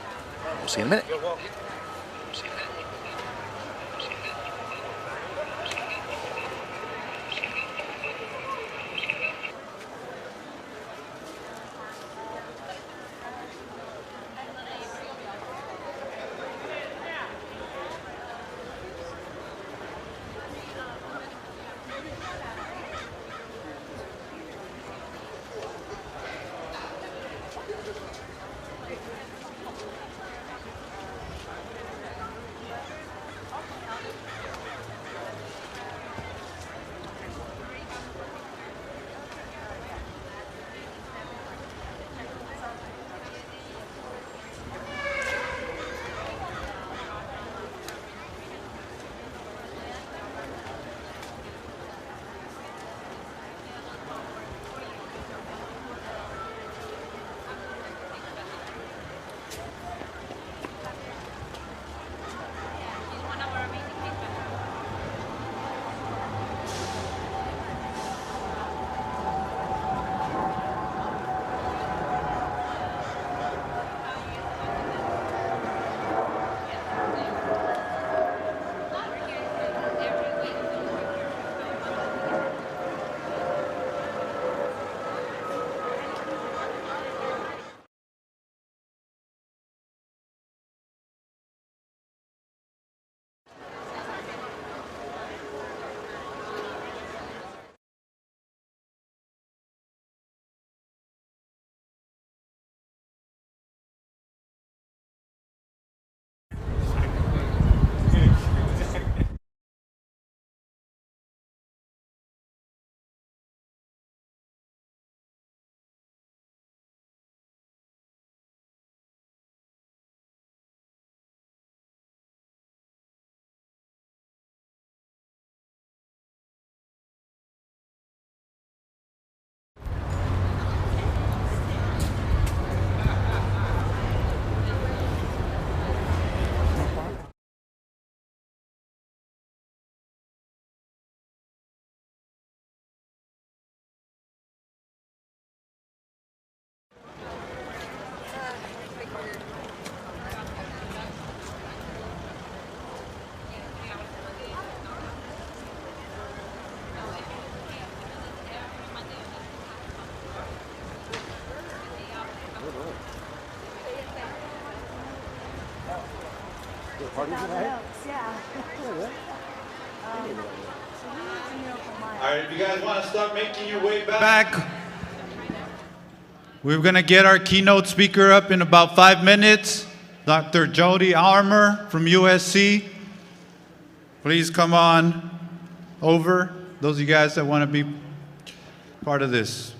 Speaker 7: We'll see you in a minute. party tonight?
Speaker 1: Yeah.
Speaker 3: All right, if you guys want to start making your way back, we're going to get our keynote speaker up in about 5 minutes, Dr. Jody Armour from USC. Please come on over, those of you guys that want to be part of this.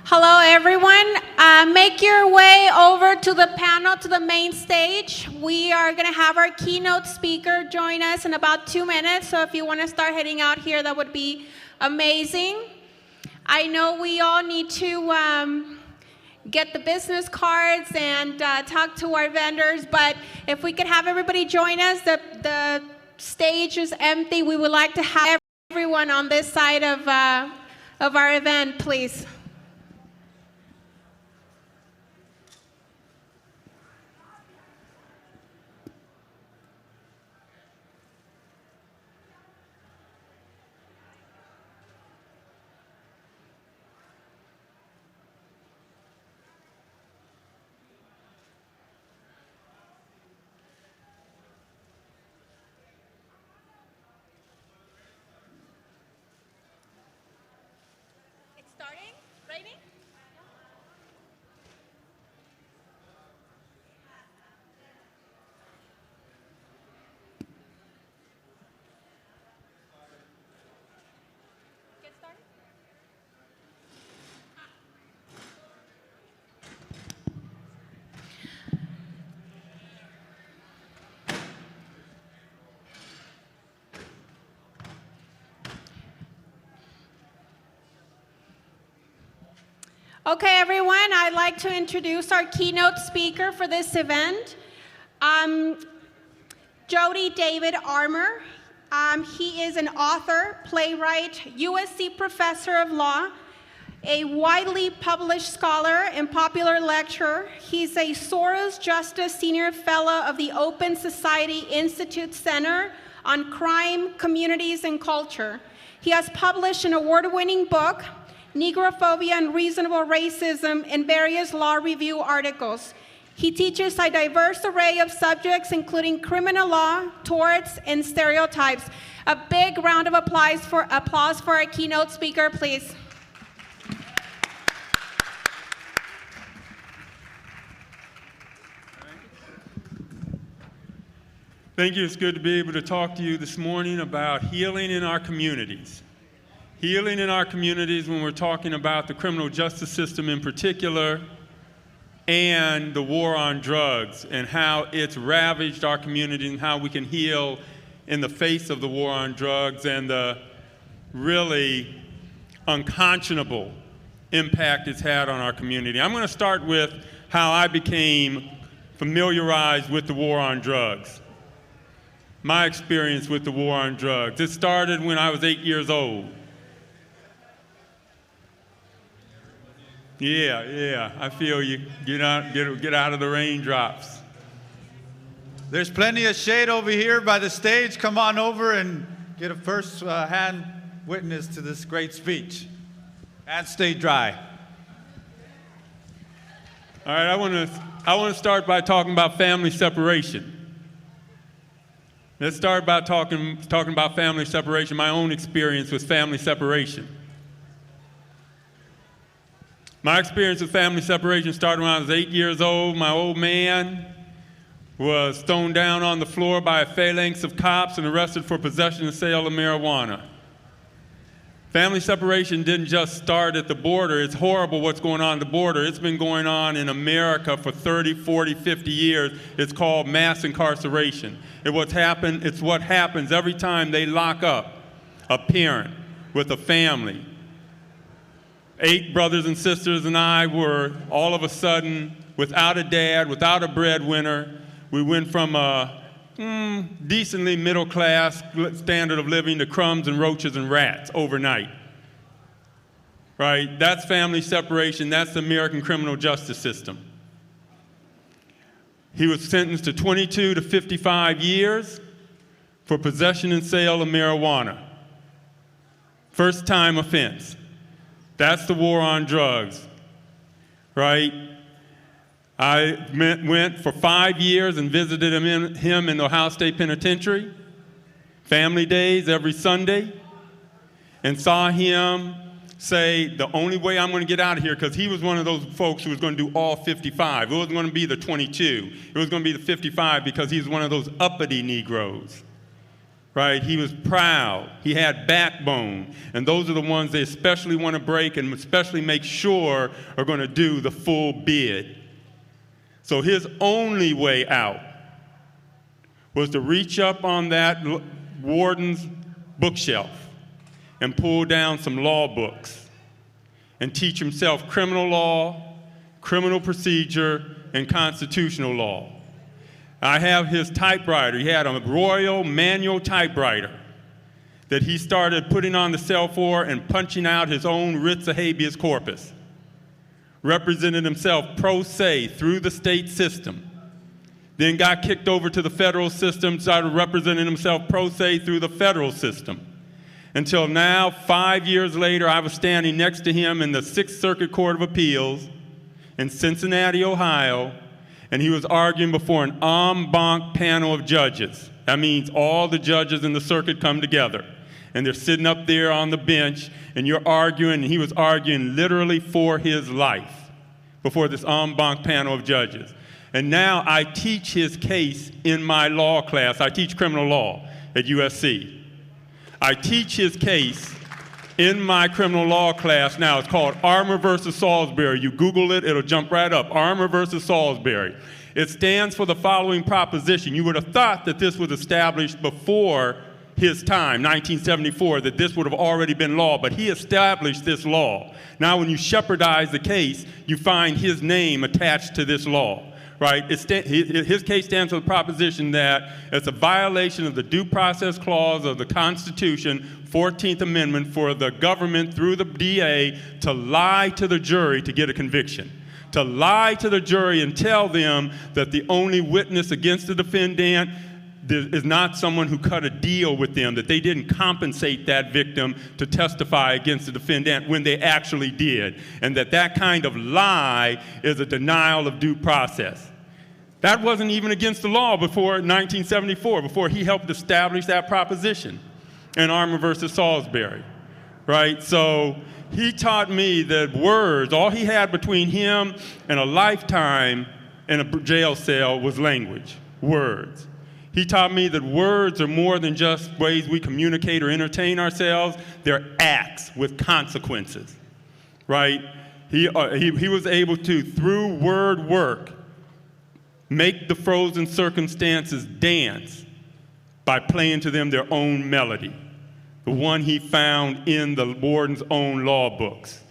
Speaker 17: Hello, everyone. Make your way over to the panel, to the main stage. We are going to have our keynote speaker join us in about 2 minutes. So if you want to start heading out here, that would be amazing. I know we all need to get the business cards and talk to our vendors, but if we could have everybody join us, the stage is empty. We would like to have everyone on this side of our event, please. Okay, everyone, I'd like to introduce our keynote speaker for this event, Jody David Armour. He is an author, playwright, USC professor of law, a widely published scholar and popular lecturer. He's a Soros Justice Senior Fellow of the Open Society Institute Center on Crime, Communities, and Culture. He has published an award-winning book, Negrophobia and Reasonable Racism, in various law review articles. He teaches a diverse array of subjects, including criminal law, torts, and stereotypes. A big round of applause for our keynote speaker, please.
Speaker 18: Thank you. It's good to be able to talk to you this morning about healing in our communities. Healing in our communities when we're talking about the criminal justice system in particular and the war on drugs and how it's ravaged our community and how we can heal in the face of the war on drugs and the really unconscionable impact it's had on our community. I'm going to start with how I became familiarized with the war on drugs. My experience with the war on drugs. It started when I was 8 years old. Yeah, I feel you. Get out of the raindrops.
Speaker 3: There's plenty of shade over here by the stage. Come on over and get a first-hand witness to this great speech. And stay dry.
Speaker 18: All right, I want to start by talking about family separation. Let's start by talking about family separation, my own experience with family separation. My experience with family separation started when I was 8 years old. My old man was thrown down on the floor by a phalanx of cops and arrested for possession and sale of marijuana. Family separation didn't just start at the border. It's horrible what's going on at the border. It's been going on in America for 30, 40, 50 years. It's called mass incarceration. It's what happens every time they lock up a parent with a family. 8 brothers and sisters and I were all of a sudden without a dad, without a breadwinner. We went from a decently middle class standard of living to crumbs and roaches and rats overnight. Right? That's family separation. That's the American criminal justice system. He was sentenced to 22 to 55 years for possession and sale of marijuana. First time offense. That's the war on drugs. Right? I went for 5 years and visited him in the Ohio State Penitentiary, family days every Sunday, and saw him say, the only way I'm going to get out of here, because he was one of those folks who was going to do all 55. It wasn't going to be the 22. It was going to be the 55 because he was one of those uppity Negroes. Right? He was proud. He had backbone. And those are the ones they especially want to break and especially make sure are going to do the full bid. So his only way out was to reach up on that warden's bookshelf and pull down some law books and teach himself criminal law, criminal procedure, and constitutional law. I have his typewriter. He had a Royal manual typewriter that he started putting on the cell for and punching out his own writs of habeas corpus. Represented himself pro se through the state system, then got kicked over to the federal system, started representing himself pro se through the federal system. Until now, 5 years later, I was standing next to him in the 6th Circuit Court of Appeals in Cincinnati, Ohio, and he was arguing before an en banc panel of judges. That means all the judges in the circuit come together. And they're sitting up there on the bench, and you're arguing, and he was arguing literally for his life before this en banc panel of judges. And now I teach his case in my law class. I teach criminal law at USC. I teach his case in my criminal law class now. It's called Armour versus Salisbury. You Google it, it'll jump right up. Armour versus Salisbury. It stands for the following proposition. You would have thought that this was established before his time, 1974, that this would have already been law, but he established this law. Now when you shepherdize the case, you find his name attached to this law, right? His case stands for the proposition that it's a violation of the Due Process Clause of the Constitution, 14th Amendment, for the government through the DA to lie to the jury to get a conviction. To lie to the jury and tell them that the only witness against the defendant is not someone who cut a deal with them, that they didn't compensate that victim to testify against the defendant when they actually did, and that kind of lie is a denial of due process. That wasn't even against the law before 1974, before he helped establish that proposition in Armour versus Salisbury, right? So he taught me that words, all he had between him and a lifetime in a jail cell was language, words. He taught me that words are more than just ways we communicate or entertain ourselves. They're acts with consequences, right? He was able to, through word work, make the frozen circumstances dance by playing to them their own melody, the one he found in the warden's own law books.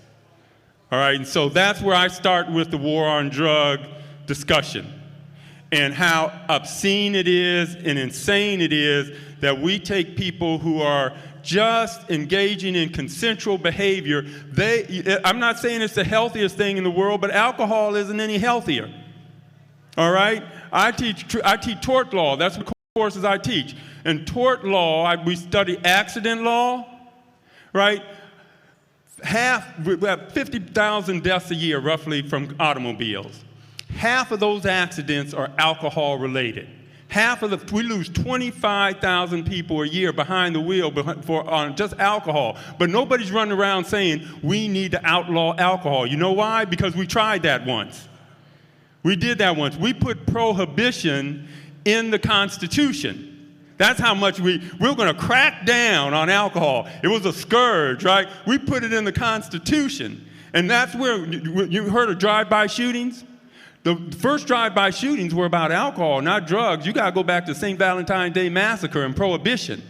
Speaker 18: All right, and so that's where I start with the war on drug discussion and how obscene it is and insane it is that we take people who are just engaging in consensual behavior. I'm not saying it's the healthiest thing in the world, but alcohol isn't any healthier. All right? I teach tort law. That's the courses I teach. In tort law, we study accident law, right? We have 50,000 deaths a year, roughly, from automobiles. Half of those accidents are alcohol related. We lose 25,000 people a year behind the wheel on just alcohol. But nobody's running around saying we need to outlaw alcohol. You know why? Because we tried that once. We did that once. We put prohibition in the Constitution. That's how much we're going to crack down on alcohol. It was a scourge, right? We put it in the Constitution. And that's where, you heard of drive-by shootings? The first drive-by shootings were about alcohol, not drugs. You got to go back to St. Valentine's Day Massacre and Prohibition,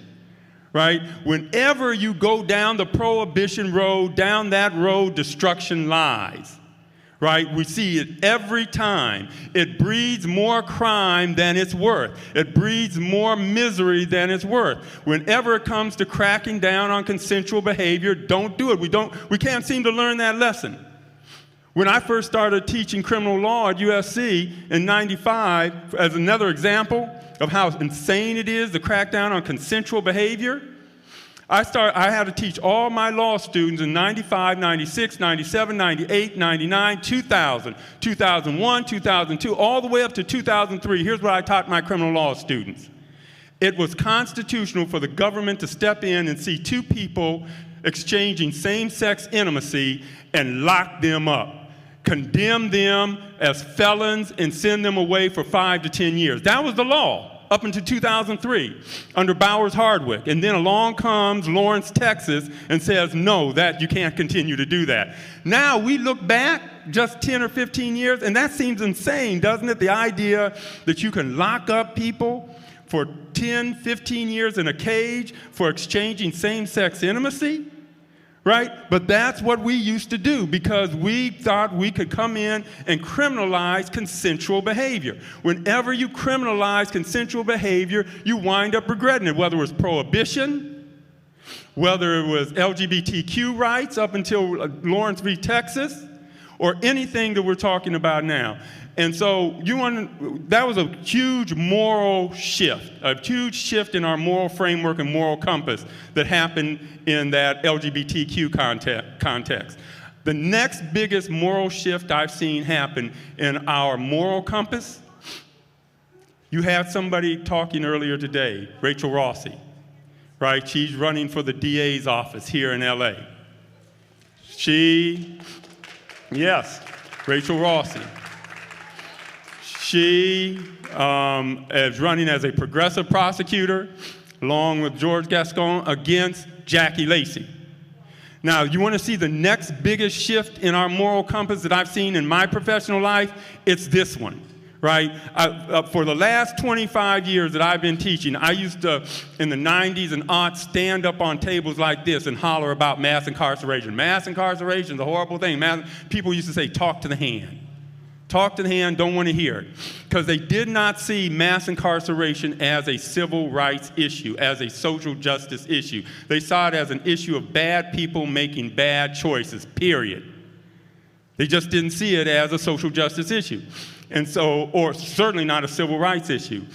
Speaker 18: right? Whenever you go down the Prohibition road, down that road, destruction lies, right? We see it every time. It breeds more crime than it's worth. It breeds more misery than it's worth. Whenever it comes to cracking down on consensual behavior, don't do it. We can't seem to learn that lesson. When I first started teaching criminal law at USC in '95, as another example of how insane it is to crack down on consensual behavior, I had to teach all my law students in 95, 96, 97, 98, 99, 2000, 2001, 2002, all the way up to 2003. Here's what I taught my criminal law students. It was constitutional for the government to step in and see two people exchanging same-sex intimacy and lock them up, condemn them as felons, and send them away for 5 to 10 years. That was the law up until 2003 under Bowers Hardwick. And then along comes Lawrence, Texas, and says, no, that you can't continue to do that. Now we look back just 10 or 15 years, and that seems insane, doesn't it? The idea that you can lock up people for 10, 15 years in a cage for exchanging same-sex intimacy, right? But that's what we used to do because we thought we could come in and criminalize consensual behavior. Whenever you criminalize consensual behavior, you wind up regretting it, whether it was prohibition, whether it was LGBTQ rights up until Lawrence v. Texas, or anything that we're talking about now. And so that was a huge moral shift, a huge shift in our moral framework and moral compass that happened in that LGBTQ context. The next biggest moral shift I've seen happen in our moral compass, you had somebody talking earlier today, Rachel Rossi, right? She's running for the DA's office here in LA. Yes, Rachel Rossi. She is running as a progressive prosecutor, along with George Gascon, against Jackie Lacey. Now, you want to see the next biggest shift in our moral compass that I've seen in my professional life? It's this one, right? For the last 25 years that I've been teaching, I used to, in the 90s and aughts, stand up on tables like this and holler about mass incarceration. Mass incarceration is a horrible thing. People used to say, talk to the hand. Talk to the hand, don't want to hear it. Because they did not see mass incarceration as a civil rights issue, as a social justice issue. They saw it as an issue of bad people making bad choices, period. They just didn't see it as a social justice issue. And so, or certainly not a civil rights issue.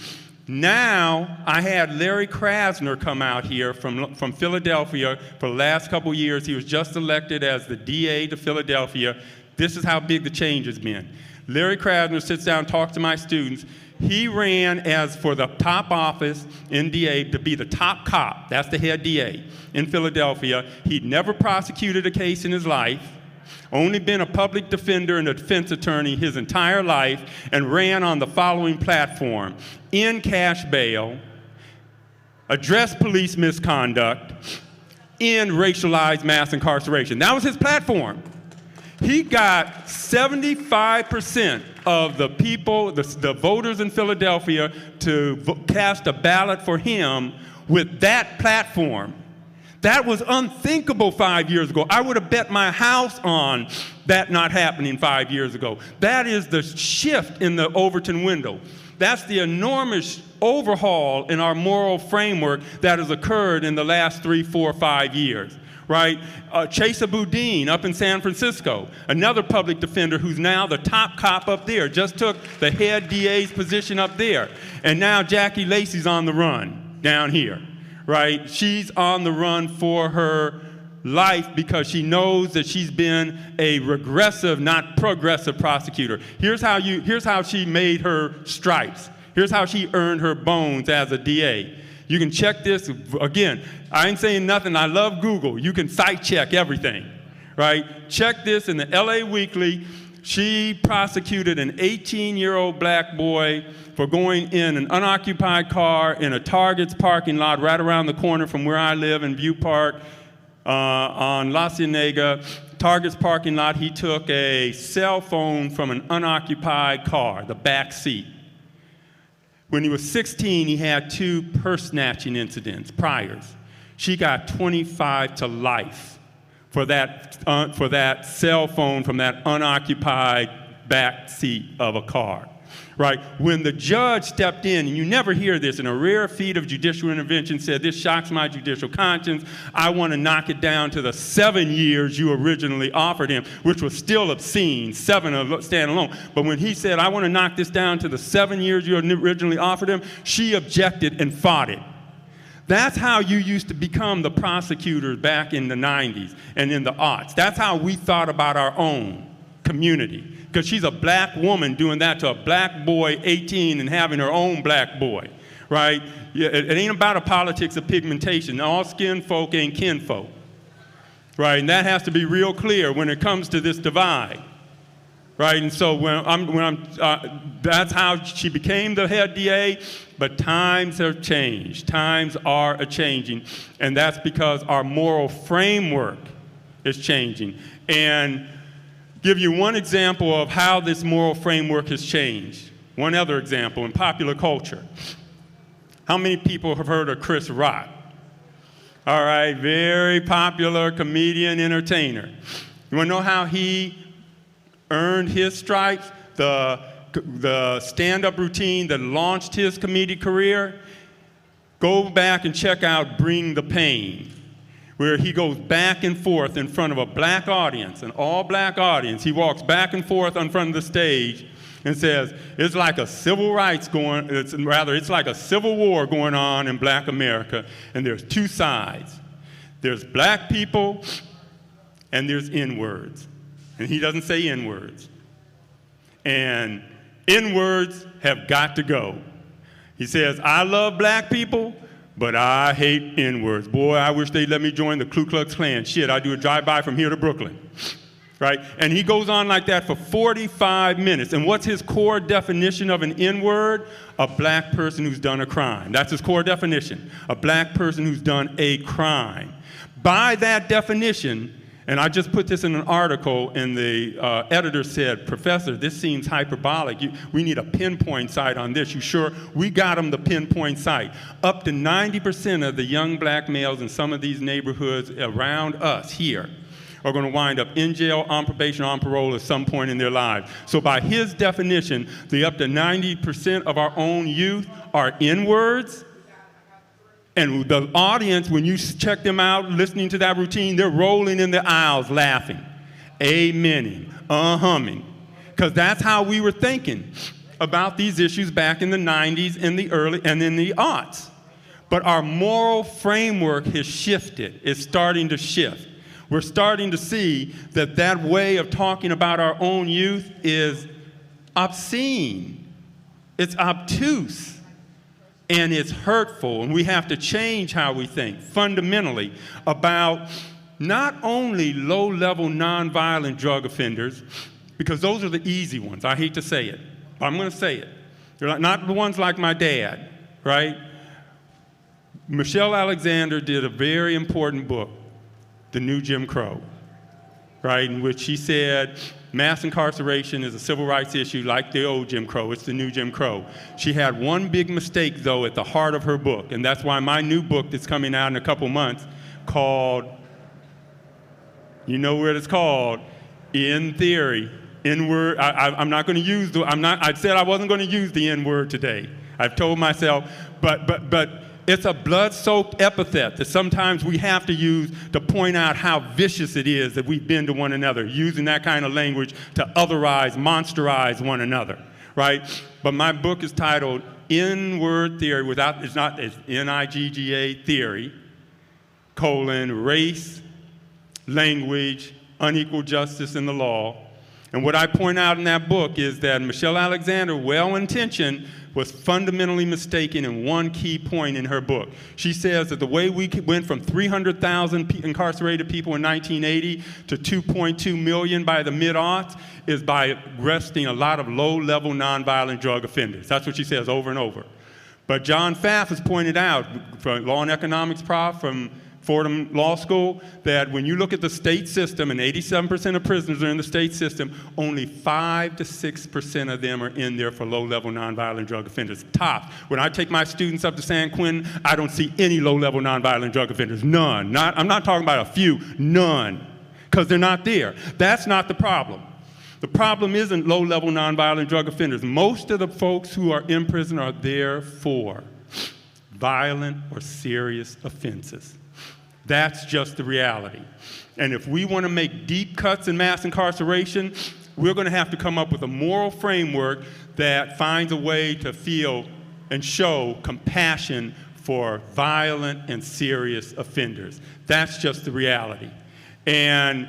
Speaker 18: Now, I had Larry Krasner come out here from Philadelphia for the last couple years. He was just elected as the DA to Philadelphia. This is how big the change has been. Larry Krasner sits down, talks to my students. He ran as for the top office in DA to be the top cop. That's the head DA in Philadelphia. He'd never prosecuted a case in his life, only been a public defender and a defense attorney his entire life, and ran on the following platform: end cash bail, address police misconduct, end racialized mass incarceration. That was his platform. He got 75% of the people, the voters in Philadelphia, to cast a ballot for him with that platform. That was unthinkable 5 years ago. I would have bet my house on that not happening 5 years ago. That is the shift in the Overton window. That's the enormous overhaul in our moral framework that has occurred in the last 3, 4, 5 years. Right? Chesa Boudin up in San Francisco, another public defender who's now the top cop up there, just took the head DA's position up there. And now Jackie Lacey's on the run down here, right? She's on the run for her life because she knows that she's been a regressive, not progressive prosecutor. Here's how she made her stripes. Here's how she earned her bones as a DA. You can check this. Again, I ain't saying nothing. I love Google. You can site check everything, right? Check this in the LA Weekly. She prosecuted an 18-year-old black boy for going in an unoccupied car in a Target's parking lot right around the corner from where I live in View Park on La Cienega. Target's parking lot. He took a cell phone from an unoccupied car, the back seat. When he was 16, he had 2 purse snatching incidents, priors. She got 25 to life for that cell phone from that unoccupied back seat of a car, right? When the judge stepped in, and you never hear this, in a rare feat of judicial intervention, said, "This shocks my judicial conscience. I want to knock it down to the 7 years you originally offered him," which was still obscene, 7 standalone. But when he said, "I want to knock this down to the 7 years you originally offered him," she objected and fought it. That's how you used to become the prosecutors back in the 90s and in the aughts. That's how we thought about our own community. Because she's a black woman doing that to a black boy, 18, and having her own black boy, right? It ain't about a politics of pigmentation. All skin folk ain't kinfolk, right? And that has to be real clear when it comes to this divide, right? And so that's how she became the head DA, but times have changed. Times are a-changing, and that's because our moral framework is changing. And give you one example of how this moral framework has changed. One other example in popular culture. How many people have heard of Chris Rock? All right, very popular comedian, entertainer. You want to know how he earned his stripes? The stand-up routine that launched his comedic career? Go back and check out Bring the Pain, where he goes back and forth in front of a black audience, an all-black audience. He walks back and forth in front of the stage and says, it's like a civil war going on in black America, and there's 2 sides. There's black people, and there's N-words. And he doesn't say N-words. And N-words have got to go. He says, I love black people, but I hate N-words. Boy, I wish they'd let me join the Ku Klux Klan. Shit, I do a drive-by from here to Brooklyn, right? And he goes on like that for 45 minutes. And what's his core definition of an N-word? A black person who's done a crime. That's his core definition. A black person who's done a crime. By that definition, and I just put this in an article, and the editor said, "Professor, this seems hyperbolic. We need a pinpoint site on this. You sure?" We got him the pinpoint site. Up to 90% of the young black males in some of these neighborhoods around us here are going to wind up in jail, on probation, or on parole at some point in their lives. So by his definition, the up to 90% of our own youth are N-words. And the audience, when you check them out, listening to that routine, they're rolling in the aisles laughing, amening, humming. Because that's how we were thinking about these issues back in the 90s and the early and in the aughts. But our moral framework has shifted. It's starting to shift. We're starting to see that that way of talking about our own youth is obscene, it's obtuse, and it's hurtful. And we have to change how we think fundamentally about not only low-level nonviolent drug offenders, because those are the easy ones. I hate to say it, but I'm going to say it. They're not the ones like my dad, right? Michelle Alexander did a very important book, The New Jim Crow, right, in which she said mass incarceration is a civil rights issue like the old Jim Crow. It's the new Jim Crow. She had one big mistake, though, at the heart of her book, and that's why my new book that's coming out in a couple months called, you know what it's called, In Theory. N-word, I'm not going to use the, I said I wasn't going to use the N-word today. I've told myself, but it's a blood-soaked epithet that sometimes we have to use to point out how vicious it is that we've been to one another, using that kind of language to otherize, monsterize one another, right? But my book is titled N-word Theory, it's N-I-G-G-A Theory, race, language, unequal justice in the law. And what I point out in that book is that Michelle Alexander, well-intentioned, was fundamentally mistaken in one key point in her book. She says that the way we went from 300,000 incarcerated people in 1980 to 2.2 million by the mid-aughts is by arresting a lot of low-level nonviolent drug offenders. That's what she says over and over. But John Pfaff has pointed out, from law and economics prof from Fordham Law School, that when you look at the state system, and 87% of prisoners are in the state system, only 5 to 6% of them are in there for low-level nonviolent drug offenders. Tops. When I take my students up to San Quentin, I don't see any low-level nonviolent drug offenders. None. I'm not talking about a few. None. Because they're not there. That's not the problem. The problem isn't low-level nonviolent drug offenders. Most of the folks who are in prison are there for violent or serious offenses. That's just the reality. And if we want to make deep cuts in mass incarceration, we're going to have to come up with a moral framework that finds a way to feel and show compassion for violent and serious offenders. That's just the reality. And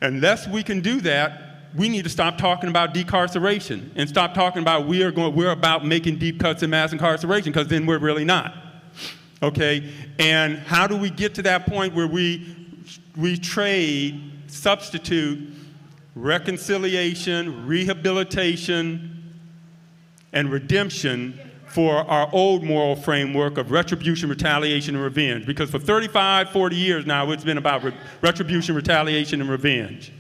Speaker 18: unless we can do that, we need to stop talking about decarceration and stop talking about we're about making deep cuts in mass incarceration, because then we're really not. Okay, and how do we get to that point where we substitute reconciliation, rehabilitation, and redemption for our old moral framework of retribution, retaliation, and revenge? Because for 35, 40 years now, it's been about retribution, retaliation, and revenge.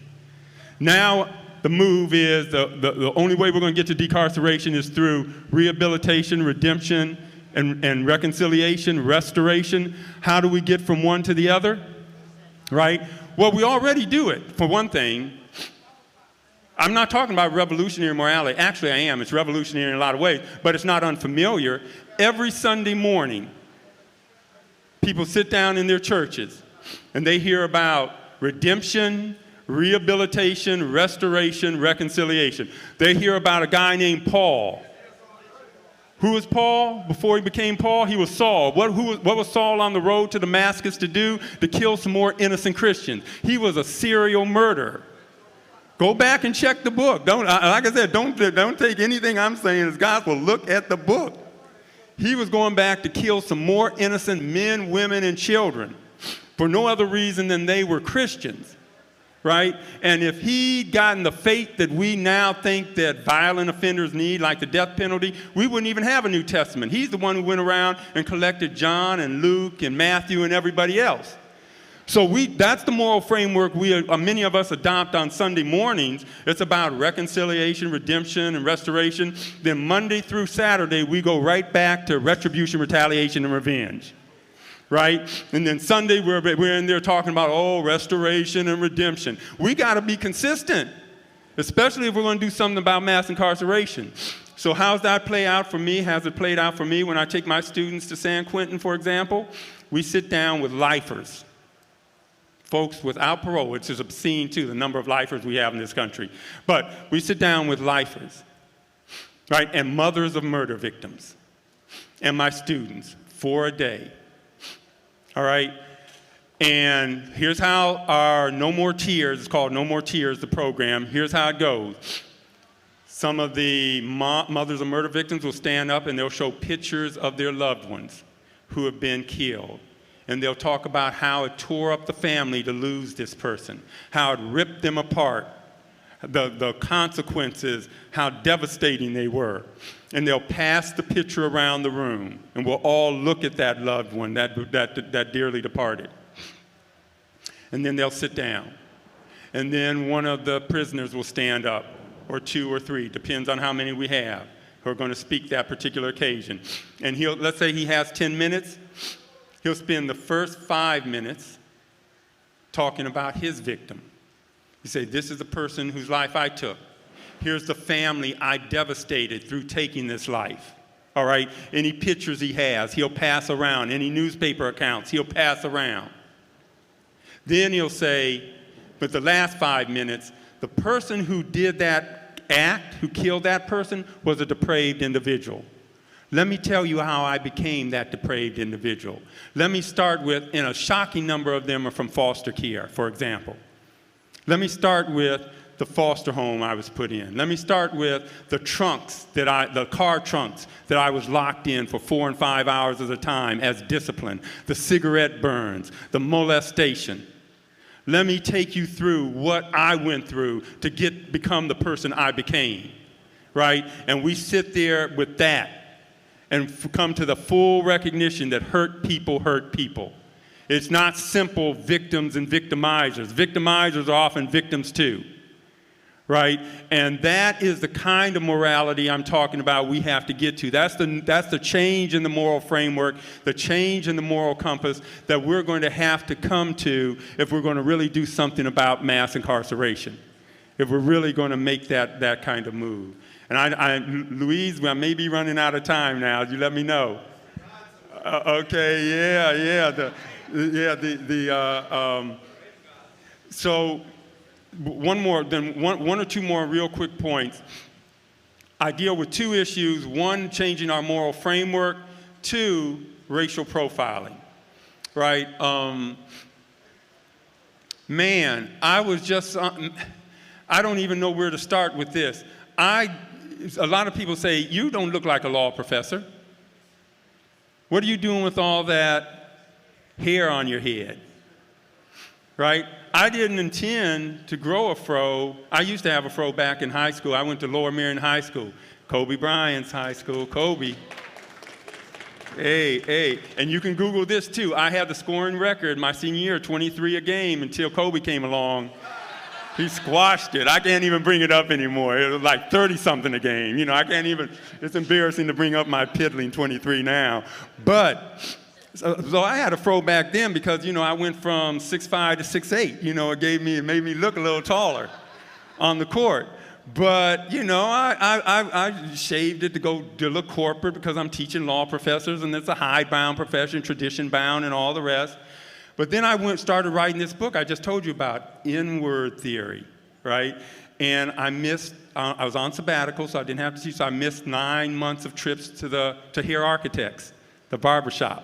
Speaker 18: Now, the move is the only way we're going to get to decarceration is through rehabilitation, redemption, and reconciliation, restoration. How do we get from one to the other? Right? Well, we already do it. For one thing, I'm not talking about revolutionary morality. Actually, I am. It's revolutionary in a lot of ways, but it's not unfamiliar. Every Sunday morning, people sit down in their churches and they hear about redemption, rehabilitation, restoration, reconciliation. They hear about a guy named Paul. Who was Paul? Before he became Paul, he was Saul. What was Saul on the road to Damascus to do? To kill some more innocent Christians. He was a serial murderer. Go back and check the book. Like I said, don't take anything I'm saying as gospel. Look at the book. He was going back to kill some more innocent men, women, and children for no other reason than they were Christians. Right? And if he'd gotten the fate that we now think that violent offenders need, like the death penalty, we wouldn't even have a New Testament. He's the one who went around and collected John and Luke and Matthew and everybody else. So that's the moral framework many of us adopt on Sunday mornings. It's about reconciliation, redemption, and restoration. Then Monday through Saturday, we go right back to retribution, retaliation, and revenge. Right? And then Sunday, we're in there talking about, restoration and redemption. We got to be consistent, especially if we're going to do something about mass incarceration. So how's that play out for me? How's it played out for me when I take my students to San Quentin, for example? We sit down with lifers, folks without parole, which is obscene, too, the number of lifers we have in this country. But we sit down with lifers, right, and mothers of murder victims, and my students for a day. All right, and here's how our No More Tears, it's called No More Tears, the program. Here's how it goes. Some of the mothers of murder victims will stand up and they'll show pictures of their loved ones who have been killed. And they'll talk about how it tore up the family to lose this person, how it ripped them apart, the consequences, how devastating they were. And they'll pass the picture around the room, and we'll all look at that loved one, that dearly departed. And then they'll sit down. And then one of the prisoners will stand up, or two or three, depends on how many we have, who are going to speak that particular occasion. And let's say he has 10 minutes. He'll spend the first 5 minutes talking about his victim. You say, this is the person whose life I took. Here's the family I devastated through taking this life. All right? Any pictures he has, he'll pass around. Any newspaper accounts, he'll pass around. Then he'll say, but the last 5 minutes, the person who did that act, who killed that person, was a depraved individual. Let me tell you how I became that depraved individual. Let me start with, and a shocking number of them are from foster care, for example. Let me start with the foster home I was put in. Let me start with the car trunks that I was locked in for 4 and 5 hours at a time as discipline, the cigarette burns, the molestation. Let me take you through what I went through to become the person I became, right? And we sit there with that and come to the full recognition that hurt people hurt people. It's not simple victims and victimizers. Victimizers are often victims too, right? And that is the kind of morality I'm talking about we have to get to. That's the change in the moral framework, the change in the moral compass that we're going to have to come to if we're going to really do something about mass incarceration, if we're really going to make that kind of move. And Louise, I may be running out of time now. You let me know. Okay, yeah. So one or two more real quick points. I deal with two issues. One, changing our moral framework. Two, racial profiling, right? Man, I was just, I don't even know where to start with this. A lot of people say, you don't look like a law professor. What are you doing with all that hair on your head? Right? I didn't intend to grow a fro. I used to have a fro back in high school. I went to Lower Merion High School, Kobe Bryant's high school, Kobe. Hey, and you can Google this too. I had the scoring record my senior year, 23 a game, until Kobe came along. He squashed it. I can't even bring it up anymore. It was like 30-something a game. You know, I can't even, it's embarrassing to bring up my piddling 23 now. But, so I had a fro back then because, you know, I went from 6'5" to 6'8". You know, it made me look a little taller on the court. But, you know, I shaved it to look corporate because I'm teaching law professors and it's a hidebound profession, tradition-bound and all the rest. But then I started writing this book I just told you about, Inward Theory, right? And I was on sabbatical, so I didn't have to teach, so I missed 9 months of trips to Hair Architects, the barbershop,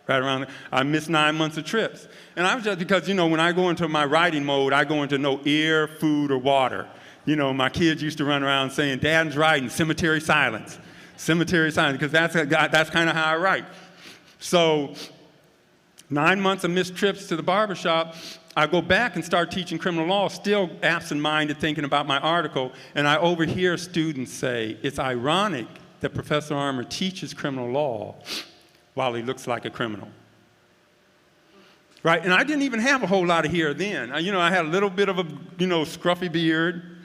Speaker 18: right around there. I missed 9 months of trips. And I was just, because, you know, when I go into my writing mode, I go into no air, food, or water. You know, my kids used to run around saying, Dad's writing, cemetery silence, because that's kind of how I write. So, 9 months of missed trips to the barbershop, I go back and start teaching criminal law, still absent-minded thinking about my article, and I overhear students say, it's ironic that Professor Armour teaches criminal law while he looks like a criminal. Right? And I didn't even have a whole lot of hair then. You know, I had a little bit of a, you know, scruffy beard,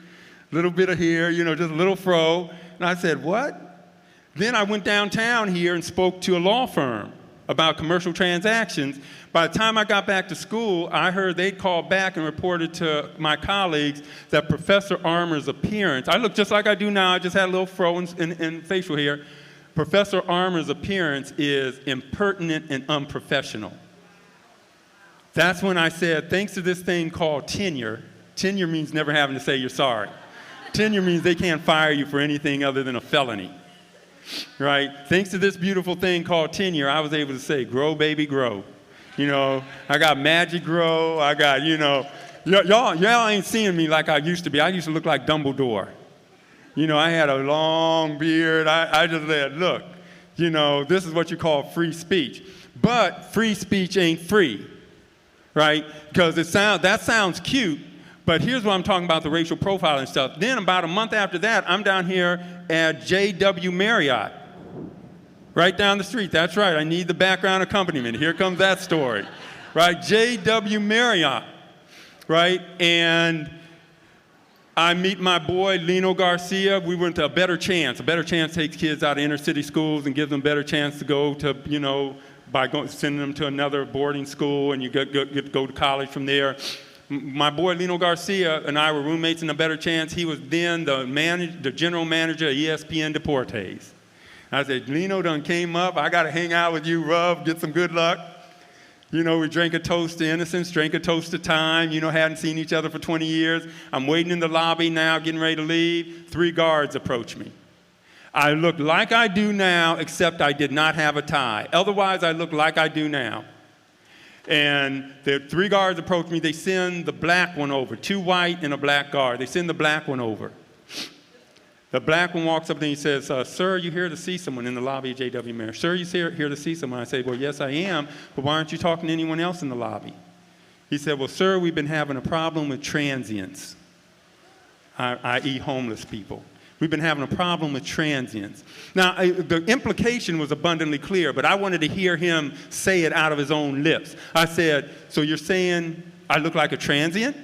Speaker 18: little bit of hair, you know, just a little fro, and I said, what? Then I went downtown here and spoke to a law firm about commercial transactions. By the time I got back to school, I heard they'd called back and reported to my colleagues that Professor Armour's appearance, I look just like I do now, I just had a little fro and facial hair. Professor Armour's appearance is impertinent and unprofessional. That's when I said, thanks to this thing called tenure means never having to say you're sorry. Tenure means they can't fire you for anything other than a felony. Right? Thanks to this beautiful thing called tenure, I was able to say, grow, baby, grow. You know, I got magic grow, I got, you know, y'all ain't seeing me like I used to be. I used to look like Dumbledore. You know, I had a long beard. I just said, look, you know, this is what you call free speech. But free speech ain't free, right? Because that sounds cute, but here's what I'm talking about, the racial profiling stuff. Then about a month after that, I'm down here at J.W. Marriott, right down the street. That's right, I need the background accompaniment. Here comes that story, right? J.W. Marriott, right? And I meet my boy, Lino Garcia. We went to A Better Chance. A Better Chance takes kids out of inner city schools and gives them a better chance to go to, you know, by sending them to another boarding school, and you get to go to college from there. My boy Lino Garcia and I were roommates in A Better Chance. He was then the general manager of ESPN Deportes. I said, Lino done came up. I got to hang out with you, Rub, get some good luck. You know, we drank a toast to innocence, drank a toast to time. You know, hadn't seen each other for 20 years. I'm waiting in the lobby now, getting ready to leave. 3 guards approach me. I look like I do now, except I did not have a tie. Otherwise, I look like I do now. And the 3 guards approach me. They send the black one over, 2 white and a black guard. They send the black one over. The black one walks up and he says, sir, you here to see someone in the lobby of J.W. Marriott? Sir, you here to see someone? I say, well, yes, I am, but why aren't you talking to anyone else in the lobby? He said, well, sir, we've been having a problem with transients, i.e. homeless people. We've been having a problem with transients. Now, the implication was abundantly clear, but I wanted to hear him say it out of his own lips. I said, so you're saying I look like a transient?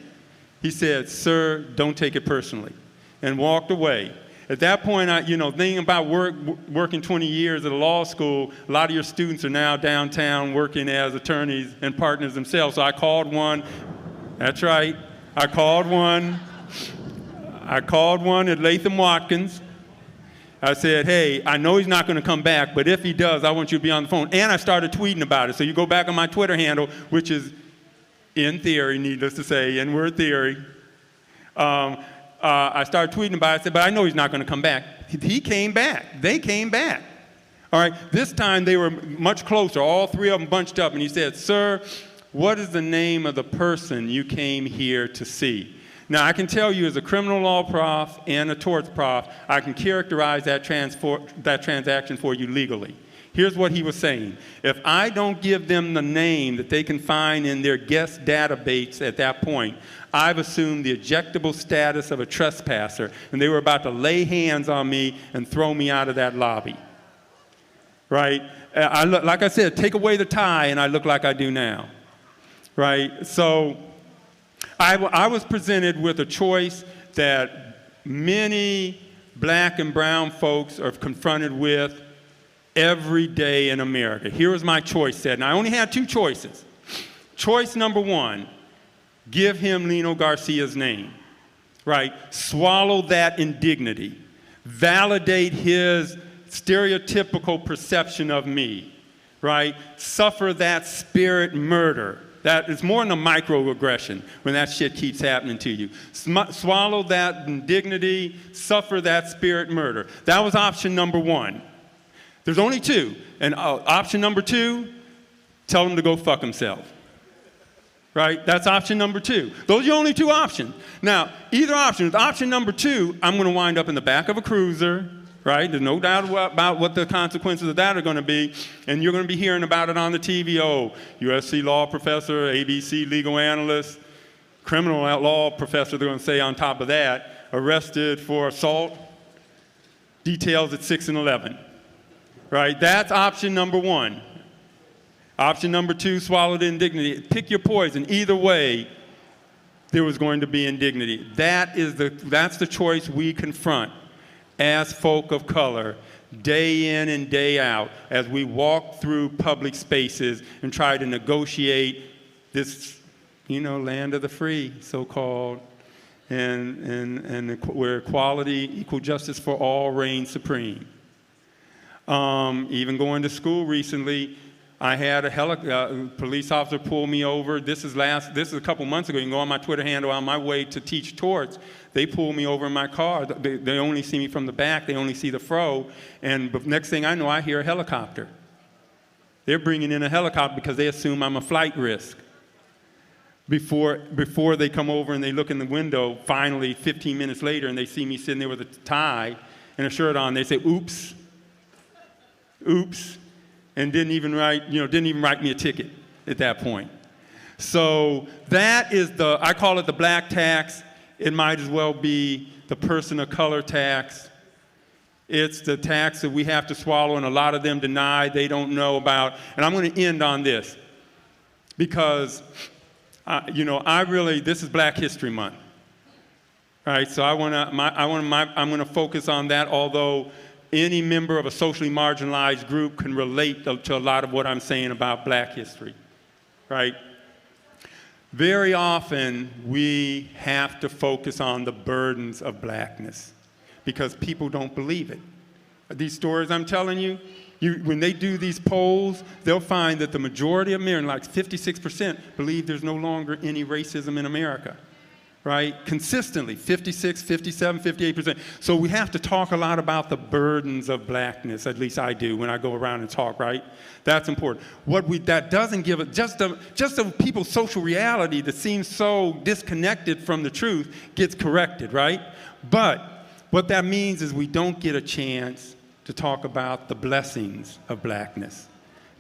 Speaker 18: He said, sir, don't take it personally, and walked away. At that point, thinking about working 20 years at a law school, a lot of your students are now downtown working as attorneys and partners themselves. So I called one. That's right. I called one at Latham Watkins. I said, hey, I know he's not going to come back, but if he does, I want you to be on the phone. And I started tweeting about it. So you go back on my Twitter handle, which is, in theory, needless to say, N-word theory. I started tweeting about it. I said, but I know he's not going to come back. He came back. They came back. All right. This time they were much closer. All 3 of them bunched up. And he said, sir, what is the name of the person you came here to see? Now, I can tell you as a criminal law prof and a torts prof, I can characterize that transaction for you legally. Here's what he was saying. If I don't give them the name that they can find in their guest database at that point, I've assumed the ejectable status of a trespasser, and they were about to lay hands on me and throw me out of that lobby. Right? Like I said, take away the tie, and I look like I do now. Right? So I was presented with a choice that many black and brown folks are confronted with every day in America. Here was my choice set, and I only had 2 choices. Choice number 1, give him Lino Garcia's name, right? Swallow that indignity. Validate his stereotypical perception of me, right? Suffer that spirit murder. That is more than a microaggression when that shit keeps happening to you. Swallow that indignity, suffer that spirit murder. That was option number 1. There's only 2. And option number 2, tell him to go fuck himself. Right? That's option number 2. Those are your only 2 options. Now, either option, with option number 2, I'm going to wind up in the back of a cruiser, right? There's no doubt about what the consequences of that are going to be, and you're going to be hearing about it on the TV. Oh, USC law professor, ABC legal analyst, criminal law professor, they're going to say on top of that, arrested for assault, details at 6 and 11. Right? That's option number 1. Option number 2, swallow the indignity. Pick your poison. Either way, there was going to be indignity. That's the choice we confront as folk of color day in and day out as we walk through public spaces and try to negotiate this, land of the free, so-called, and where equality, equal justice for all reigns supreme. Even going to school recently, I had a police officer pull me over. This is a couple months ago. You can go on my Twitter handle on my way to teach torts. They pulled me over in my car. They only see me from the back. They only see the fro. And the next thing I know, I hear a helicopter. They're bringing in a helicopter because they assume I'm a flight risk. before they come over and they look in the window, finally 15 minutes later, and they see me sitting there with a tie and a shirt on, they say, oops, and didn't even write me a ticket at that point. So that is I call it the black tax. It might as well be the person of color tax. It's the tax that we have to swallow, and a lot of them deny, they don't know about. And I'm going to end on this because, this is Black History Month, right? So I'm going to focus on that, although any member of a socially marginalized group can relate to a lot of what I'm saying about Black history, right? Very often, we have to focus on the burdens of blackness because people don't believe it. These stories I'm telling you, when they do these polls, they'll find that the majority of Americans, like 56%, believe there's no longer any racism in America, right? Consistently, 56, 57, 58%. So we have to talk a lot about the burdens of blackness, at least I do when I go around and talk, right? That's important. That doesn't give it, just the people's social reality that seems so disconnected from the truth gets corrected, right? But what that means is we don't get a chance to talk about the blessings of blackness,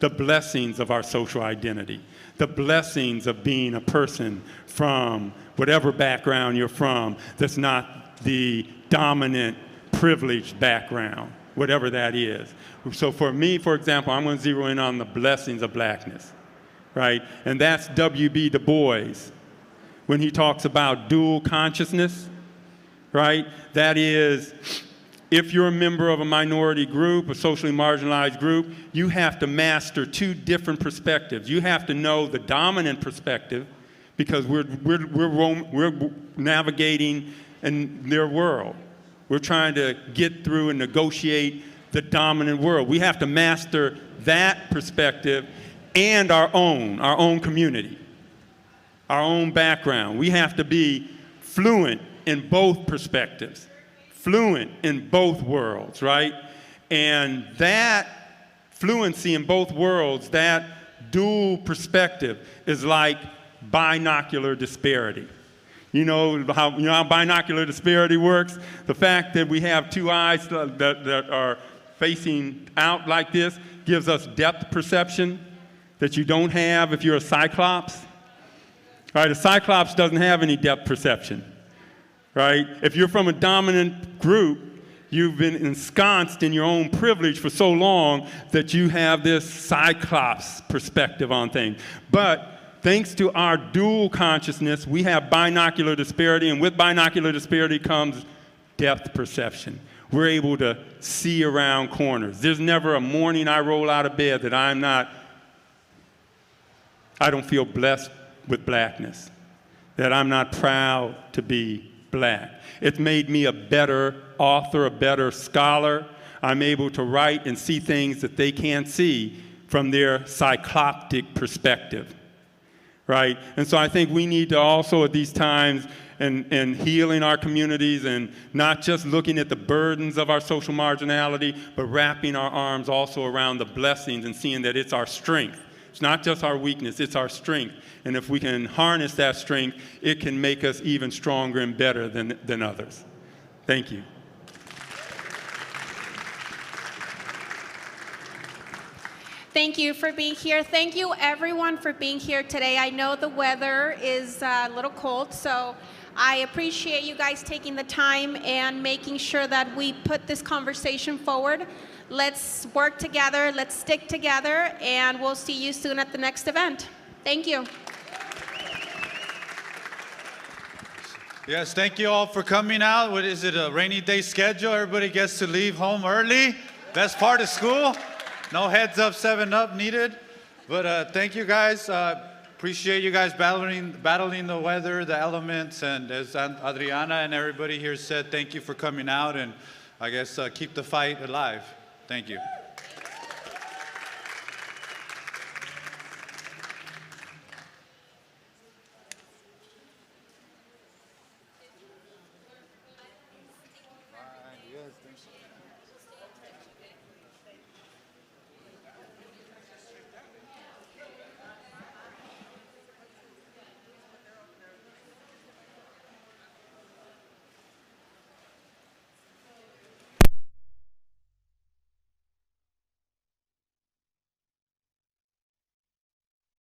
Speaker 18: the blessings of our social identity, the blessings of being a person from whatever background you're from that's not the dominant, privileged background, whatever that is. So for me, for example, I'm going to zero in on the blessings of blackness, right? And that's W.B. Du Bois when he talks about dual consciousness, right? That is, if you're a member of a minority group, a socially marginalized group, you have to master two different perspectives. You have to know the dominant perspective because we're navigating in their world. We're trying to get through and negotiate the dominant world. We have to master that perspective and our own community, our own background. We have to be fluent in both perspectives, fluent in both worlds, right? And that fluency in both worlds, that dual perspective is like binocular disparity. You know how binocular disparity works? The fact that we have two eyes that are facing out like this gives us depth perception that you don't have if you're a cyclops. Right? A cyclops doesn't have any depth perception. Right? If you're from a dominant group, you've been ensconced in your own privilege for so long that you have this cyclops perspective on things. But thanks to our dual consciousness, we have binocular disparity, and with binocular disparity comes depth perception. We're able to see around corners. There's never a morning I roll out of bed that I don't feel blessed with blackness, that I'm not proud to be black. It's made me a better author, a better scholar. I'm able to write and see things that they can't see from their cycloptic perspective, right? And so I think we need to also at these times and healing our communities and not just looking at the burdens of our social marginality, but wrapping our arms also around the blessings and seeing that it's our strength. It's not just our weakness, it's our strength. And if we can harness that strength, it can make us even stronger and better than others. Thank you.
Speaker 17: Thank you for being here. Thank you, everyone, for being here today. I know the weather is a little cold, so I appreciate you guys taking the time and making sure that we put this conversation forward. Let's work together, let's stick together, and we'll see you soon at the next event. Thank you.
Speaker 3: Yes, thank you all for coming out. What is it, a rainy day schedule? Everybody gets to leave home early. Best part of school. No heads up, 7-Up needed. But thank you guys. Appreciate you guys battling the weather, the elements, and as Adriana and everybody here said, thank you for coming out, and I guess keep the fight alive. Thank you.